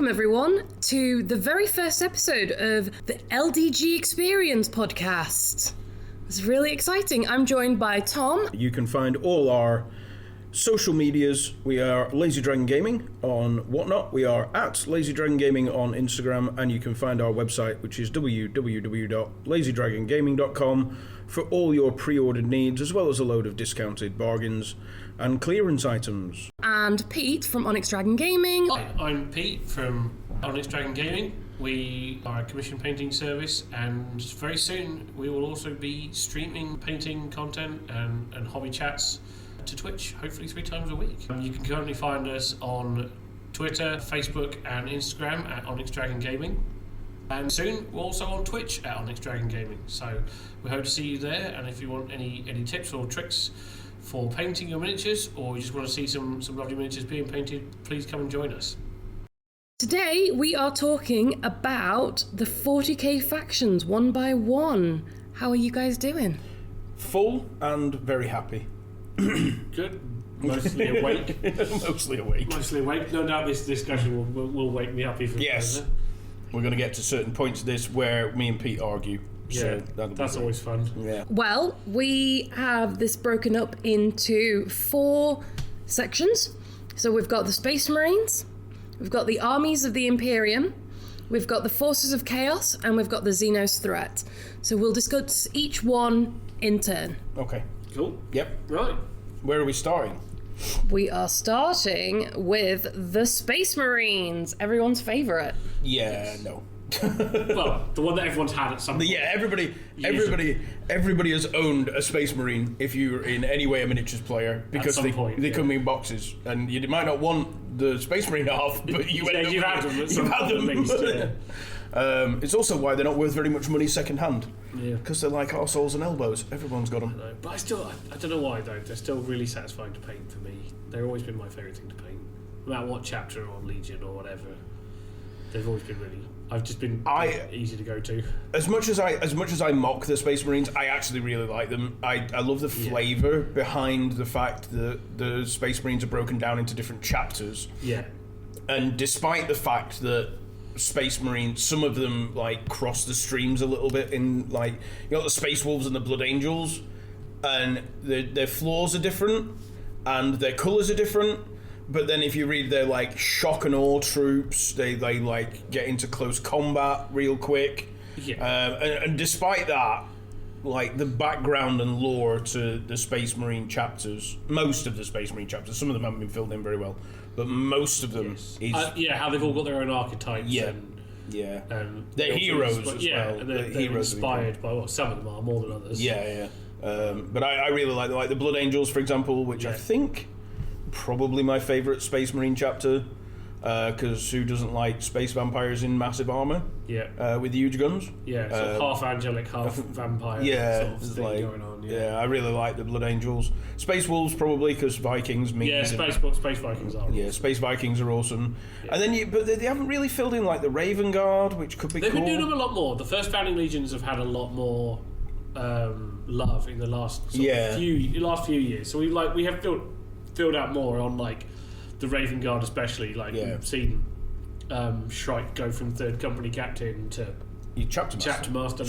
Welcome everyone to the very first episode of the LDG Experience podcast. It's really exciting. I'm joined by Tom. You can find all our social medias. We are Lazy Dragon Gaming on whatnot. We are at Lazy Dragon Gaming on Instagram, and you can find our website, which is www.lazydragongaming.com, for all your pre-ordered needs, as well as a load of discounted bargains and clearance items. And Pete from Onyx Dragon Gaming. Hi, I'm Pete from Onyx Dragon Gaming. We are a commission painting service, and very soon we will also be streaming painting content and hobby chats to Twitch, hopefully 3 times a week. You can currently find us on Twitter, Facebook and Instagram at Onyx Dragon Gaming. And soon we're also on Twitch at Onyx Dragon Gaming. So we hope to see you there, and if you want any tips or tricks for painting your miniatures, or you just want to see some lovely miniatures being painted, please come and join us. Today we are talking about the 40k factions one by one. How are you guys doing? Full and very happy. Good. Mostly awake. Mostly awake. Mostly awake. No doubt this discussion will wake me up even further. We're going to get to certain points of this where me and Pete argue. Yeah, so that's always fun. Yeah. Well, we have this broken up into 4 sections. So we've got the Space Marines, we've got the Armies of the Imperium, we've got the Forces of Chaos, and we've got the Xenos Threat. So we'll discuss each one in turn. Okay. Cool. Yep. Right. Where are we starting? We are starting with the Space Marines, everyone's favourite. Yeah, no. Well, the one that everyone's had at some point. Yeah, everybody has owned a Space Marine if you're in any way a miniatures player, because they come in boxes, and you might not want the Space Marine half, but you end up you've had them. It's also why they're not worth very much money second hand. Yeah. Because they're like arseholes and elbows. Everyone's got them. But I don't know why though. They're still really satisfying to paint for me. They've always been my favourite thing to paint. No matter what chapter or Legion or whatever, they've always been really. I've just been easy to go to. As much as I mock the Space Marines, I actually really like them. I love the flavour behind the fact that the Space Marines are broken down into different chapters. Yeah. And despite the fact that Space Marines, some of them like cross the streams a little bit in, like, you know, the Space Wolves and the Blood Angels, and their flaws are different and their colours are different. But then if you read their like shock and awe troops, they like get into close combat real quick. Yeah. And despite that, like the background and lore to the Space Marine chapters, most of the Space Marine chapters, some of them haven't been filled in very well, but most of them is how they've all got their own archetypes. Yeah. And they're heroes as well. And they're inspired by some of them are more than others. Yeah. But I really like the Blood Angels, for example, which I think probably my favourite Space Marine chapter, because who doesn't like space vampires in massive armour? Yeah. With huge guns. Yeah, so half angelic, half vampire. Yeah, sort of thing like, going on. Yeah, I really like the Blood Angels. Space Wolves probably because Vikings. Space Vikings are. Yeah, Space Vikings are awesome. Yeah. And then, but they haven't really filled in like the Raven Guard, which could be. They've cool. been doing them a lot more. The first Founding Legions have had a lot more love in the last few years. So we have filled out more on like the Raven Guard, especially. Like we've seen Shrike go from 3rd Company Captain to Chapter Master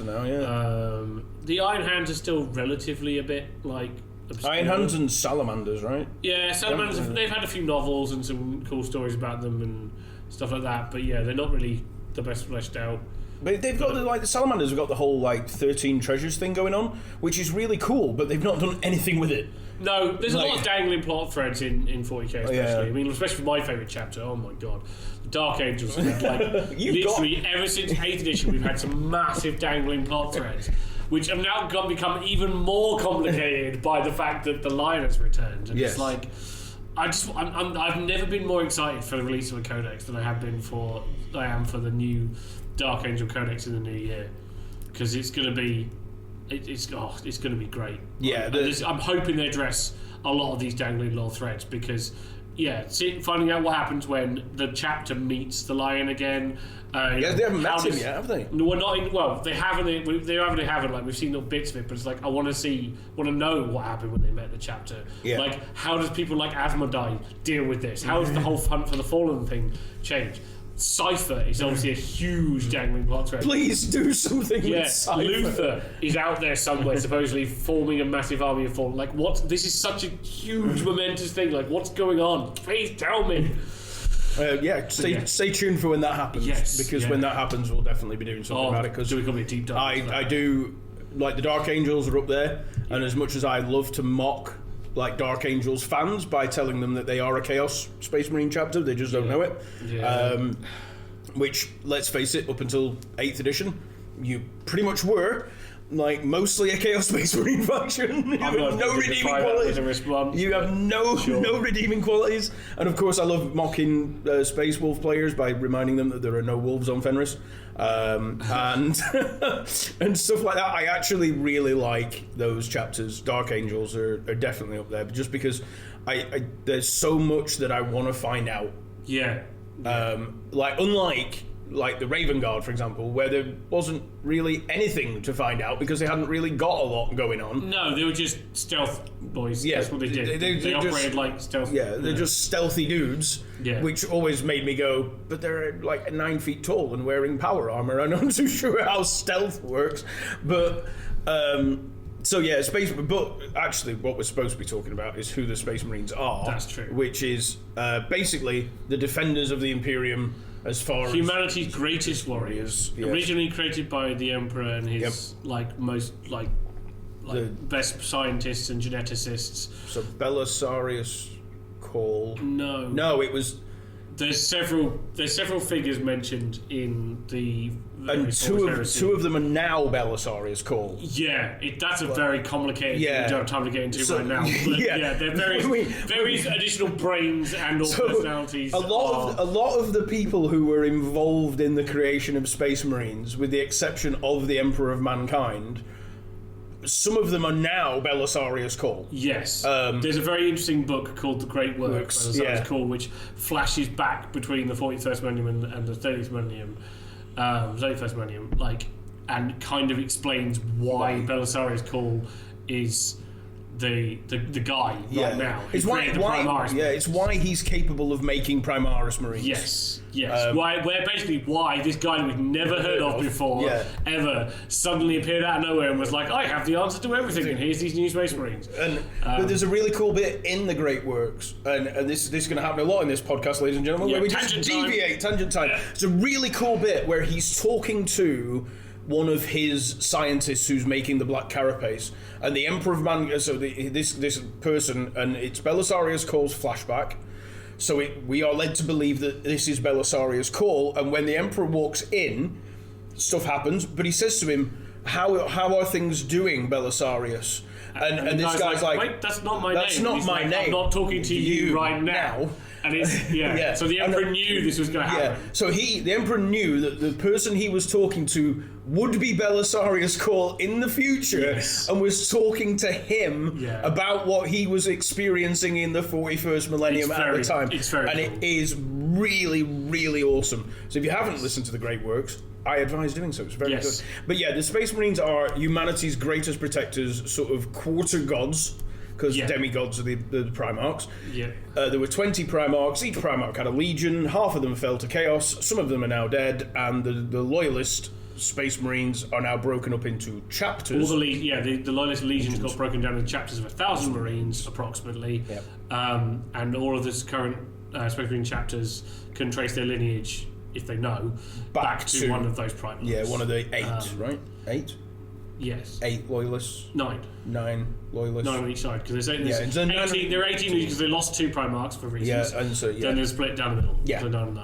now. Yeah. The Iron Hands are still relatively a bit like obscure. Iron Hands and Salamanders, right? Yeah, Salamanders. They've had a few novels and some cool stories about them and stuff like that. But yeah, they're not really the best fleshed out. But they've got the Salamanders have got the whole like 13 treasures thing going on, which is really cool. But they've not done anything with it. No, there's a lot of dangling plot threads in 40k, especially. Yeah. I mean, especially for my favourite chapter. Oh my god, the Dark Angels. Ever since 8th edition, we've had some massive dangling plot threads, which have now become even more complicated by the fact that the Lion has returned. And it's like, I've never been more excited for the release of a codex than I am for the new Dark Angel Codex in the new year, because it's going to be great. Yeah, I'm hoping they address a lot of these dangling lore threads, because finding out what happens when the chapter meets the lion again. Yeah, they haven't met him yet, have they? No, we're not. They haven't. They haven't. Like, we've seen little bits of it, but it's like I want to know what happened when they met the chapter. Yeah. Like, how does people like Asmodai deal with this? How does the whole Hunt for the Fallen thing change? Cypher is obviously a huge dangling plot thread. Please do something with Cypher. Luther is out there somewhere, supposedly forming a massive army of Fallen. Like, what? This is such a huge, momentous thing. Like, what's going on? Please tell me. Stay tuned for when that happens. Yes, because when that happens, we'll definitely be doing something about it. Because we can be a deep dive. I do like the Dark Angels are up there, and as much as I love to mock like Dark Angels fans by telling them that they are a Chaos Space Marine chapter, they just don't know it. Yeah. Which, let's face it, up until 8th edition, you pretty much were. Like, mostly a Chaos Space Marine faction. You have no redeeming qualities. You have no redeeming qualities. And of course, I love mocking Space Wolf players by reminding them that there are no wolves on Fenris. And and stuff like that. I actually really like those chapters. Dark Angels are definitely up there, just because I there's so much that I want to find out. Yeah. Like the Raven Guard, for example, where there wasn't really anything to find out because they hadn't really got a lot going on. No, they were just stealth boys. Yeah, that's what they did. They operated like stealth. Yeah, they're just stealthy dudes, which always made me go, but they're like 9 feet tall and wearing power armor. I'm not too sure how stealth works, but... But actually, what we're supposed to be talking about is who the Space Marines are. That's true. Which is basically the defenders of the Imperium, as far as humanity's greatest warriors, originally created by the Emperor and his most best scientists and geneticists. So Belisarius Call. No, it was. There's several figures mentioned in the. And two of them are now Belisarius Call. Yeah, that's a very complicated thing we don't have time to get into right now. But they're various additional brains and personalities. A lot of the people who were involved in the creation of Space Marines, with the exception of the Emperor of Mankind, some of them are now Belisarius Call. Yes. There's a very interesting book called The Great Works, Belisarius Call, which flashes back between the 41st millennium and the 30th millennium. 31st millennium, and kind of explains why Belisarius Call is the guy right now. It's why he's capable of making Primaris Marines. Yes. Why this guy that we've never heard of before ever suddenly appeared out of nowhere and was like, I have the answer to everything, and here's these new Space Marines. But there's a really cool bit in the Great Works, and this is going to happen a lot in this podcast, ladies and gentlemen, where we just deviate, tangent time. It's a really cool bit where he's talking to one of his scientists who's making the Black Carapace, and the Emperor of Man. So this person, and it's Belisarius Call's flashback. So we are led to believe that this is Belisarius Call, and when the Emperor walks in, stuff happens. But he says to him, "How are things doing, Belisarius?" And this guy's like, wait, that's not my name. That's not my name. I'm not talking to you right now. And it's So the Emperor knew this was going to happen. Yeah. So the Emperor knew that the person he was talking to would be Belisarius Call in the future, and was talking to him about what he was experiencing in the 41st millennium at the time. It's very cool. It is really, really awesome. So if you haven't listened to the Great Works, I advise doing so. It's very good. But the Space Marines are humanity's greatest protectors, sort of quarter gods. Because demigods are the Primarchs. There were 20 Primarchs. Each Primarch had a legion. Half of them fell to chaos. Some of them are now dead. And the Loyalist Space Marines are now broken up into chapters. The Loyalist legions got broken down into chapters of 1,000 Marines, approximately. And all of the current Space Marine chapters can trace their lineage, if they know, back to one of those Primarchs. Yeah, one of the 8, right? 8? Yes. 8 Loyalists. 9 Loyalists. 9 on each side, because there are 18 because they lost 2 Primarchs for reasons. Then they're split down the middle.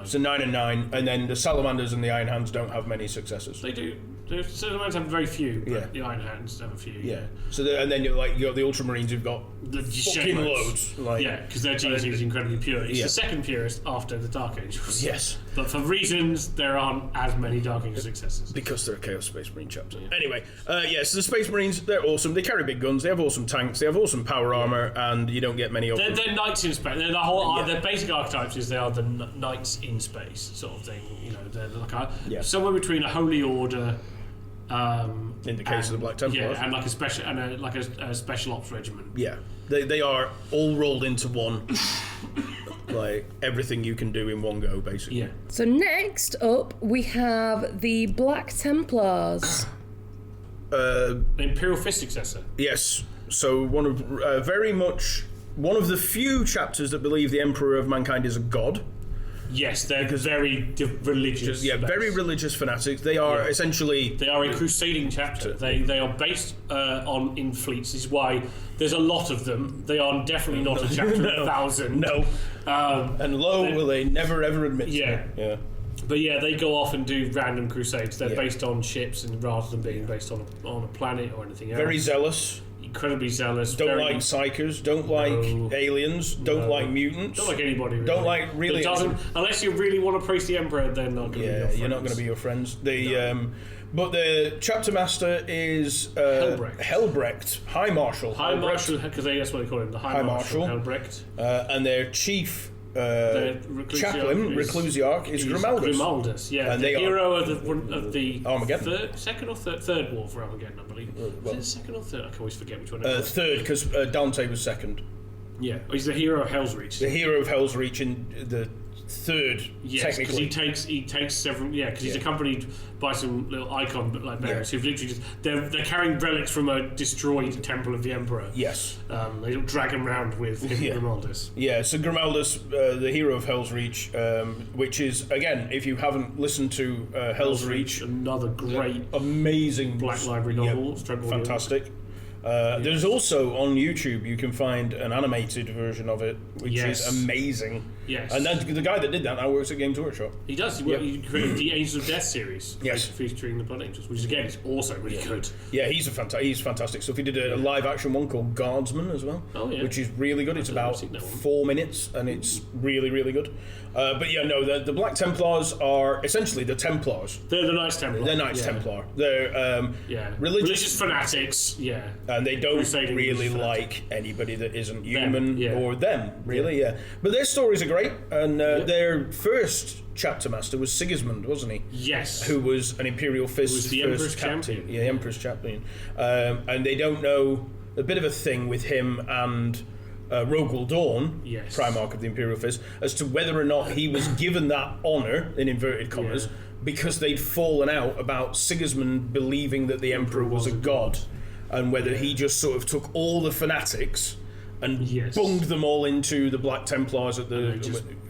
So 9 and 9, and then the Salamanders and the Iron Hands don't have many successors. They do. So the Marines have very few, but Yeah. the Iron Hands have a few. Yeah. So and then you got the Ultramarines who've got The fucking loads. Yeah, because their GC is incredibly pure. It's Yeah. the second purest after the Dark Angels. Yes. But for reasons, there aren't as many Dark Angel successors. Because they're a Chaos Space Marine chapter. Anyway, so the Space Marines, they're awesome. They carry big guns, they have awesome tanks, they have awesome power armor, and you don't get many of them. They're knights in space. They're the whole. Their basic archetypes is they are the knights in space sort of thing. You know, they're like somewhere between a holy order. In the case of the Black Templars, and like a special ops regiment. Yeah, they are all rolled into one. Like everything you can do in one go, basically. Yeah. So next up, we have the Black Templars. The Imperial Fist successor. Yes. So one of one of the few chapters that believe the Emperor of Mankind is a god. Yes, they're very religious. Yeah, very religious fanatics. They are essentially... They are a crusading chapter. They are based in fleets. This is why there's a lot of them. They are definitely not a chapter of 1,000. No. And will they never ever admit to it. Yeah. But yeah, they go off and do random crusades. They're based on ships and rather than being based on a planet or anything else. Very zealous. Incredibly zealous. Don't like psychers. Don't like aliens. Don't like mutants. Don't like anybody. Really. Don't like really. Unless you really want to praise the Emperor, they're not going to be your friends. You're not going to be your friends. But the chapter master is Helbrecht, High Marshal. High Marshal, because that's what they call him, the High Marshal Helbrecht. And their chief chaplain, Reclusiarch, is Grimaldus. Grimaldus, yeah, and the hero of the Armageddon. Third war for Armageddon, I believe. Is it second or third? I can always forget which one. Third, because Dante was second. Yeah, he's the hero of Hell's Reach. The hero of Hell's Reach in the third, technically. Because he takes several. Yeah, because he's accompanied by some little icon bearers who've literally just they're carrying relics from a destroyed temple of the Emperor. Yes. They don't drag him around with him, Grimaldus. Yeah, so Grimaldus, the hero of Hell's Reach, which is, again, if you haven't listened to Hell's Reach, another great, amazing Black Library novel, fantastic. There's also on YouTube you can find an animated version of it, which is amazing. Yes, and then the guy that did that now works at Games Workshop. He does. He created the Angels of Death series, featuring the Blood Angels, which again is also really good. Yeah, he's fantastic stuff. He did a live action one called Guardsman as well, which is really good. It's about 4 minutes and it's really good. But yeah, no, the Black Templars are essentially the Templars. They're the Knights Templar. They're Knights Templar. They're religious fanatics. Yeah, and they don't really like anybody that isn't human or them, really. Yeah, but their stories are great. And their first chapter master was Sigismund, wasn't he? Yes. Who was an Imperial Fist was the first Emperor's champion. Yeah, Emperor's champion. And they don't know a bit of a thing with him and Rogul Dawn, Primarch of the Imperial Fist, as to whether or not he was given that honour, in inverted commas, because they'd fallen out about Sigismund believing that the Emperor was a god, and whether he just sort of took all the fanatics and bunged them all into the Black Templars at the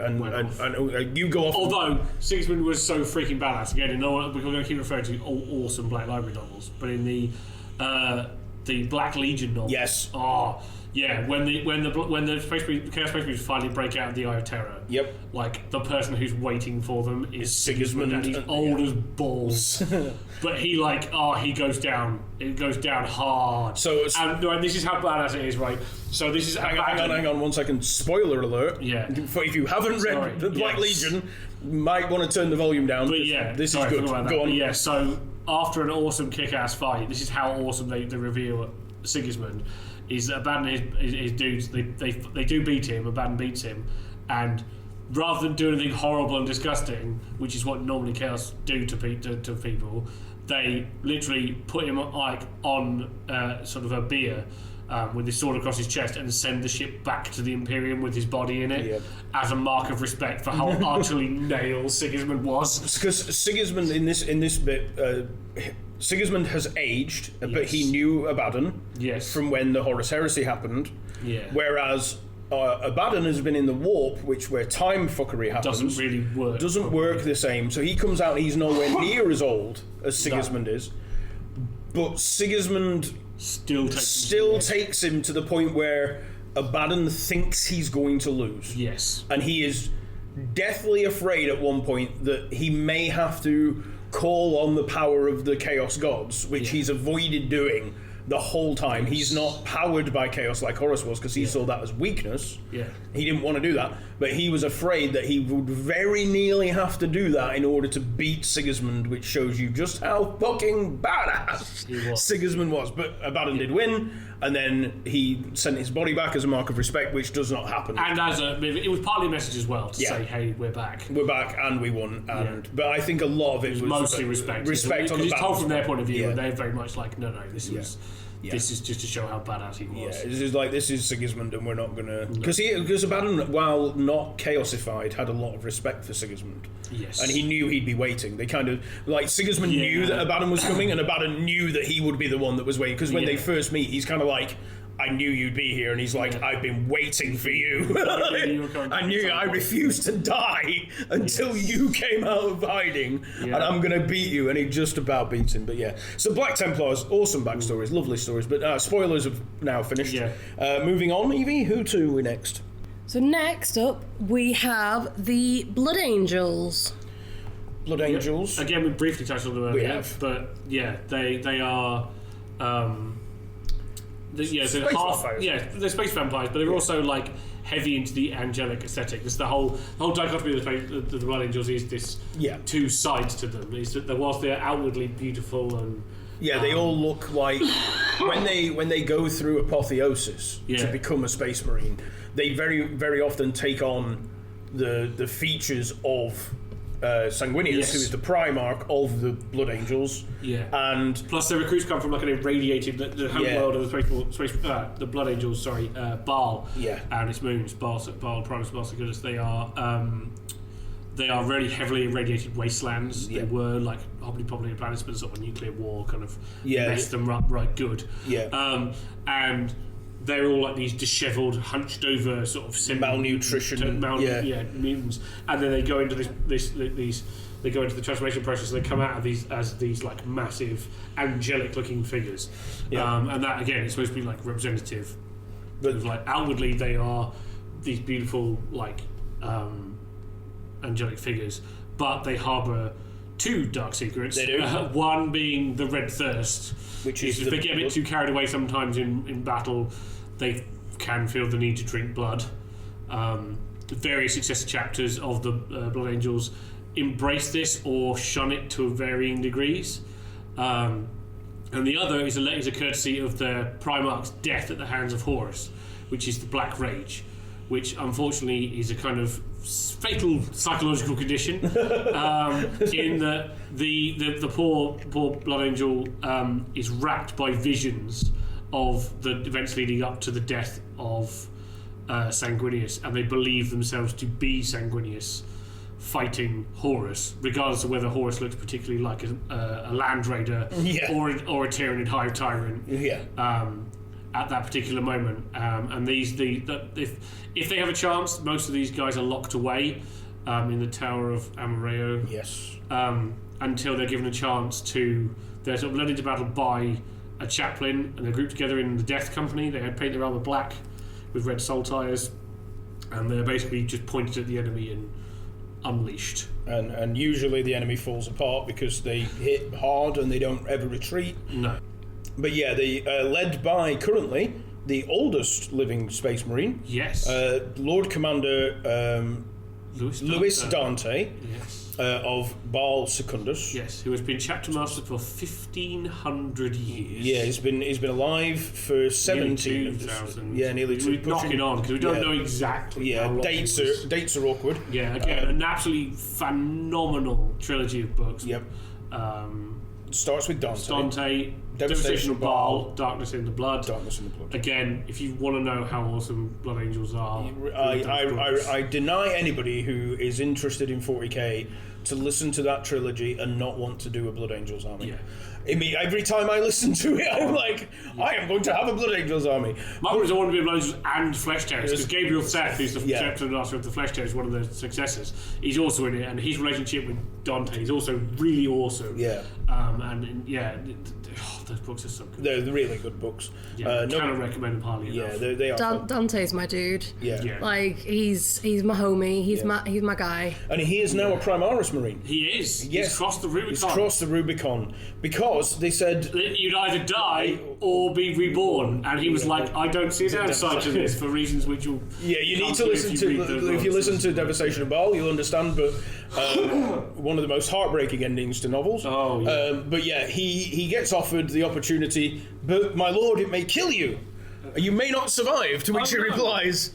and you go off. Although Sigismund was so freaking badass, again, we're going to keep referring to awesome Black Library novels, but in the Black Legion novels, when the Chaos Space Marines finally break out of the Eye of Terror, like the person who's waiting for them is Sigismund, and he's old as balls. But he he goes down. It goes down hard. And this is how badass it is, right? So this is hang on 1 second. Spoiler alert. Yeah. If you haven't read the Black Legion, you might want to turn the volume down. But this is good. Go on. Yeah. So after an awesome kick-ass fight, this is how awesome they reveal Sigismund. Is Abaddon his dudes. They do beat him. Abaddon beats him, and rather than do anything horrible and disgusting, which is what normally Chaos do to people, they literally put him on sort of a bier with his sword across his chest and send the ship back to the Imperium with his body in it as a mark of respect for how utterly nailed Sigismund was. Because Sigismund in this bit. Sigismund has aged, but he knew Abaddon from when the Horus Heresy happened. Yeah. Whereas Abaddon has been in the warp, where time fuckery happens. Doesn't really work. Doesn't work the same. So he comes out and he's nowhere near as old as Sigismund is. But Sigismund still takes him to the point where Abaddon thinks he's going to lose. Yes. And he is deathly afraid at one point that he may have to call on the power of the Chaos Gods, which he's avoided doing the whole time. He's not powered by chaos like Horus was, because he saw that as weakness. He didn't want to do that, but he was afraid that he would very nearly have to do that in order to beat Sigismund, which shows you just how fucking badass Sigismund was. But Abaddon did win, and then he sent his body back as a mark of respect, which does not happen. And it was partly a message as well to say, hey, we're back. We're back and we won. And but I think a lot of it was mostly respect. Respect on the Because it's told from their point of view, Yeah. and they're very much like, no, this is... This is just to show how badass he was. Yeah, this is Sigismund, and we're not gonna because Abaddon, while not chaosified, had a lot of respect for Sigismund. Yes, and he knew he'd be waiting. They kind of like Sigismund knew that Abaddon was coming, and Abaddon knew that he would be the one that was waiting. Because when they first meet, he's kind of like, I knew you'd be here, and he's like, I've been waiting for you. I refused to die until you came out of hiding, and I'm going to beat you. And he just about beats him. But so Black Templars, awesome backstories, lovely stories. But spoilers have now finished. Moving on, Evie, who to we next? So next up, we have the Blood Angels. Blood Angels. Again, we briefly touched on them earlier, but they are. They're space vampires, but they're also like heavy into the angelic aesthetic. This the whole dichotomy of the Blood Angels is this two sides to them. Is that whilst they're outwardly beautiful and they all look like when they go through apotheosis to become a space marine, they very very often take on the features of Sanguinius, who is the Primarch of the Blood Angels. And plus their recruits come from like an irradiated the homeworld of the Blood Angels, Baal and its moons, Baal, Primus, Baal, Secundus. They are really heavily irradiated wastelands. They were like probably planets, but sort of a nuclear war kind of messed them up right good. And they're all like these dishevelled, hunched over, sort of malnutrition, mutants, and then they go into they go into the transformation process. And they come out of these as these like massive, angelic-looking figures, and that again is supposed to be like representative. But like outwardly, they are these beautiful like angelic figures, but they harbour two dark secrets. They do. One being the red thirst, which is if they get a bit too carried away sometimes in battle, they can feel the need to drink blood. The various successive chapters of the Blood Angels embrace this or shun it to varying degrees. And the other is a courtesy of the Primarch's death at the hands of Horus, which is the Black Rage, which unfortunately is a kind of fatal psychological condition, in that the poor Blood Angel is racked by visions of the events leading up to the death of Sanguinius, and they believe themselves to be Sanguinius fighting Horus, regardless of whether Horus looks particularly like a land raider or a Tyranid hive tyrant. At that particular moment, and if they have a chance, most of these guys are locked away in the Tower of Amareo. Until they're given a chance to, they're sort of led into battle by a chaplain, and they're grouped together in the Death Company. They had paint their armor black with red saltires, and they're basically just pointed at the enemy and unleashed. And usually the enemy falls apart because they hit hard and they don't ever retreat. No. But they led by currently the oldest living Space Marine. Lord Commander Louis Dante. Of Baal Secundus. Who has been chapter master for 1,500 years. He's been alive for 17. Nearly 2,000. Nearly 2,000. We're knocking on because we don't know exactly. Dates are awkward. Again, an absolutely phenomenal trilogy of books. Starts with Dante. Devastation of Baal, Darkness in the Blood. Again, Again, if you want to know how awesome Blood Angels are, I deny anybody who is interested in 40k to listen to that trilogy and not want to do a Blood Angels army. Every time I listen to it, I'm like, I am going to have a Blood Angels army. My point is I want to be a Blood Angels and Flesh Tearers, because Gabriel Seth, who's the chapter master of the Flesh Tearers, one of the successors, he's also in it, and his relationship with Dante is also really awesome. Those books are so good. They're really good books. Cannot recommend them highly enough. They are. Dante's my dude. Like he's my homie. He's my guy. And he is now a Primaris Marine. He is. Yes. He's crossed the Rubicon. He's crossed the Rubicon because they said You'd either die or be reborn, and he was like, "I don't see a downside to this for reasons which you'll." Yeah, you need to listen to. If you listen to Devastation of Baal, you'll understand. But one of the most heartbreaking endings to novels. Oh, yeah. But yeah, he gets offered the opportunity, but my lord, it may kill you. You may not survive. To which he replies,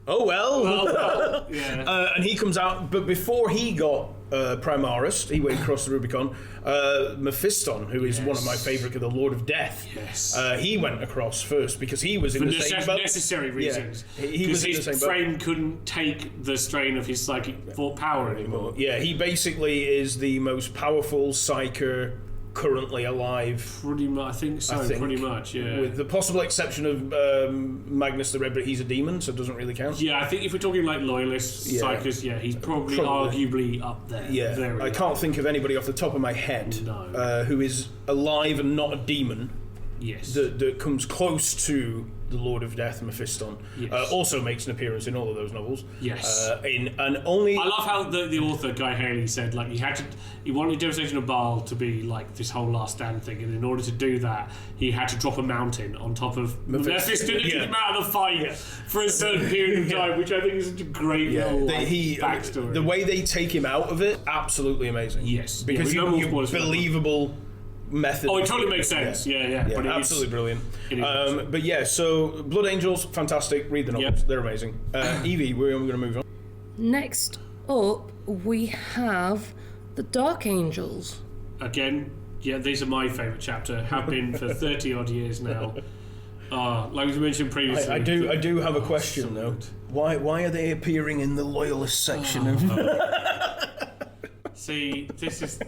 "Oh well." Yeah. And he comes out, but before he got Primaris, he went across the Rubicon. Mephiston, who is one of my favourite, the Lord of Death. Yes. He went across first because he was in the same boat. Necessary reasons. Yeah, he was in the same his boat. frame couldn't take the strain of his psychic power anymore. Yeah, he basically is the most powerful psyker currently alive. Pretty much, I think so. Pretty much, yeah. With the possible exception of Magnus the Red, but he's a demon, so it doesn't really count. Yeah, I think if we're talking like loyalists, psychers, he's probably arguably up there. Yeah, I can't think of anybody off the top of my head who is alive and not a demon. Yes. That comes close to the Lord of Death, Mephiston. Yes. Also makes an appearance in all of those novels. Yes. And only I love how the author Guy Haley said like he wanted Devastation of Baal to be like this whole Last Stand thing, and in order to do that, he had to drop a mountain on top of Mephiston and get him out of the fight for a certain period of time, which I think is such a great little backstory. The way they take him out of it, absolutely amazing. Yes, because you believable method. Oh, it totally makes sense. Yeah. But absolutely brilliant. But yeah, so Blood Angels, fantastic. Read the novels; they're amazing. Evie, we're going to move on. Next up, we have the Dark Angels. Again, these are my favourite chapter. Have been for 30 odd years now. Like we mentioned previously. I do have a question though. Why are they appearing in the loyalist section of? See, this is.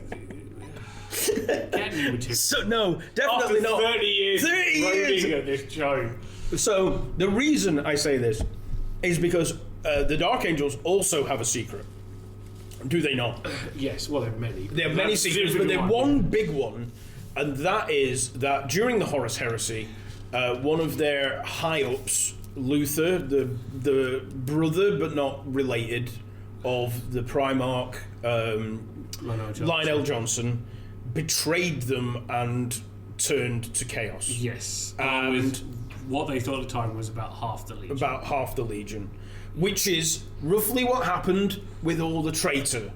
Getting So no, definitely After not. 30 years 30 years at this joke. So the reason I say this is because the Dark Angels also have a secret. Do they not? Yes, well, there are many. There are many secrets, but there's one big one, and that is that during the Horus Heresy, one of their high-ups, Luther, the brother but not related of the Primarch Lionel Johnson, betrayed them and turned to chaos. Yes, and what they thought at the time was about half the Legion. Which is roughly what happened with all the traitor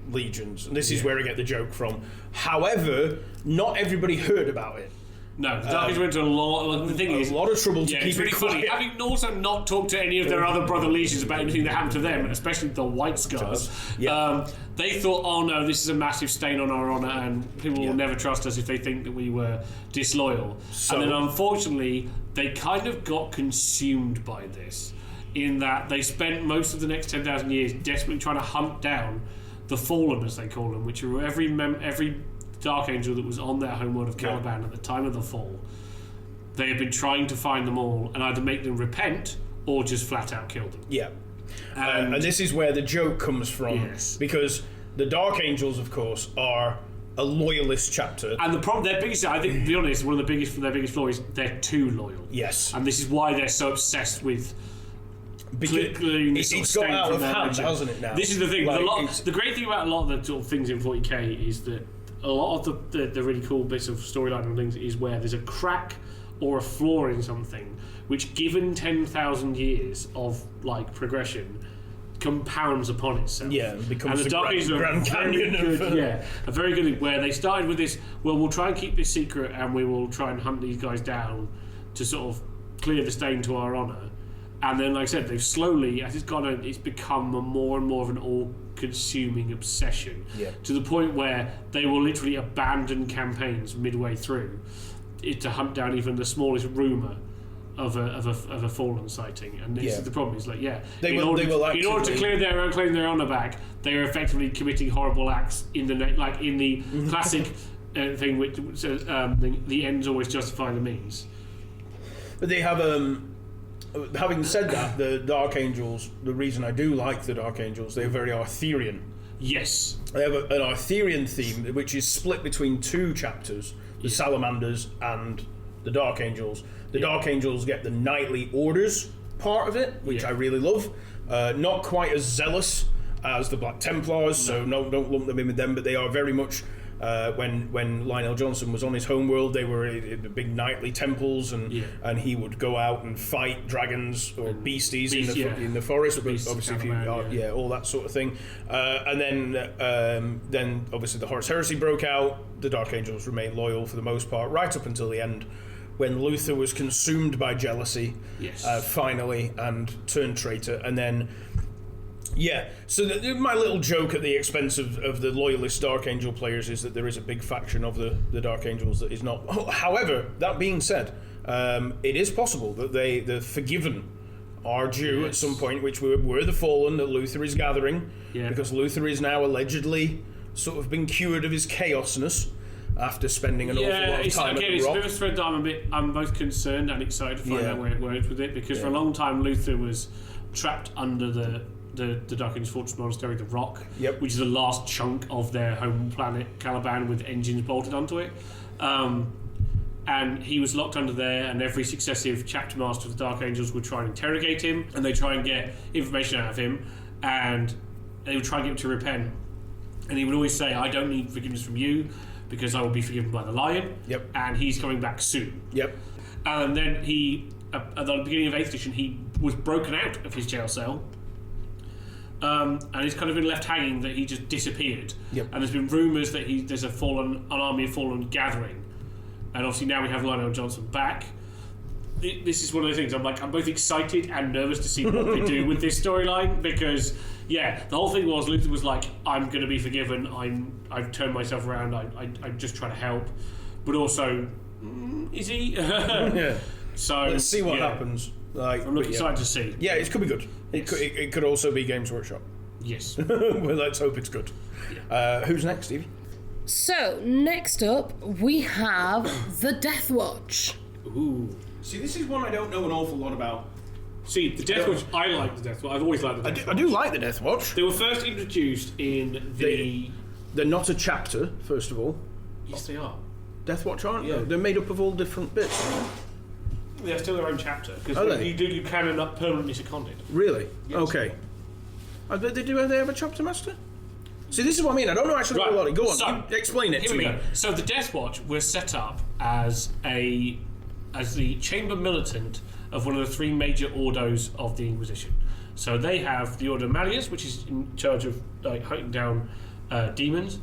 legions. And this is where I get the joke from. However, not everybody heard about it. No, the Dark Angels went to a lot. The thing is, a lot of trouble to keep it's really it quiet. funny. Having also not talked to any of their other brother legions about anything that happened to them, especially the White Scars, they thought, "Oh no, this is a massive stain on our honour, and people will never trust us if they think that we were disloyal." So, and then, unfortunately, they kind of got consumed by this, in that they spent most of the next 10,000 years desperately trying to hunt down the Fallen, as they call them, which are every Dark Angel that was on their homeworld of Caliban at the time of the fall. They have been trying to find them all and either make them repent or just flat out kill them. Yeah. And this is where the joke comes from. Yes. Because the Dark Angels, of course, are a loyalist chapter. And the problem, their biggest, I think, to be honest, their biggest flaw is they're too loyal. Yes. And this is why they're so obsessed with. It's got out of hand, hasn't it, now? This is the thing. The great thing about a lot of the sort of things in 40k is that a lot of the really cool bits of storyline and things is where there's a crack or a flaw in something, which, given 10,000 years of like progression, compounds upon itself. Yeah, it becomes and the Dark Angels Grand Canyon a very good where they started with this. Well, we'll try and keep this secret, and we will try and hunt these guys down to sort of clear the stain to our honour. And then, like I said, they've slowly, as it's become more and more of an all-consuming obsession, to the point where they will literally abandon campaigns midway through to hunt down even the smallest rumour of a fallen sighting. And this is the problem. Is in order to claim their honour back, they are effectively committing horrible acts in the classic thing, which says the ends always justify the means. But they have having said that, the Dark Angels, the reason I do like the Dark Angels, they're very Arthurian. Yes. They have an Arthurian theme, which is split between two chapters, the Salamanders and the Dark Angels. The Dark Angels get the knightly orders part of it, which I really love. Not quite as zealous as the Black Templars, so don't lump them in with them, but they are very much, when Lionel Johnson was on his homeworld, they were in the big knightly temples, and he would go out and fight dragons or beasties in the forest, but obviously if you all that sort of thing. And then obviously the Horus Heresy broke out. The Dark Angels remained loyal for the most part, right up until the end, when Luther was consumed by jealousy, finally, and turned traitor, and then. Yeah, so my little joke at the expense of the loyalist Dark Angel players is that there is a big faction of the Dark Angels that is not. However, that being said, it is possible that the Forgiven are due at some point, which were the Fallen that Luther is gathering, because Luther is now allegedly sort of been cured of his chaosness after spending an awful lot of time at the Rock. It's a bit of a thread that I'm both concerned and excited to find out where it works with it, because for a long time Luther was trapped under the Dark Angels Fortress Monastery, the Rock, which is the last chunk of their home planet Caliban with engines bolted onto it. And he was locked under there, and every successive chapter master of the Dark Angels would try and interrogate him, and they try and get information out of him, and they would try and get him to repent. And he would always say, I don't need forgiveness from you, because I will be forgiven by the Lion, and he's coming back soon. And then he, at the beginning of 8th edition, he was broken out of his jail cell, and he's kind of been left hanging, that he just disappeared. And there's been rumours that there's an army of Fallen gathering. And obviously now we have Lionel Johnson back. This is one of the things, I'm both excited and nervous to see what they do with this storyline, because, the whole thing was, Luther was like, I'm going to be forgiven, I've turned myself around, I'm just trying to help. But also, is he? So let's see what happens. I'm looking excited to see. Yeah, it could be good. It could also be Games Workshop. Yes. Well, let's hope it's good. Who's next, Stevie? So, next up, we have the Death Watch. Ooh. See, this is one I don't know an awful lot about. See, the Death Watch, I like the Death Watch. I've always liked the Death Watch. I do like the Death Watch. They were first introduced in They're not a chapter, first of all. Yes, they are. Death Watch aren't they? They're made up of all different bits. They're still their own chapter, because you can end up permanently seconded. Really? Yes. Okay. Do they have a chapter master? See, this is what I mean. I don't know actually a lot. Go on, so, explain it to me. Here we go. So the Death Watch was set up as the chamber militant of one of the three major ordos of the Inquisition. So they have the Order Malleus, which is in charge of hunting down demons,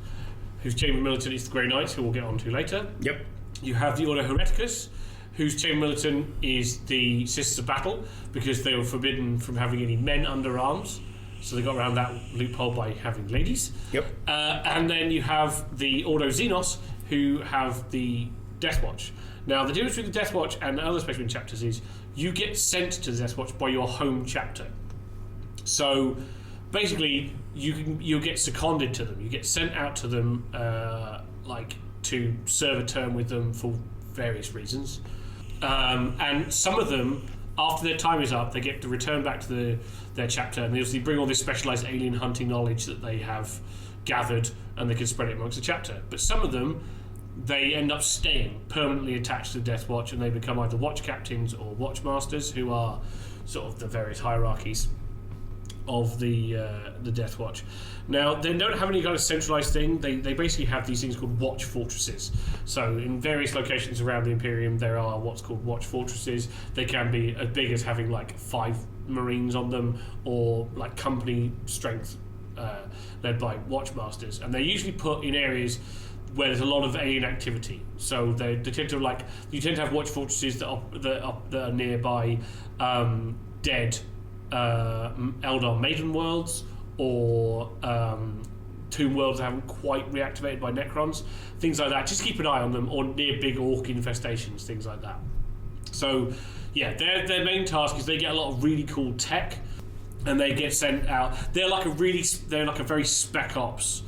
whose chamber militant is the Grey Knights, who we'll get onto later. Yep. You have the Order Hereticus, whose chamber militant is the Sisters of Battle, because they were forbidden from having any men under arms. So they got around that loophole by having ladies. Yep. And then you have the Ordo Xenos, who have the Death Watch. Now, the difference between the Death Watch and other Space Marine chapters is you get sent to the Death Watch by your home chapter. So basically, you'll get seconded to them. You get sent out to them, to serve a term with them for various reasons. And some of them, after their time is up, they get to return back to their chapter, and they obviously bring all this specialised alien hunting knowledge that they have gathered, and they can spread it amongst the chapter. But some of them, they end up staying permanently attached to the Death Watch, and they become either watch captains or watch masters, who are sort of the various hierarchies of the Death Watch. Now, they don't have any kind of centralised thing. They basically have these things called watch fortresses. So in various locations around the Imperium, there are what's called watch fortresses. They can be as big as having 5 Marines on them, or company strength led by watchmasters. And they're usually put in areas where there's a lot of alien activity. So they tend to you tend to have watch fortresses that are nearby dead Eldar Maiden worlds, or tomb worlds that haven't quite reactivated by Necrons, things like that. Just keep an eye on them, or near big orc infestations, things like that. So their main task is they get a lot of really cool tech, and they get sent out. They're like a very spec ops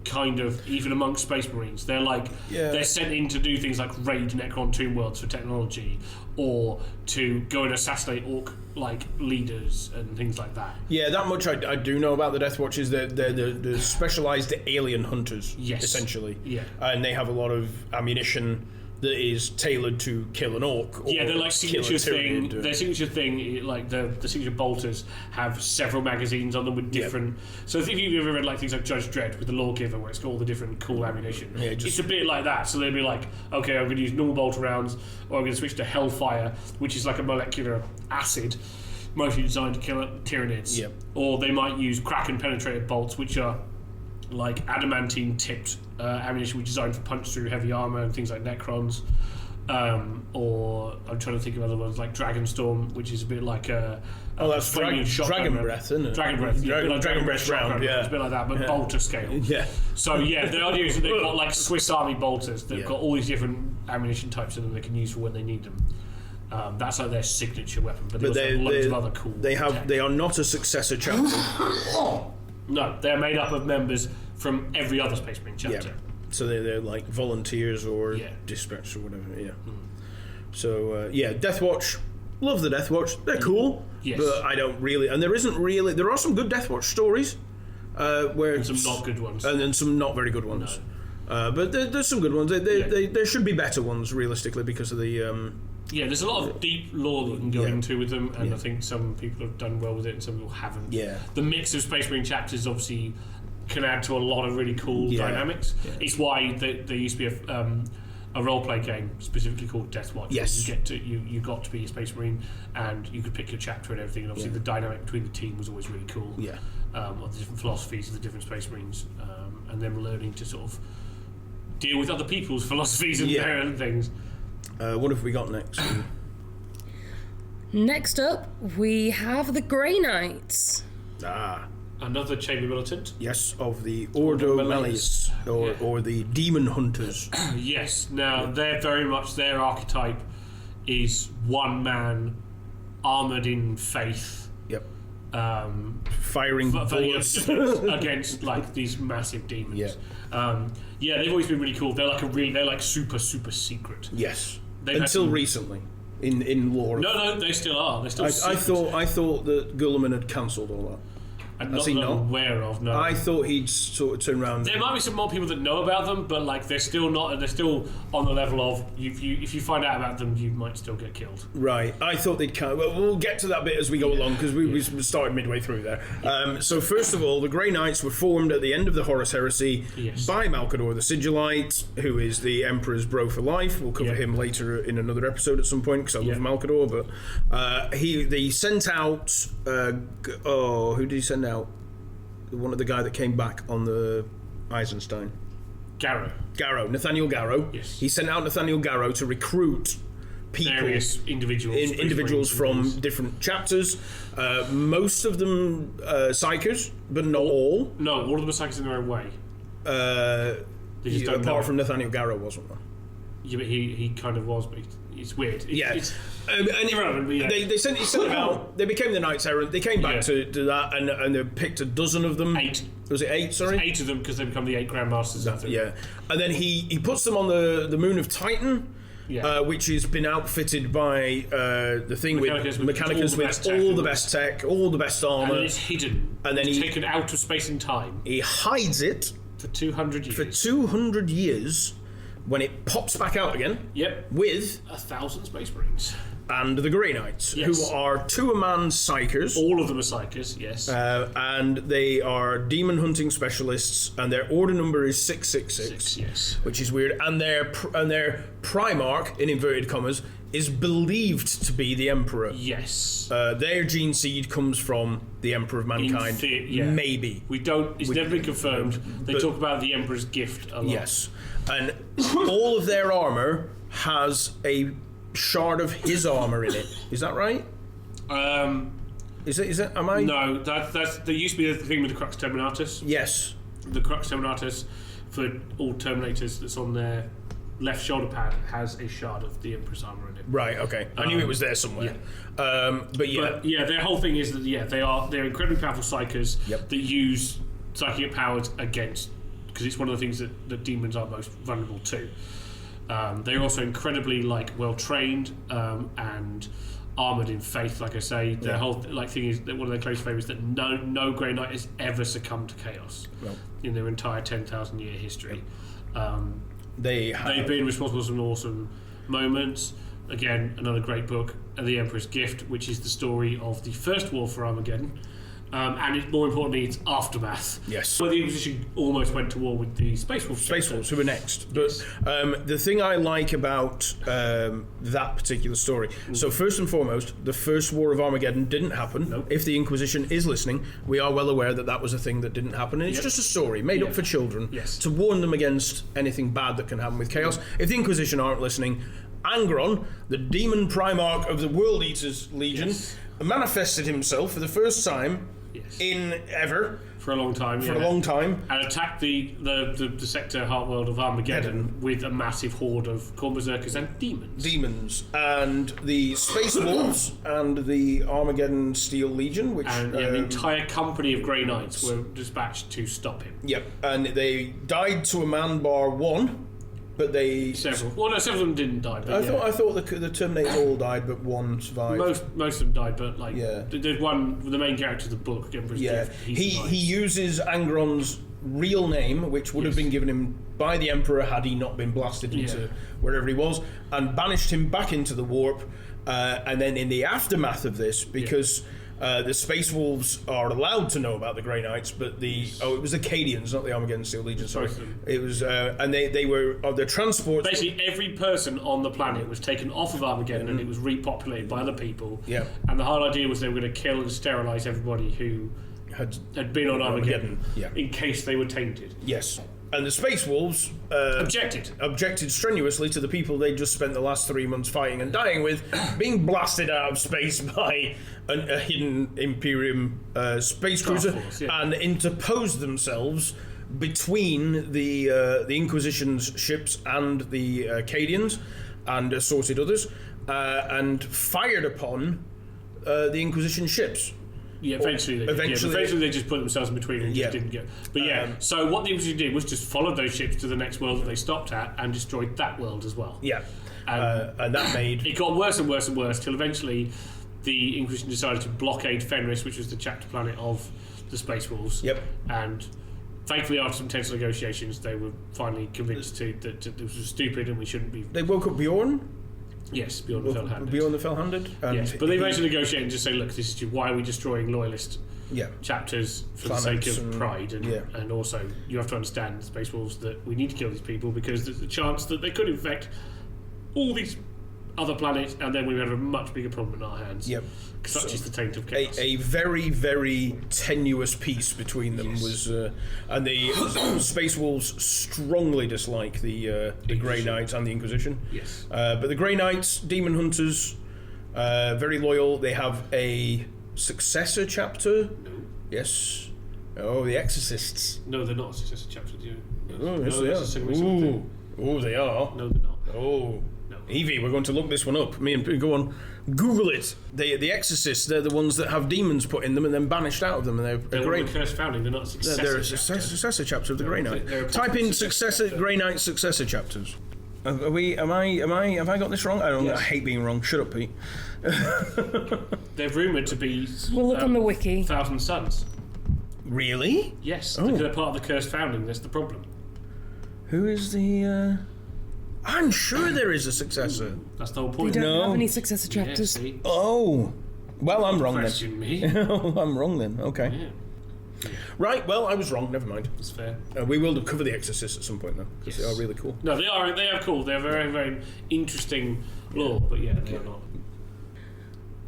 kind of, even amongst Space Marines. They're sent in to do things like raid Necron tomb worlds for technology, or to go and assassinate orc leaders and things like that. Yeah, that much I do know about the Death Watchers. They're the specialised alien hunters, essentially. Yeah. And they have a lot of ammunition that is tailored to kill an orc. Or Their like signature thing. Tyranid. Their signature thing, like the signature bolters, have several magazines on them with different. So if you've ever read like things like Judge Dredd with the Lawgiver, where it's got all the different cool ammunition, it's a bit like that. So they'd be like, okay, I'm going to use normal bolter rounds, or I'm going to switch to Hellfire, which is like a molecular acid, mostly designed to kill Tyranids. Yep. Or they might use Kraken penetrated bolts, which are like adamantine tipped ammunition, which is designed for punch through heavy armor and things like Necrons. Or I'm trying to think of other ones like Dragonstorm, which is a bit like that's Dragon Breath, isn't it? Dragon Breath, Dragon Breath round, It's a bit like that, but bolter scale. Yeah. So the idea is that they've got like Swiss Army bolters. They've got all these different ammunition types in them they can use for when they need them. That's like their signature weapon, but they have loads of other cool. They are not a successor chapter. No, they're made up of members from every other Space Marine chapter. Yeah. So they're like volunteers or dispatch or whatever. Yeah. So Death Watch. Love the Death Watch. They're cool. Yes. But I don't really. And there isn't really. There are some good Death Watch stories. And some not good ones. And then some not very good ones. No. But there's some good ones. There should be better ones realistically because of the. There's a lot of deep lore that you can go into with them, and I think some people have done well with it and some people haven't. Yeah. The mix of Space Marine chapters obviously can add to a lot of really cool dynamics. Yeah. It's why there used to be a role-play game specifically called Death Watch. Yes. You got to be a Space Marine, and you could pick your chapter and everything, and obviously the dynamic between the team was always really cool. Yeah. Of the different philosophies of the different Space Marines, and them learning to sort of deal with other people's philosophies and their own things. What have we got next? Next up, we have the Grey Knights. Another Chamber Militant. Yes, of the Ordo Malleus, or the Demon Hunters. Yes, now they're very much, their archetype is one man, armoured in faith. Yep. Firing bullets against like these massive demons. They've always been really cool. They're like super secret. Yes. Until recently, in lore. No, they still are. They're still. I thought that Guilliman had cancelled all that. I'm not aware of. No, I thought he'd sort of turn around. There might be some more people that know about them, but like they're still not. They're still on the level of if you find out about them, you might still get killed. Right. I thought they'd kind of. Well, we'll get to that bit as we go along because we started midway through there. So first of all, the Grey Knights were formed at the end of the Horus Heresy by Malcador the Sigillite, who is the Emperor's bro for life. We'll cover him later in another episode at some point because I love Malcador. But they sent out. Who did he send out? One of the guy that came back on the Eisenstein. Garrow. Nathaniel Garrow. Yes. He sent out Nathaniel Garrow to recruit people. Various individuals from different chapters. Most of them psychers, but not all. No, all of them are psychers in their own way. Apart from Nathaniel Garrow wasn't one. Yeah, but he kind of was, but it's weird. It's irrelevant. But they sent them out. They became the Knights Errant. They came back to that, and they picked a dozen of them. 8. Was it 8? Sorry, 8 of them because they become the 8 Grandmasters. And then he puts them on the moon of Titan. Which has been outfitted by the thing Mechanicus with all the best tech, all the best armor, and it's hidden. And then it's taken out of space and time. He hides it for 200 years. For 200 years, when it pops back out again. Yep. With 1,000 Space Marines. And the Grey Knights, who are to-a-man psychers. All of them are psychers, yes. And they are demon hunting specialists, and their order number is 666. Yes. Which is weird. And their Primarch, in inverted commas, is believed to be the Emperor. Yes. Their gene seed comes from the Emperor of Mankind. Maybe. We don't. It's never been confirmed. They talk about the Emperor's gift a lot. Yes. And all of their armor has a shard of his armor in it. Is that right? Is it? Am I? No. That's. There used to be the thing with the Crux Terminatus. Yes. The Crux Terminatus for all Terminators that's on their left shoulder pad has a shard of the Emperor's armor in it. Right. Okay. I knew it was there somewhere. But their whole thing is that they're incredibly powerful psychers that use psychic powers against, because it's one of the things that demons are most vulnerable to. They're also incredibly well trained and armored in faith. Like I say, their whole thing is that one of their close favourites that no Grey Knight has ever succumbed to chaos in their entire 10,000 year history. They have. They've been responsible for some awesome moments. Again, another great book, The Emperor's Gift, which is the story of the First War for Armageddon. And more importantly, its aftermath. Yes. Where the Inquisition almost went to war with the Space Wolves. Space Wolves, who were next. But the thing I like about that particular story, so first and foremost, the First War of Armageddon didn't happen. Nope. If the Inquisition is listening, we are well aware that that was a thing that didn't happen. And it's just a story made up for children to warn them against anything bad that can happen with chaos. If the Inquisition aren't listening, Angron, the demon primarch of the World Eaters Legion, manifested himself for the first time in ever. For a long time, For a long time. And attacked the sector heart world of Armageddon with a massive horde of Khorne berserkers and demons. And the Space Wolves and the Armageddon Steel Legion, which... And the entire company of Grey Knights were dispatched to stop him. Yep, and they died to a man bar one, but they... Several. Well, no, several of them didn't die. But I thought the Terminators all died, but one survived. Most of them died, but there's one, the main character of the book, Emperor's Gift, he uses Angron's real name, which would have been given him by the Emperor had he not been blasted into wherever he was, and banished him back into the warp. And then in the aftermath of this, because the Space Wolves are allowed to know about the Grey Knights, but it was the Cadians, not the Armageddon Steel Legion. Sorry, it was, and they were their transports. Basically, every person on the planet was taken off of Armageddon, and it was repopulated by other people. Yeah, and the whole idea was they were going to kill and sterilise everybody who had been on Armageddon, in case they were tainted. Yes. And the Space Wolves objected strenuously to the people they'd just spent the last 3 months fighting and dying with being blasted out of space by a hidden Imperium space cruiser, and interposed themselves between the Inquisition's ships and the Cadians and assorted others, and fired upon the Inquisition ships. Yeah, eventually they just put themselves in between and just didn't get. But so what the Inquisition did was just follow those ships to the next world that they stopped at and destroyed that world as well. Yeah, and that made it got worse and worse and worse till eventually the Inquisition decided to blockade Fenris, which was the chapter planet of the Space Wolves. Yep. And thankfully, after some tense negotiations, they were finally convinced that this was stupid and we shouldn't be. They woke up Bjorn. Yes, Bjorn the Fell-Handed. Bjorn the Fell-Handed. Yes, but they managed to negotiate and just say, look, this is why are we destroying loyalist chapters for planets the sake of pride, and also you have to understand, Space Wolves, that we need to kill these people because there's a chance that they could infect all these other planets, and then we would have a much bigger problem in our hands. Yep. Such is the taint of chaos. A very, very tenuous peace between them was, and the Space Wolves strongly dislike the Grey Knights and the Inquisition. Yes. But the Grey Knights, demon hunters, very loyal. They have a successor chapter. No. Yes. Oh, the Exorcists. No, they're not a successor chapter. Oh, yes, they are. Oh, they are. No, they're not. Oh. Evie, we're going to look this one up. Me and go on, Google it. The Exorcists, they're the ones that have demons put in them and then banished out of them, and they're great. The Cursed Founding, they're not successor. They're a successor chapter of the Grey Knight. Type in successor Grey Knight successor chapters. Are we? Have I got this wrong? I hate being wrong. Shut up, Pete. They're rumoured to be. We'll look on the wiki. Thousand Sons. Really? Yes, because they're part of the Cursed Founding. That's the problem. Who is the? I'm sure there is a successor. That's the whole point. They don't have any successor chapters. Yeah, oh, well, I'm wrong then. Me. I'm wrong then. Okay. Yeah. Right. Well, I was wrong. Never mind. That's fair. We will cover the Exorcists at some point though, because they are really cool. No, they are. They are cool. They're very, very interesting lore. But yeah, they are not.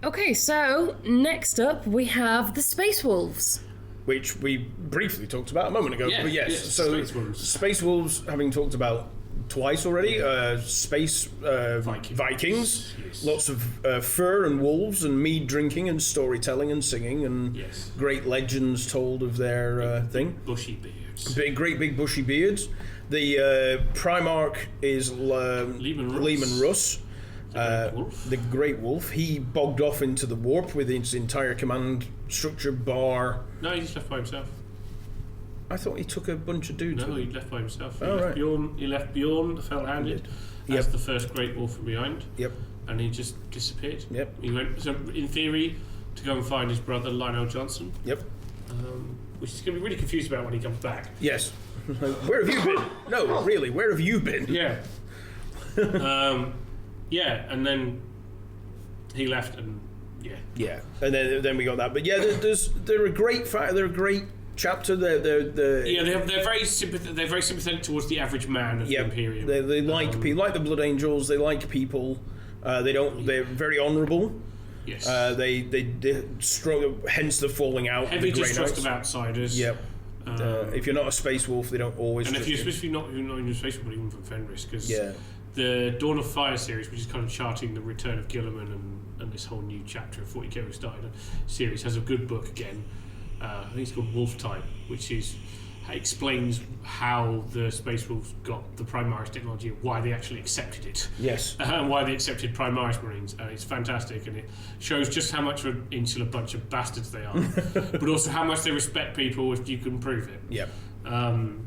Okay, so next up we have the Space Wolves, which we briefly talked about a moment ago. Yeah, but yes, so Space Wolves, having talked about twice already, space Vikings, yes. Lots of fur and wolves and mead drinking and storytelling and singing and great legends told of their thing. Bushy beards. Great big bushy beards. The Primarch is Leman Russ. The Great Wolf. He bogged off into the warp with his entire command structure bar. No, he just left by himself. I thought he took a bunch of dudes. No, he left by himself. He Right. left Bjorn the Fell-Handed as the first Great Wolf from behind. Yep. And he just disappeared. Yep. He went, so in theory, to go and find his brother Lionel Johnson. Yep. which he's going to be really confused about when he comes back. Yes. Where have you been? No, really, where have you been? Yeah. Yeah, and then he left, and yeah, and then we got that. But yeah, they're a great fighter. They're a great chapter. They're very sympathetic towards the average man of the Imperium. They like people, like the Blood Angels. They like people. They're very honourable. Yes. They struggle, hence the falling out. Heavy of the distrust of outsiders. Yep. If you're not a Space Wolf, they don't always. And if you're especially not in your Space Wolf, but even from Fenris, because the Dawn of Fire series, which is kind of charting the return of Guilliman and this whole new chapter of 40k we started a series, has a good book again. I think it's called Wolf Type, which explains how the Space Wolves got the Primaris technology, why they actually accepted it. Yes. And why they accepted Primaris Marines. And it's fantastic, and it shows just how much of an insular bunch of bastards they are, but also how much they respect people if you can prove it. Yeah.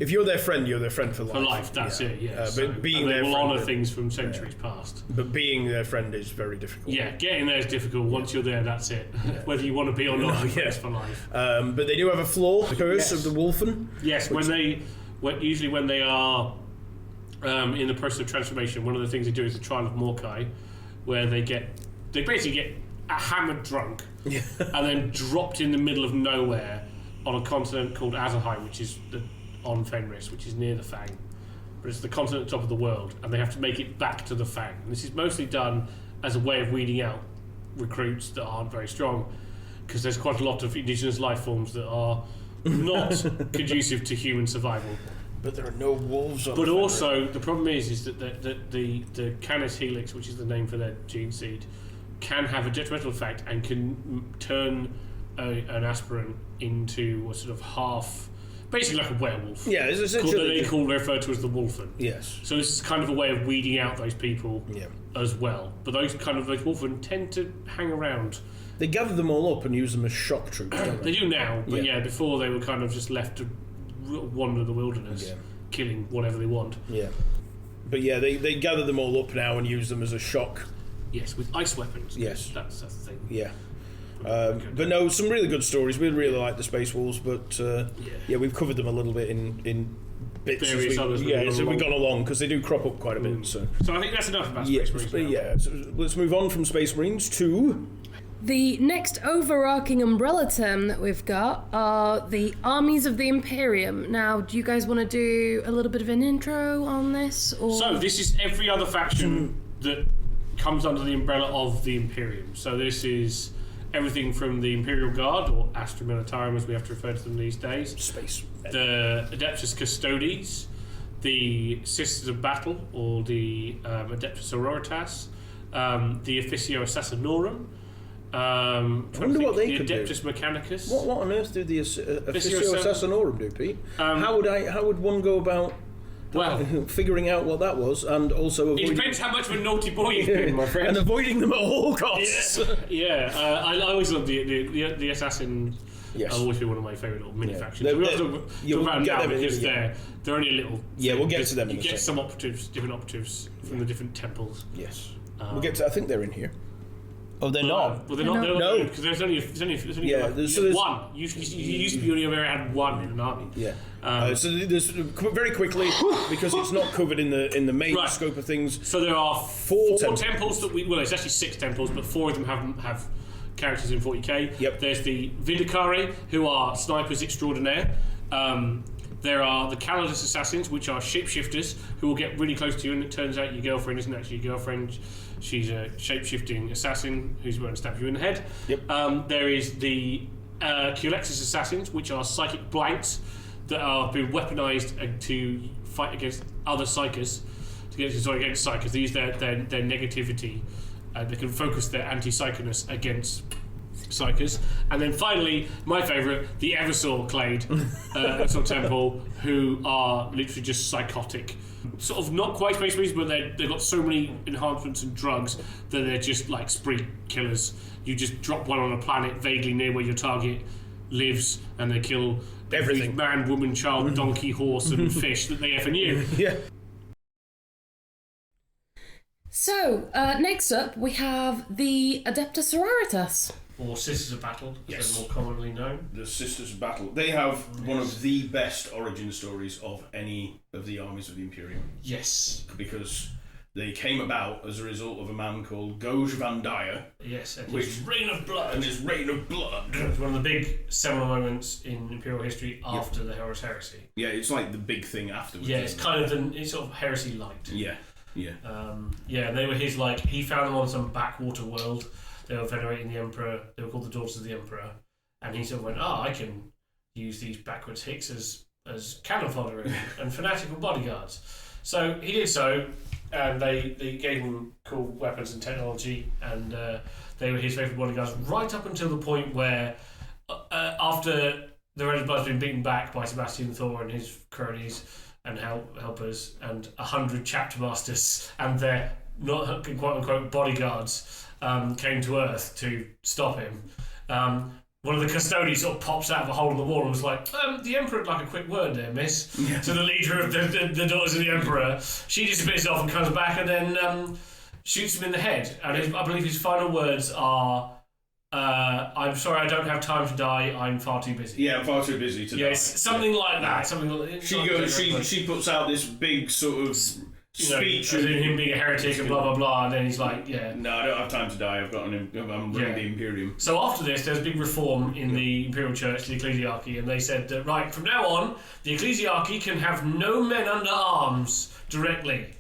If you're their friend, you're their friend for life. For life, that's it, yeah. But being their friend... friend... will honour things from centuries past. But being their friend is very difficult. Yeah, getting there is difficult. Once you're there, that's it. Whether you want to be or not, it's for life. But they do have a flaw, the curse of the Wolfen. Yes, usually when they are in the process of transformation, one of the things they do is the Trial of Morkai, where they basically get hammered drunk and then dropped in the middle of nowhere on a continent called Azahai, which is on Fenris, which is near the Fang. But it's the continent at the top of the world, and they have to make it back to the Fang. And this is mostly done as a way of weeding out recruits that aren't very strong, because there's quite a lot of indigenous life forms that are not conducive to human survival. But there are no wolves on But also, the problem is that the Canis Helix, which is the name for their gene seed, can have a detrimental effect and can turn an aspirant into a sort of half, basically like a werewolf. Yeah, it's essentially they refer to as the Wolfen. Yes. So this is kind of a way of weeding out those people as well. But those Wolfen tend to hang around. They gather them all up and use them as shock troops, don't they? They do now, but before they were kind of just left to wander the wilderness, killing whatever they want. Yeah. But yeah, they gather them all up now and use them as a shock. Yes, with ice weapons. Yes. That's the thing. Yeah. But no, some really good stories. We really like the Space Wolves, but we've covered them a little bit in bits as we've gone along, because they do crop up quite a bit. So I think that's enough about Space Marines. Yeah, so let's move on from Space Marines to... The next overarching umbrella term that we've got are the armies of the Imperium. Now, do you guys want to do a little bit of an intro on this? Or? So this is every other faction that comes under the umbrella of the Imperium. So this is everything from the Imperial Guard, or Astra Militarum as we have to refer to them these days, Space, the Adeptus Custodes, the Sisters of Battle, or the Adeptus Auroritas, the Officio Assassinorum, I wonder what they could do. The Adeptus Mechanicus. What on earth do the Officio Assassinorum do, Pete? How would one go about figuring out what that was, and also it depends how much of a naughty boy you've been, my friend, and avoiding them at all costs. I always love the assassin. Yes. I'll always be one of my favourite little mini factions. We'll talk about them now because they're only a little. Yeah, we'll get to them. You get some different operatives from the different temples. Yes, we'll get to. I think they're in here. Oh, they're not. Well, they're not. No, because there's only one. You used to be only ever had one in an army. Yeah. So there's very quickly, because it's not covered in the main scope of things. So there are four temples that it's actually 6 temples, but 4 of them have characters in 40k. Yep. There's the Vindicare, who are snipers extraordinaire. There are the Calidus Assassins, which are shapeshifters who will get really close to you, and it turns out your girlfriend isn't actually your girlfriend. She's a shape-shifting assassin who's going to stab you in the head. Yep. There is the Culexus Assassins, which are psychic blanks that are being weaponized to fight against other psychers. Against psychers. They use their negativity. They can focus their anti-psycherness against psychers. And then finally, my favourite, the Eversor Clade Eversor Temple, who are literally just psychotic. Sort of not quite Space Marines, but they've got so many enhancements and drugs that they're just like spree killers. You just drop one on a planet vaguely near where your target lives, and they kill everything: man, woman, child, donkey, horse, and fish that they ever knew. Yeah. So, next up, we have the Adepta Sororitas. Or Sisters of Battle, as Yes. they're more commonly known. The Sisters of Battle. They have one of the best origin stories of any of the armies of the Imperium. Yes. Because they came about as a result of a man called Goj Van Dyer. Yes, and his Reign of Blood. And his Reign of Blood. It's one of the big seminal moments in Imperial history after the Horus Heresy. Yeah, it's like the big thing afterwards. Yeah, it's kind of it's sort of heresy light. Yeah, yeah. They were his, like, he found them on some backwater world. They were venerating the Emperor. They were called the Daughters of the Emperor. And he sort of went, I can use these backwards hicks as cannon fodder and fanatical bodyguards. So he did so, and they gave him cool weapons and technology, and they were his favourite bodyguards right up until the point where, after the Red Blood's been beaten back by Sebastian Thor and his cronies and helpers and 100 chapter masters and their not quote unquote bodyguards came to Earth to stop him. One of the custodians sort of pops out of a hole in the wall and was like, the Emperor would like a quick word there, miss. Yeah. To the leader of the Daughters of the Emperor. She disappears off and comes back and then shoots him in the head. And I believe his final words are, I'm sorry, I don't have time to die, I'm far too busy. Yeah, I'm far too busy to die. Yes, something like that. Something like, she puts out this big sort of speech of him being a heretic and blah blah blah, and then he's like, no, I don't have time to die. I'm running the Imperium. So after this, there's a big reform in the Imperial Church, the Ecclesiarchy, and they said that right from now on, the Ecclesiarchy can have no men under arms directly,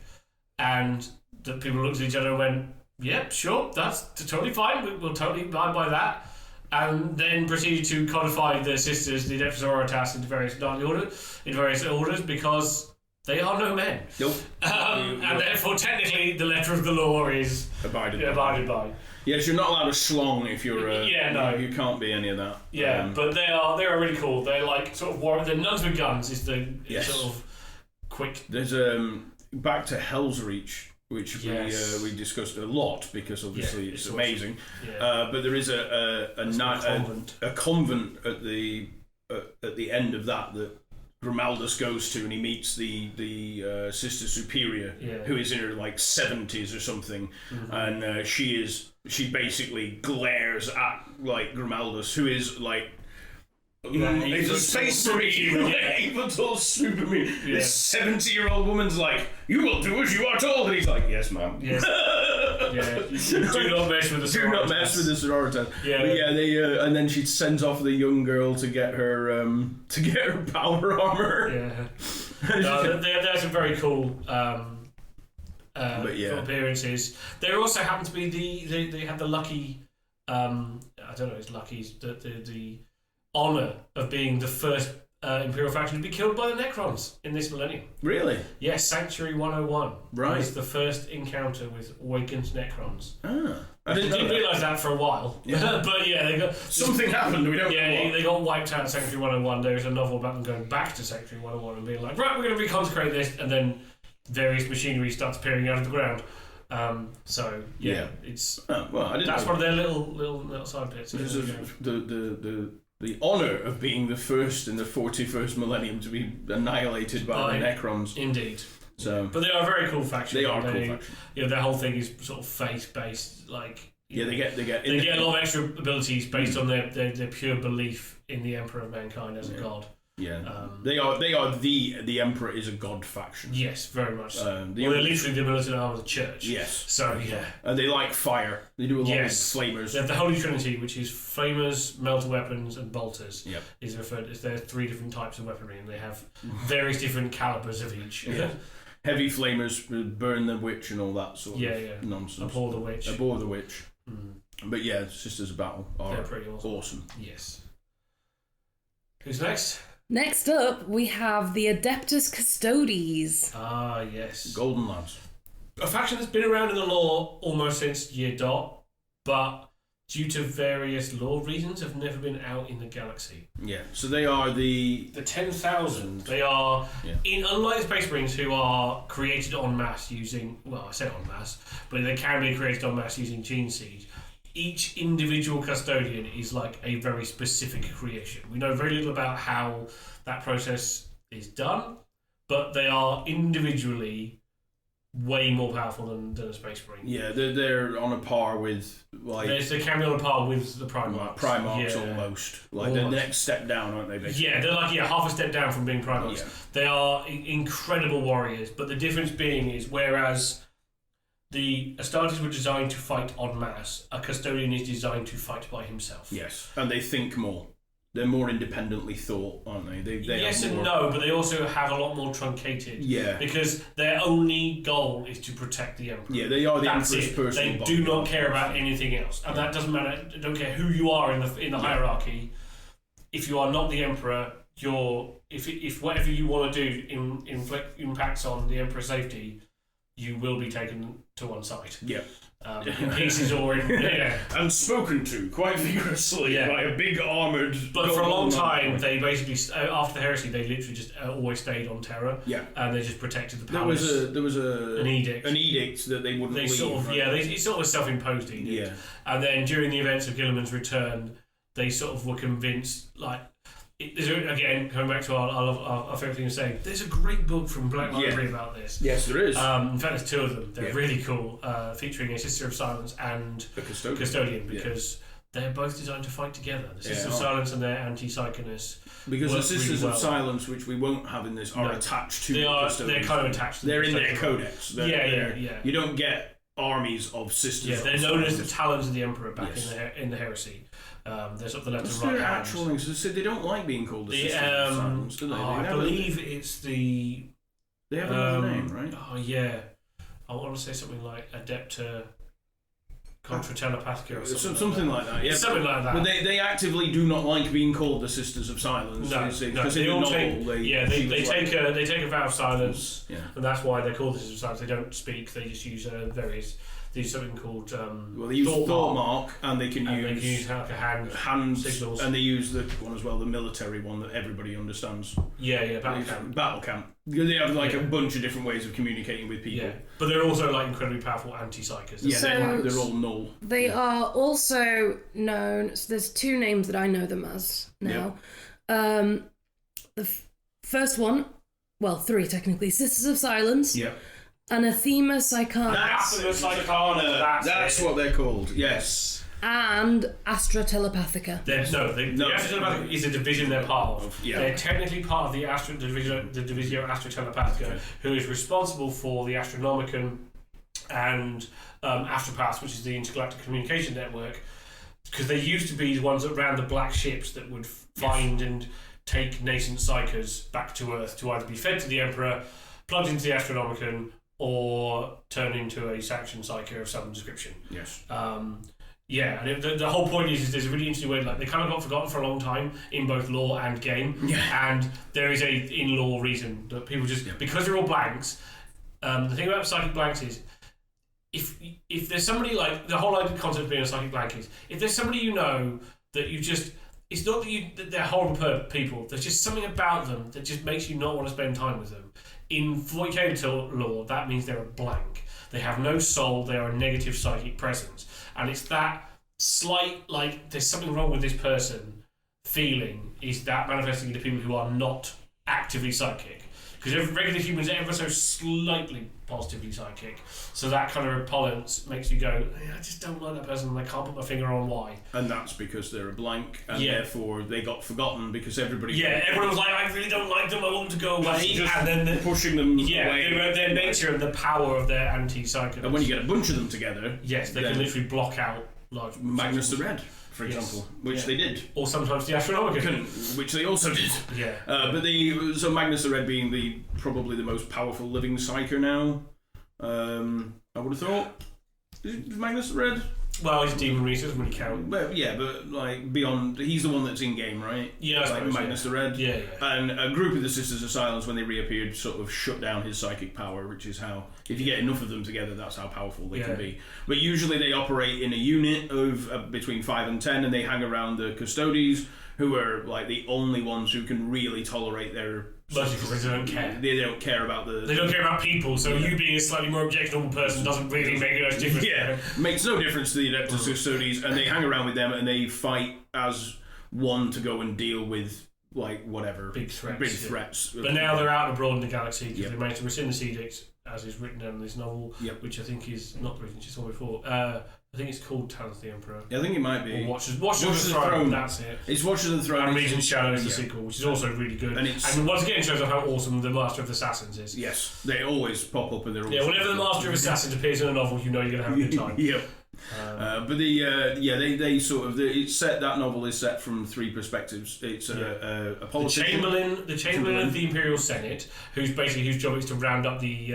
and the people looked at each other and went, "Yep, sure, that's totally fine. We'll totally abide by that." And then proceeded to codify the sisters, the Adeptus Sororitas, into various orders, because they are no men. Nope. And therefore, technically, the letter of the law is abided by. Yes, you're not allowed a schlong if you're. You can't be any of that. Yeah, but they are really cool. They're like sort of they're nuns with guns. Is the sort of quick. There's back to Hell's Reach, which we discussed a lot because obviously it's amazing. But there is a convent at the end of that Grimaldus goes to, and he meets the Sister Superior, who is in her like 70s or something, and she basically glares at like Grimaldus, who is like. He's a space marine, evil superman. This 70-year-old woman's like, "You will do as you are told," and he's like, "Yes, ma'am." Yes. You do not mess with the Sororitas. Do not mess with the Sororitas. Yeah. But they and then she sends off the young girl to get her power armor. Yeah. No, they have some very cool appearances. There also happen to be they have the lucky I don't know, it's lucky the honour of being the first Imperial faction to be killed by the Necrons in this millennium. Really? Yes, Sanctuary 101 was the first encounter with awakened Necrons. I didn't realise that for a while. Yeah. But they got something happened. We don't know what. They got wiped out at Sanctuary 101. There's a novel about them going back to Sanctuary 101 and being like, right, we're going to reconsecrate this, and then various machinery starts appearing out of the ground. It's that's one of their little side bits. The honour of being the first in the 41st millennium to be annihilated by the Necrons. Indeed. So, but they are a very cool faction. They are a cool faction. Their whole thing is sort of faith-based. Like they get a lot of extra abilities based on their pure belief in the Emperor of Mankind as a god. Yeah, they are the Emperor is a god faction. Yes, very much so. They're literally the militant arm of the Church. Yes. So and they like fire. They do a lot of flamers. They have the Holy Trinity, which is flamers, melter weapons, and bolters. Yep. Is referred as there are 3 different types of weaponry, and they have various different calibers of each. Yeah. Heavy flamers burn the witch and all that sort of nonsense. Abhor the witch. But Sisters of Battle are pretty awesome. Yes. Who's next? Next up, we have the Adeptus Custodes. Ah, yes. Golden Lads. A faction that's been around in the lore almost since year dot, but due to various lore reasons have never been out in the galaxy. Yeah, so they are the 10,000. They are, unlike the Space Marines, who are created en masse using, I say en masse, but they can be created en masse using Gene Seed. Each individual custodian is like a very specific creation. We know very little about how that process is done, but they are individually way more powerful than a Space Marine. Yeah, they're on a par with like They can be on a par with the Primarchs. Primarchs almost. Like they're the next step down, aren't they? Basically? Yeah, they're like half a step down from being Primarchs. Yeah. They are incredible warriors, but the difference being is whereas the Astartes were designed to fight en masse, a Custodian is designed to fight by himself. Yes, and they think more. They're more independently thought, aren't they? They yes are and more... no, but they also have a lot more truncated. Yeah. Because their only goal is to protect the Emperor. Yeah, they are the That's Emperor's it. personal They bodyguard. do not care about anything else, and that doesn't matter. I don't care who you are in the hierarchy. If you are not the Emperor, if whatever you want to do impacts on the Emperor's safety, you will be taken to one side. Yeah. In pieces or in and spoken to quite vigorously by a big armoured. But for a long time, they basically after the heresy, they literally just always stayed on Terra. Yeah, and they just protected the palace. There was an edict that they wouldn't leave. It's sort of a self-imposed edict. Yeah, and then during the events of Guilliman's return, they sort of were convinced again, coming back to our favourite thing to say, there's a great book from Black Library about this. Yes, there is. In fact, there's two of them. They're really cool, featuring a Sister of Silence and a Custodian, because they're both designed to fight together. The Sisters of Silence and their anti-Psychoness. Because the Sisters of Silence, which we won't have in this, are attached to They're kind of attached to They're in their codex. Yeah. You don't get armies of Sisters of They're Silence. known as the Talons of the Emperor back in the heresy. There's sort of the left and right hand. Actual names? They said they don't like being called the Sisters of Silence, do they? I believe it's the... They have another name, right? Oh, yeah. I want to say something like Adepta Contra Telepathica or something like that. Yeah, something like that. But they actively do not like being called the Sisters of Silence. No, because they in the all novel, they take a vow of silence, and that's why they're called the Sisters of Silence. They don't speak. They just use various. They use something called they use thought mark, and they can use like a hand signals, and they use the one as well, the military one that everybody understands. Battle camp. Because they have a bunch of different ways of communicating with people. Yeah, but they're also incredibly powerful anti-psychers. Yeah, they're all null. They are also known. So there's two names that I know them as now. Yep. The first one, well, three technically: Sisters of Silence. Yeah. Anathema Psychana. That's what they're called. Yes. And Astra Telepathica. The Astra Telepathica is a division they're part of. Yeah. They're technically part of the Divisio Astra Telepathica, who is responsible for the Astronomicon and Astropath, which is the intergalactic communication network, because they used to be the ones that ran the black ships that would find and take nascent psychers back to Earth to either be fed to the Emperor, plugged into the Astronomicon, or turn into a Saxon psyker of some description. Yes. And the whole point is there's a really interesting way, they kind of got forgotten for a long time in both lore and game. Yeah. And there is a in-lore reason that people just because they're all blanks. The thing about psychic blanks is if there's somebody the whole concept of being a psychic blank is if there's somebody you know that you just. It's not that they're horrible people. There's just something about them that just makes you not want to spend time with them. In 40k lore, that means they're a blank. They have no soul. They are a negative psychic presence, and it's that slight there's something wrong with this person feeling is that manifesting into people who are not actively psychic. Because regular humans are ever so slightly positively psychic, so that kind of repellence makes you go, I just don't like that person, and I can't put my finger on why. And that's because they're a blank, and therefore they got forgotten because everybody... Yeah, everyone was like, I really don't like them, I want them to go away, and then they're pushing them away. Their nature and the power of their anti-psychic. And when you get a bunch of them together... Yes, they can literally block out large... Magnus the Red, for example, which they did. Or sometimes the Astronomicon. Which they also did. Yeah. So Magnus the Red being probably the most powerful living psyker now. I would have thought. Is Magnus the Red? Well, he's a demon reader, doesn't really count. But beyond, he's the one that's in game, right? Yeah, I suppose, Magnus the Red. Yeah. And a group of the Sisters of Silence, when they reappeared, sort of shut down his psychic power, which is how, if you get enough of them together, that's how powerful they can be. But usually they operate in a unit of between 5 and 10, and they hang around the Custodes, who are the only ones who can really tolerate their... Mostly because they don't care. They don't care about the... They don't care about people, so you being a slightly more objectionable person doesn't really make a difference. Yeah, makes no difference to the Adeptus Custodes, and they hang around with them, and they fight as one to go and deal with, whatever. Big threats. Threats. But now they're out abroad in the galaxy, because they managed to rescind the edicts, as is written down in this novel, which I think is not the reason she saw before. I think it's called Talons of the Emperor. I think it might be. Or Watchers of the Throne. That's it. It's Watchers of the Throne. And Regent's Shadow is the sequel, which is also really good. And once again shows off how awesome the Master of Assassins is. Yes, they always pop up and they're awesome. Whenever the Master of Assassins appears in a novel, you know you're going to have a good time. Yep. But they sort of it's set. That novel is set from three perspectives. It's a politician, the Chamberlain of the Imperial Senate, whose job is to round up the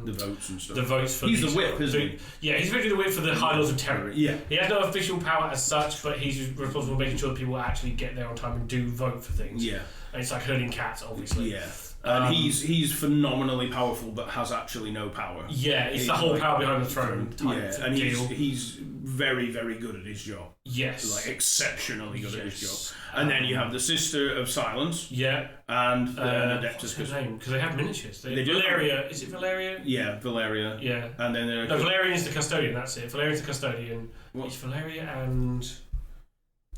votes and stuff. The votes for he's the whip, isn't he? Yeah, he's basically the whip for the High Lords of Terror. Yeah, he has no official power as such, but he's responsible for making sure that people actually get there on time and do vote for things. Yeah, and it's like herding cats, obviously. Yeah. And he's phenomenally powerful, but has actually no power. Yeah, it's the whole power behind the throne type and deal. He's very, very good at his job. Yes, like exceptionally good at his job. And then you have the Sister of Silence. Yeah, and Adeptus. What's her name? Because they have miniatures. They do. Valeria. Is it Valeria? Yeah, Valeria. Yeah. And then no, Valerian is the custodian. That's it. Valerian's the custodian. It's Valeria and.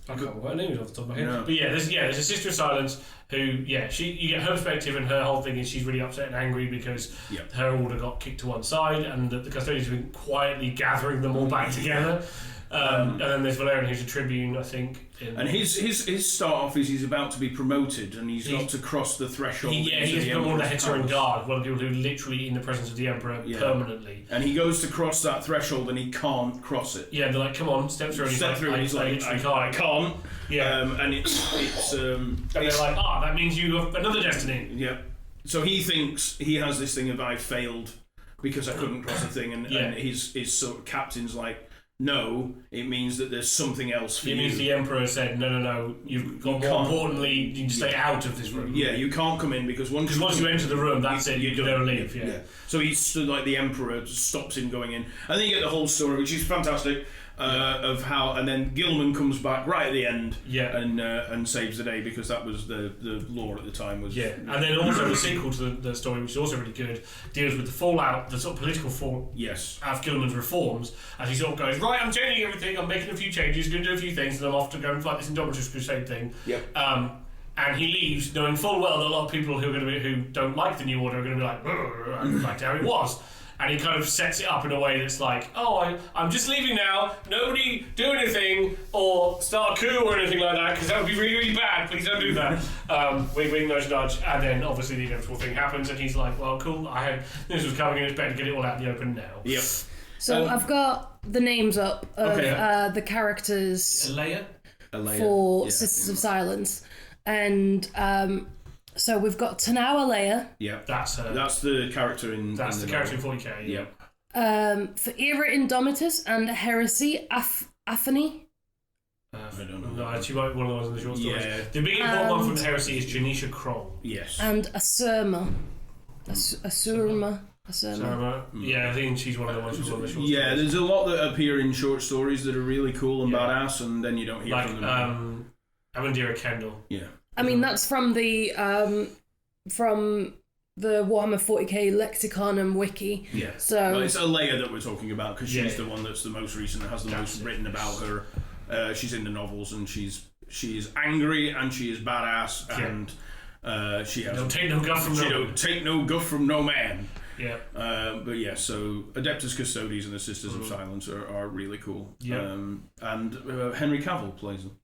I can't remember what her name is off the top of my head. No. But there's a Sister of Silence who, you get her perspective, and her whole thing is she's really upset and angry because her order got kicked to one side, and the custodians have been quietly gathering them all back together. And then there's Valerian, who's a tribune, I think. And his start off is he's about to be promoted, and he's got to cross the threshold. He has become one of the Heteran Guard, one of the people who are literally in the presence of the Emperor permanently. And he goes to cross that threshold, and he can't cross it. Yeah, they're like, "Come on, step through." And he's like, "I can't." Yeah, and it's and they're like, that means you have another destiny. Yeah. So he thinks he has this thing of I failed because I couldn't cross the thing, and his sort of captain's like, no, it means that there's something else for you. It means the Emperor said, no, you've got more importantly, you need to stay out of this room. Yeah, you can't come in because once you enter the room, that's it, you don't leave. Yeah. So he stood like the Emperor stops him going in. And then you get the whole story, which is fantastic, of how, and then Gilman comes back right at the end and saves the day because that was the law at the time. Was and then also the sequel to the story, which is also really good, deals with the fallout, the sort of political fallout of Gilman's reforms, as he sort of goes, right, I'm changing everything, I'm making a few changes, going to do a few things, and I'm off to go and fight this Indomitus Crusade thing. And he leaves knowing full well that a lot of people who don't like the New Order are going to be like, I liked how it was. And he kind of sets it up in a way that's like, I'm just leaving now, nobody do anything or start a coup or anything like that, because that would be really, really bad, please don't do that. Wink, wink, nudge, nudge. And then obviously the inevitable thing happens, and he's like, well, cool, this was coming, and it's better to get it all out in the open now. Yep. So I've got the names up of the characters for Sisters of Silence. And so we've got Tanawa Leia. Yeah, that's her. That's the character in. That's the character in 40k. Yeah. For Era Indomitus and Heresy, Aphany. I don't know. No, she might be one of the ones in the short stories. Yeah. The big important one from Heresy is Janisha Kroll. Yes. And Asurma. Asurma. Yeah, I think she's one of the ones who's on the short stories. Yeah, there's a lot that appear in short stories that are really cool and badass, and then you don't hear from them. Amandira Kendall. Yeah. I mean, that's from the Warhammer 40k Lexiconum wiki. Yeah. So it's Leia that we're talking about because she's the one that's the most recent and has the most written about her. She's in the novels and she's angry and she is badass and she has. Don't take no guff from no man. She don't take no guff from no man. Yeah. So Adeptus Custodes and the Sisters of Silence are really cool. Yeah. And Henry Cavill plays them.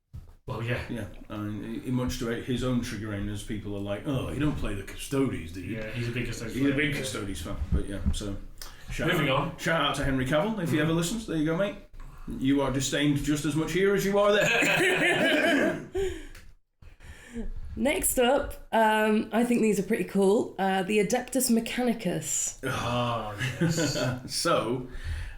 Well, yeah. Yeah, I mean, much to his own chagrin, as people are like, you don't play the Custodes, do you? Yeah, he's a big Custodes fan. He's a big Custodes fan, but so... Moving on. Shout out to Henry Cavill, if he ever listens. There you go, mate. You are disdained just as much here as you are there. Next up, I think these are pretty cool. The Adeptus Mechanicus. Yes. So,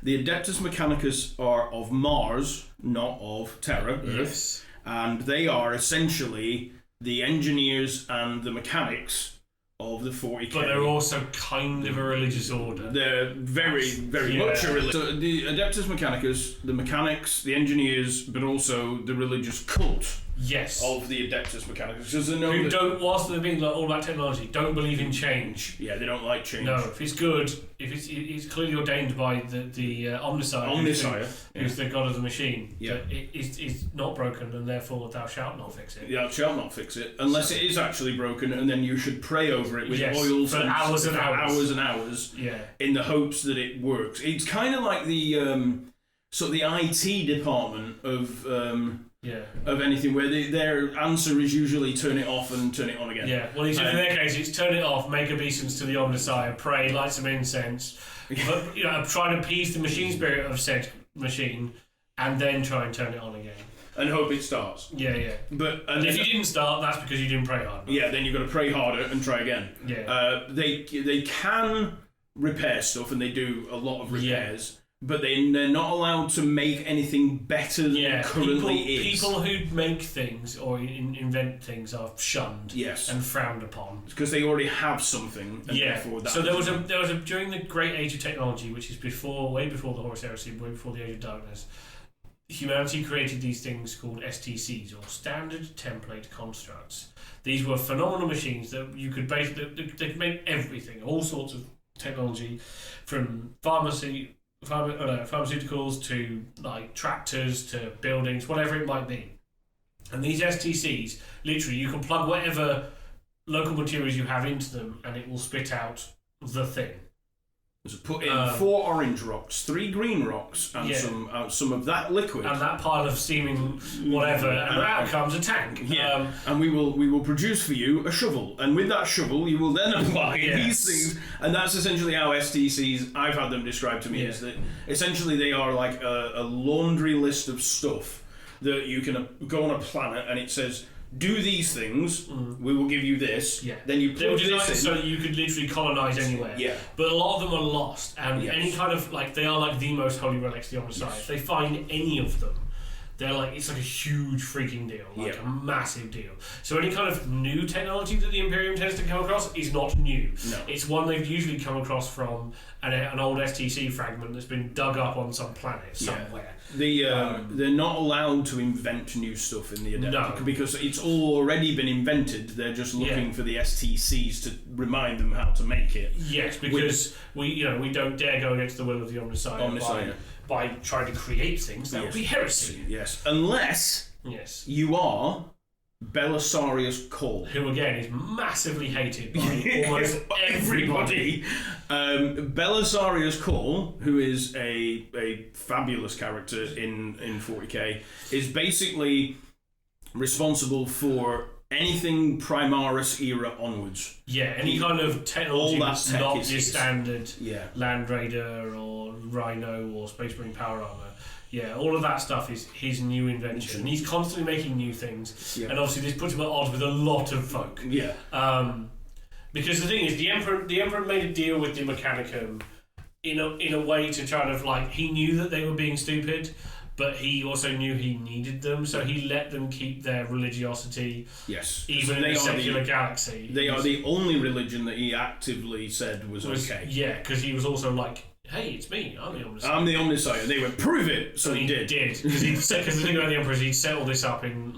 the Adeptus Mechanicus are of Mars, not of Terra, Earth. Yes. And they are essentially the engineers and the mechanics of the 40k. But they're also kind of a religious order. They're very, very much a religious. So the Adeptus Mechanicus, the mechanics, the engineers, but also the religious cult Yes. of the Adeptus Mechanicus. Because they know Who that, don't, whilst they're being like all about technology, don't believe in change. yeah, they don't like change. No, if it's good, if it's clearly ordained by the Omnissiah, who's the god of the machine, that it is not broken, and therefore thou shalt not fix it. Thou shalt not fix it, unless it is actually broken, and then you should pray over it with oils for hours and hours, in the hopes that it works. It's kind of like the sort of the IT department of anything, where their answer is usually turn it off and turn it on again. Yeah, well, in their case, it's turn it off, make obeisance to the Omnissiah, pray, light some incense, but, try and appease the machine spirit of said machine, and then try and turn it on again. And hope it starts. Yeah. But and if you didn't start, that's because you didn't pray hard enough. Yeah, then you've got to pray harder and try again. Yeah. They can repair stuff, and they do a lot of repairs. But they're not allowed to make anything better than it currently is. People who make things or invent things are shunned and frowned upon. Because they already have something. And therefore that so there was a during the Great Age of Technology, which is way before the Horus Heresy, way before the Age of Darkness, humanity created these things called STCs, or Standard Template Constructs. These were phenomenal machines that you could basically they could make everything, all sorts of technology, from pharmaceuticals to like tractors to buildings, whatever it might be. And these STCs, literally, you can plug whatever local materials you have into them, and it will spit out the thing. So put in 4 orange rocks, 3 green rocks, and some of that liquid, and that pile of steaming whatever, and out comes a tank. Yeah, and we will produce for you a shovel, and with that shovel you will then apply these things, and that's essentially how STCs, I've had them described to me, is that essentially they are like a laundry list of stuff that you can go on a planet, and it says, do these things, we will give you this, then you plug this in. So that you could literally colonise anywhere. Yeah. But a lot of them are lost, and any kind of, they are like the most holy relics of the Omnissiah. If they find any of them, they're like, it's like a huge freaking deal, a massive deal. So any kind of new technology that the Imperium tends to come across is not new. No. It's one they've usually come across from an old STC fragment that's been dug up on some planet somewhere. They're not allowed to invent new stuff in the Adept because it's already been invented. They're just looking for the STCs to remind them how to make it. Yes, because we don't dare go against the will of the Omnissiah. By trying to create things, that would be heresy. Yes, unless you are Belisarius Call, who again is massively hated by almost everybody. Belisarius Call, who is a fabulous character in 40k, is basically responsible for anything Primaris era onwards. Yeah, any kind of technology that's not your standard Land Raider or Rhino or Space Marine power armor. Yeah, all of that stuff is his new invention. And he's constantly making new things. Yeah. And obviously this puts him at odds with a lot of folk. Yeah. Because the thing is, the Emperor made a deal with the Mechanicum in a way to try to he knew that they were being stupid, but he also knew he needed them, so he let them keep their religiosity. Yes, even in the secular galaxy. They are the only religion that he actively said was okay. Yeah, because he was also like, hey, it's me, I'm the Omnissiah. I'm the Omnissiah. And they went, prove it! So he did. Because the thing about the Emperor is he'd set all this up in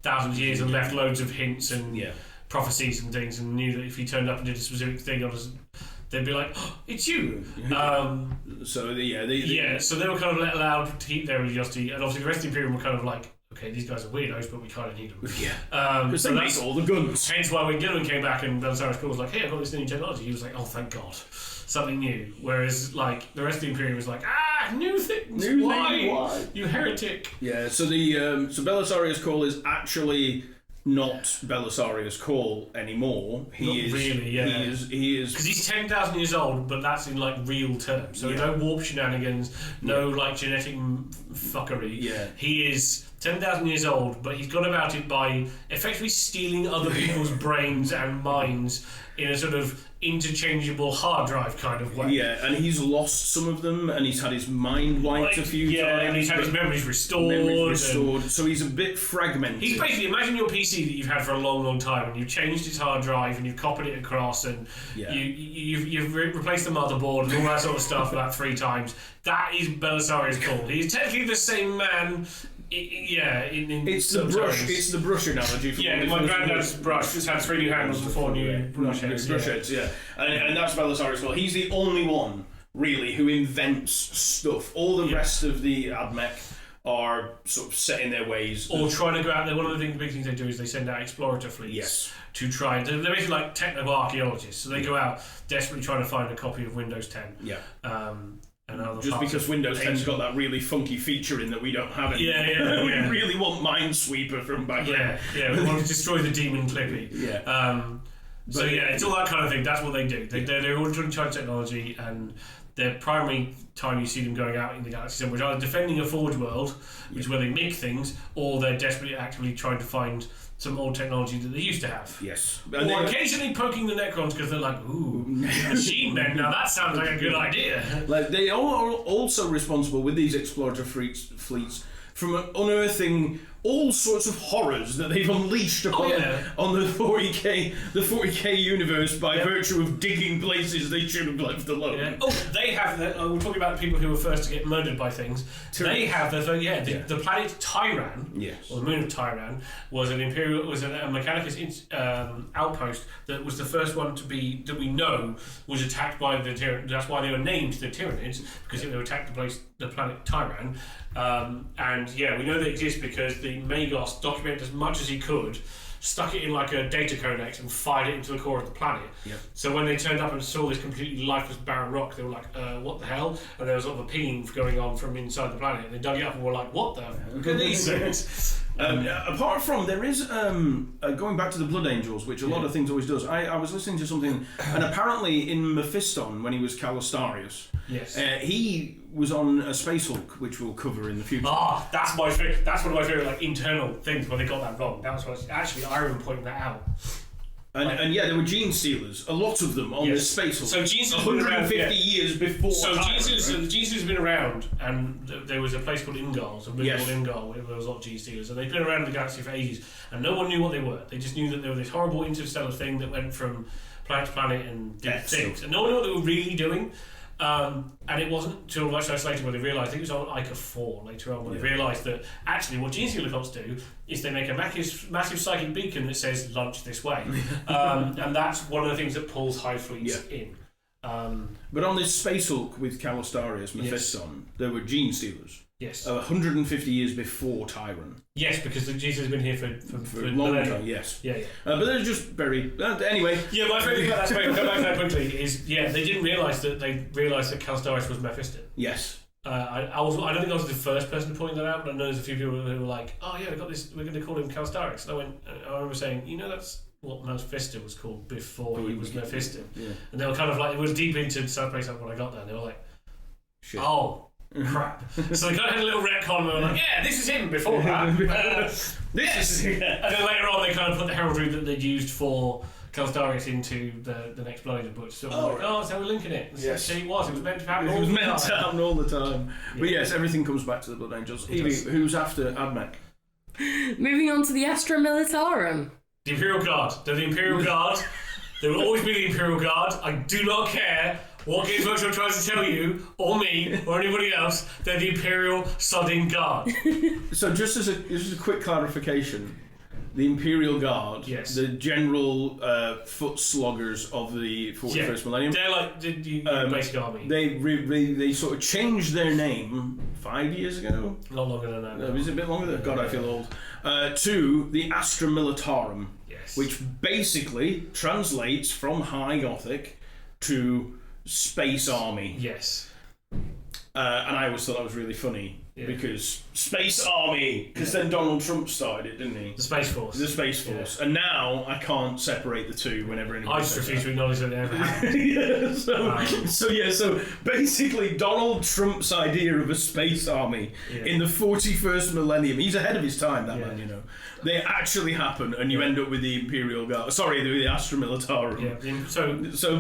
thousands of years and left loads of hints and prophecies and things, and knew that if he turned up and did a specific thing, they'd be like, oh, it's you. So they so they were kind of allowed to keep their religiosity, and obviously the rest of the Imperium were kind of like, okay, these guys are weirdos, but we kind of need them. Yeah. Because they make all the guns. Hence why when Gilliman came back and Belisarius Call was like, hey, I've got this new technology, he was like, oh, thank God. Something new. Whereas, the rest of the Imperium was like, new things. Why? You heretic. Yeah, so so Belisarius Call is actually not Belisarius Call anymore. He is because he's 10,000 years old, but that's in real terms. So no warp shenanigans, no genetic fuckery. Yeah, he is 10,000 years old, but he's gone about it by effectively stealing other people's brains and minds in a sort of interchangeable hard drive kind of way. Yeah, and he's lost some of them, and he's had his mind wiped a few times. Yeah, and he's had his memories restored. So he's a bit fragmented. He's basically, imagine your PC that you've had for a long, long time, and you've changed its hard drive, and you've copied it across, and you've replaced the motherboard and all that sort of stuff about 3 times. That is Belisarius Call. He's technically the same man It's the brush. It's the brush analogy. Yeah, my granddad's brush just had 3 new handles and 4 new brush heads. And that's Belisarius. Well, he's the only one really who invents stuff. All the rest of the Admech are sort of set in their ways. Or trying to go out there. One of the big things they do is they send out explorator fleets to try and... They're basically like techno-archaeologists. So they go out desperately trying to find a copy of Windows 10. Yeah. And other just because Windows 10's got that really funky feature in that we don't have anymore. We really want Minesweeper from back then. Yeah, we want to destroy the demon Clippy. Yeah. It's all that kind of thing. That's what they do. They're all trying to try technology, and their primary time you see them going out in the galaxy somewhere is either defending a forge world, which is where they make things, or they're desperately actively trying to find some old technology that they used to have. Yes. Or occasionally poking the Necrons because they're like, ooh, machine men, now that sounds like a good idea. Like, they are also responsible with these explorator fleets from unearthing all sorts of horrors that they've unleashed upon on the 40k universe by virtue of digging places they should have left alone. Yeah. Oh, they have. We're talking about the people who were first to get murdered by things. They have the planet Tyran, or the moon of Tyran, was a Mechanicus outpost that was the first one to be that we know was attacked by the Tyranids. That's why they were named the Tyranids, because they attacked the planet Tyran. We know they exist because the Magos documented as much as he could, stuck it in like a data codex and fired it into the core of the planet. Yep. So when they turned up and saw this completely lifeless barren rock, they were like, what the hell? And there was sort of a pinging going on from inside the planet. And they dug it up and were like, what the fuck are these things? Apart from, there is, going back to the Blood Angels, which a lot of things always does, I was listening to something, and apparently in Mephiston, when he was Calistarius, he was on a Space Hulk, which we'll cover in the future. That's one of my favourite like internal things where they got that wrong. That was actually Iron pointing that out. And there were gene stealers, a lot of them on this Space Hulk. So gene stealers 150 years before. So gene stealers have been around, and there was a place called Ingal, so a movie called Ingal, where there was a lot of gene stealers, and they've been around the galaxy for ages, and no one knew what they were. They just knew that they were this horrible interstellar thing that went from planet to planet and did things, and no one knew what they were really doing. And it wasn't until much later when they realised, I think it was on Ica 4 later on, when they realised that actually what gene stealer cults do is they make a massive psychic beacon that says lunch this way. And that's one of the things that pulls hive fleets in. But on this Space Hulk with Calistarius, Mephiston, there were gene stealers. Yes. 150 years before Tyran. Yes, because the Jesus has been here for a long time. Yes. But they're just very. Anyway. Yeah, my favourite about that, go back to that quickly, is they didn't realise that Calistarius was Mephiston. Yes. I don't think I was the first person to point that out, but I know there's a few people who were like, "Oh yeah, we got this. We're going to call him Calistarius." And I remember saying, that's what Mephiston was called before he was Mephiston. Yeah. And they were kind of like, it was deep into South Place when I got there. And they were like, "Shit. Oh." Crap. So they kind of had a little retcon and they were like, this is him before that. This is him. And then later on they kind of put the heraldry that they'd used for Calistarius into the next Blood Angel book. So so we're linking it. Yes. It was meant to happen all the time. It was meant to happen all the time. But yes, everything comes back to the Blood Angels. Evie, who's after Admech? Moving on to the Astra Militarum. The Imperial Guard. They're the Imperial Guard. They will always be the Imperial Guard. I do not care what Games Workshop tries to tell you, or me, or anybody else. They're the Imperial Sodding Guard. So just as a quick clarification, the Imperial Guard, the general foot sloggers of the 41st millennium. They're like the basic army. They sort of changed their name 5 years ago. A lot longer than that. Was it a bit longer? God, I feel old. To the Astra Militarum, which basically translates from High Gothic to Space Army. Yes. And I always thought that was really funny because Space Army, because then Donald Trump started it, didn't he? The Space Force. The Space Force. And now I can't separate the two whenever anybody I just refuse to acknowledge that they ever happened. So basically Donald Trump's idea of a Space Army in the 41st millennium, he's ahead of his time, that man, they actually happen, and you end up with the Imperial Guard. Sorry, the Astra Militarum. Yeah.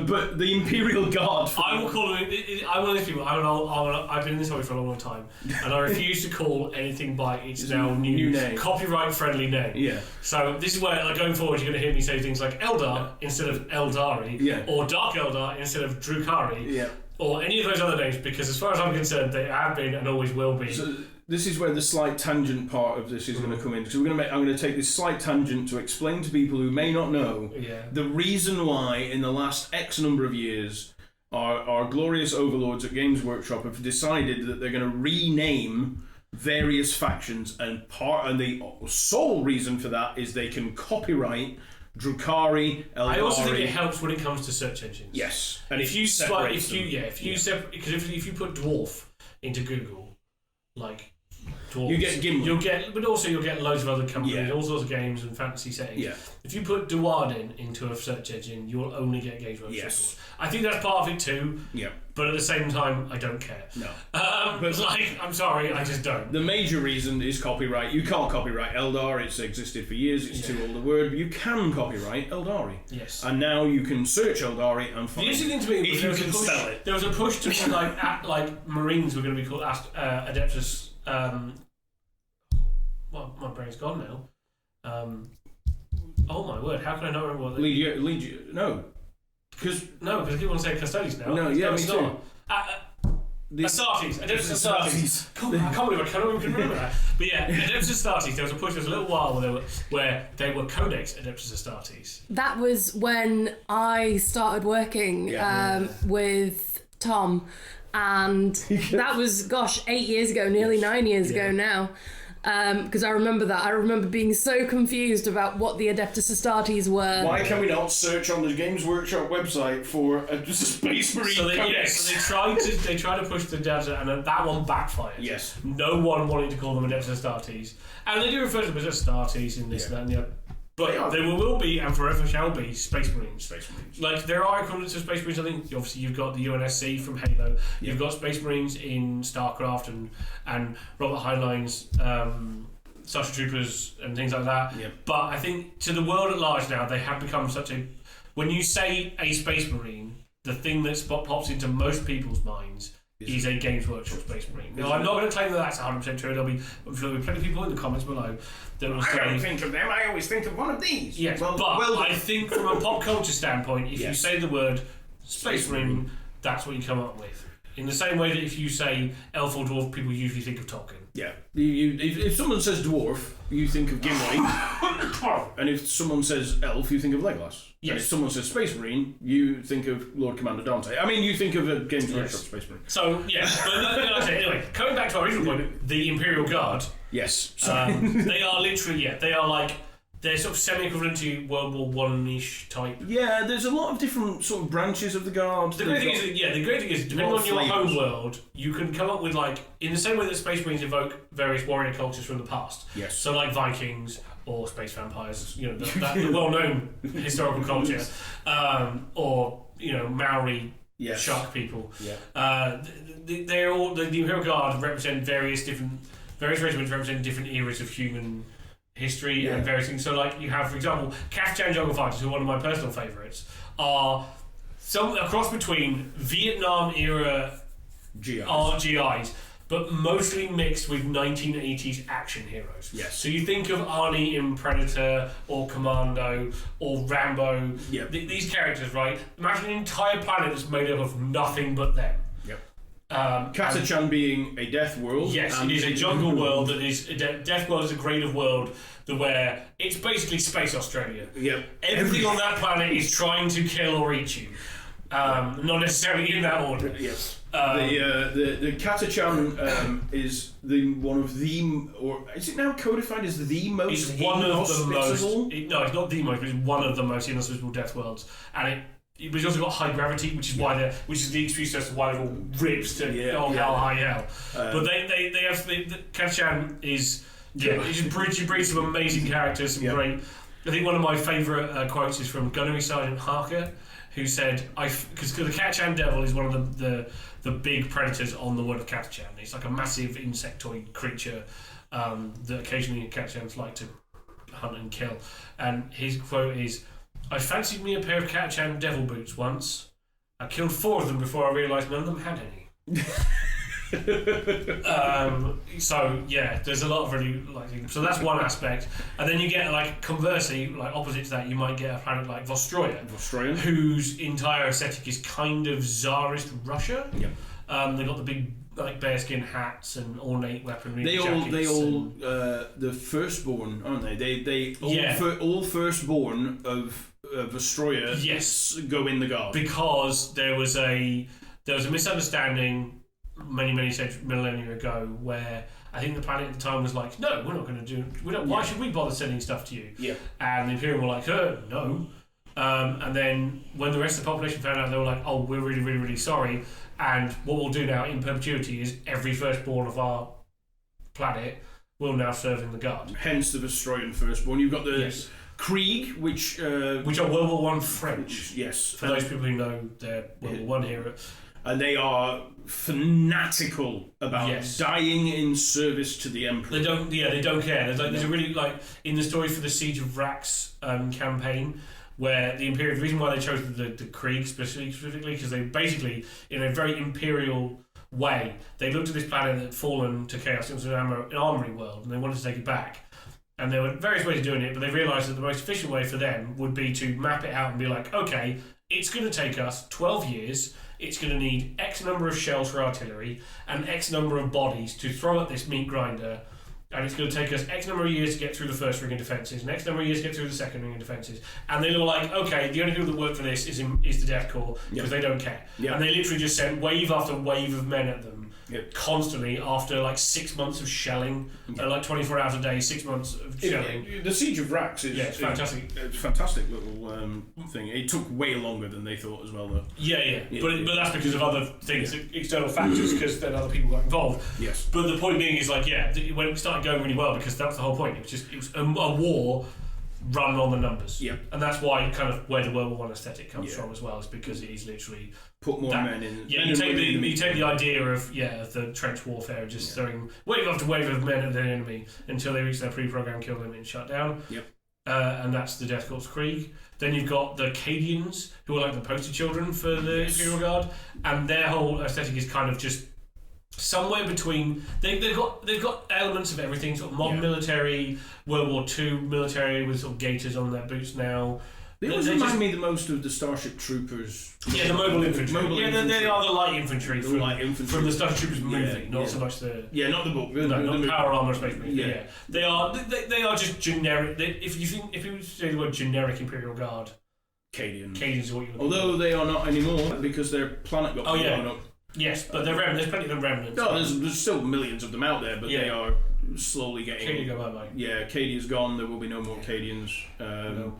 But the Imperial Guard. I will call them. I'm one of these people. I've been in this hobby for a long time, and I refuse to call anything by its now new name. Copyright-friendly name. Yeah. So this is where, like, going forward, you're going to hear me say things like Eldar instead of Eldari, or Dark Eldar instead of Drukari, or any of those other names, because as far as I'm concerned, they have been and always will be. So this is where the slight tangent part of this is going to come in. So I'm going to take this slight tangent to explain to people who may not know the reason why in the last X number of years our glorious overlords at Games Workshop have decided that they're going to rename various factions, and the sole reason for that is they can copyright Drukari, Eldari. I also think it helps when it comes to search engines. Yes, and if you separate, because if you put dwarf into Google, like dwarves, you get Gimli. But also you'll get loads of other companies, all sorts of games and fantasy settings. Yeah. If you put Duardin into a search engine, you will only get Games Workshop. Yes. I think that's part of it too. Yeah. But at the same time, I don't care. No. But I'm sorry, I just don't. The major reason is copyright. You can't copyright Eldar. It's existed for years. It's too old a word. But you can copyright Eldari. Yes. And now you can search Eldari and find. The interesting thing to me was if you can spell it. There was a push to be like Marines were going to be called Adeptus. Well, my brain's gone now. Oh my word! How can I not remember what? Legion. No. Because I keep on saying Custodes now. No, yeah, me too. Astartes. Adeptus Astartes. I can't believe I can't even remember that. But yeah, Adeptus Astartes. There was a push. There was a little while where they were Codex Adeptus Astartes. That was when I started working with Tom, and that was 8 years ago, nearly 9 years ago now. Because I remember that. I remember being so confused about what the Adeptus Astartes were. Why can we not search on the Games Workshop website for a Space Marine Codex? So they tried to push the data, and that one backfired. Yes. No one wanted to call them Adeptus Astartes. And they do refer to them as Astartes in this and that and the other. But they will be, and forever shall be, Space Marines. Like, there are equivalents of Space Marines, I think. Obviously, you've got the UNSC from Halo. You've got Space Marines in StarCraft and Robert Heinlein's Starship Troopers and things like that. Yep. But I think, to the world at large now, they have become such a... When you say a Space Marine, the thing that pops into most people's minds is a Games Workshop Space Marine. Now, I'm not going to claim that that's 100% true. I'm sure there'll be plenty of people in the comments below that will say... I don't think of them, I always think of one of these. Yes, but I think from a pop culture standpoint, if you say the word Space Marine, that's what you come up with. In the same way that if you say elf or dwarf, people usually think of Tolkien. Yeah. If someone says dwarf, you think of Gimli. And if someone says elf, you think of Legolas. Yes. And if someone says Space Marine, you think of Lord Commander Dante. I mean, you think of a Games Workshop Space Marine. So, but anyway, coming back to our original point, the Imperial Guard. Yes. They are literally, they are like... They're sort of semi-equivalent to World War One-ish type. Yeah, there's a lot of different sort of branches of the Guard. The great thing is, depending on your home world, you can come up with, like, in the same way that Space Marines evoke various warrior cultures from the past. Yes. So, like Vikings or space vampires, the well-known historical culture, or Maori shark people. Yeah. They're all the Imperial Guard represent various regiments represent different eras of human history and various things. So, like, you have, for example, Kaftan Jungle Fighters, who are one of my personal favourites, are a cross between Vietnam era GIs, but mostly mixed with 1980s action heroes. Yes. So you think of Arnie in Predator or Commando or Rambo. Yep. These characters, right? Imagine an entire planet that's made up of nothing but them. Catachan being a death world. Yes, it is a jungle world that is... Death world is a grade of world where it's basically Space Australia. Yep. Everything on that planet is trying to kill or eat you. Not necessarily in that order. Yes. The Catachan is one of the... Or is it now codified as the most... It's one of the most... No, it's not the most, but it's one of the most inhospitable death worlds. And but it's also got high gravity, which is the excuse as to why they're all rips to high hell. But they have the Catachan is it breeds some amazing characters, some great. I think one of my favourite quotes is from Gunnery Sergeant Harker, who said, because the Catachan Devil is one of the big predators on the world of Catachan. It's like a massive insectoid creature that occasionally Catachans like to hunt and kill. And his quote is, "I fancied me a pair of Catachan devil boots once. I killed 4 of them before I realised none of them had any." So yeah, there's a lot of really like things. So that's one aspect, and then you get like conversely, like opposite to that, you might get a planet like Vostroya, whose entire aesthetic is kind of Tsarist Russia. Yeah. They've got the big like bearskin hats and ornate weaponry. They all the firstborn, aren't they? All firstborn of Vostroya. Yes, go in the guard because there was a misunderstanding many millennia ago where I think the planet at the time was like, no, we're not going to do. Why should we bother sending stuff to you? Yeah. And the Imperium were like, no. And then when the rest of the population found out, they were like, oh, we're really, really, really sorry. And what we'll do now in perpetuity is every firstborn of our planet will now serve in the guard. Hence the Vostroyan firstborn. You've got the Krieg, which are World War One French. Yes. For those people who know their World War One era. And they are fanatical about dying in service to the Emperor. They don't care. There's a really, like, in the story for the Siege of Rax campaign, where the Imperial, the reason why they chose the Krieg specifically, because they basically, in a very imperial way, they looked at this planet that had fallen to chaos. It was an armory world, and they wanted to take it back. And there were various ways of doing it, but they realised that the most efficient way for them would be to map it out and be like, okay, it's going to take us 12 years, it's going to need X number of shells for artillery, and X number of bodies to throw at this meat grinder, and it's going to take us X number of years to get through the first ring of defences, and X number of years to get through the second ring of defences. And they were like, okay, the only people that work for this is the Death Corps, because they don't care. Yep. And they literally just sent wave after wave of men at them, constantly, after like 6 months of shelling, like 24 hours a day, 6 months of shelling. The Siege of Rax is it's fantastic. It's a fantastic little thing. It took way longer than they thought as well, though. But that's because of other things, external factors, because then other people got involved. Yes. But the point being is like, when it started going really well, because that was the whole point. It was a war run on the numbers. Yeah. And that's why kind of where the World War One aesthetic comes from as well, is because it is literally put more men in. Yeah, you take the idea of the trench warfare, just throwing wave after wave of men at the enemy until they reach their pre-programmed kill limit and shut down. Yep. And that's the Death Corps Krieg. Then you've got the Cadians, who are like the poster children for the Imperial Guard, and their whole aesthetic is kind of just somewhere between. They've got elements of everything, sort of modern military, World War II military with sort of gaiters on their boots now. They always remind me the most of the Starship Troopers. Yeah, the mobile infantry. They are the light infantry. From the Starship Troopers movie, not so much the. Yeah, not the book. Not the Power Armor Space Marine. Yeah, they are just generic. If you say the word generic Imperial Guard, Cadians is what you. Although they are not anymore because their planet got blown up. Yes, but there's plenty of them remnants. No, there's still millions of them out there, but they are slowly getting. Cadia go bye-bye. Yeah, Cadia's gone. There will be no more Cadians. No.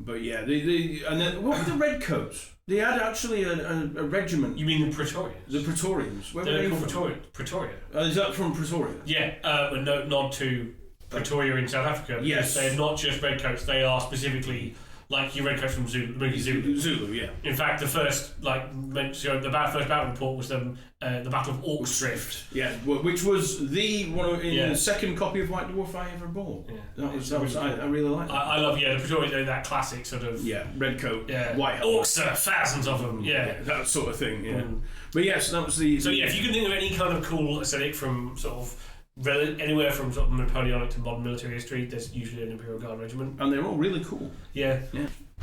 But yeah, and then what were the Redcoats? They had actually a regiment. You mean the Praetorians? The Praetorians. Where They're were they called Pretoria. Is that from Pretoria? Yeah, but no, nod to Pretoria in South Africa. Yes, they're not just Redcoats. They are specifically like your Redcoats from Zulu, the movie Zulu. Zulu, yeah. In fact, the first the first battle report was the Battle of Orc's Drift. Yeah, which was the second copy of White Dwarf I ever bought. Yeah, I really like that. I love the Pretoria, that classic sort of redcoat, white helmet. Orcs, thousands of them. Yeah, that sort of thing. Yeah, but yes, that was the. So if you can think of any kind of cool aesthetic from sort of. Anywhere from sort of Napoleonic to modern military history, there's usually an Imperial Guard regiment. And they're all really cool. Yeah.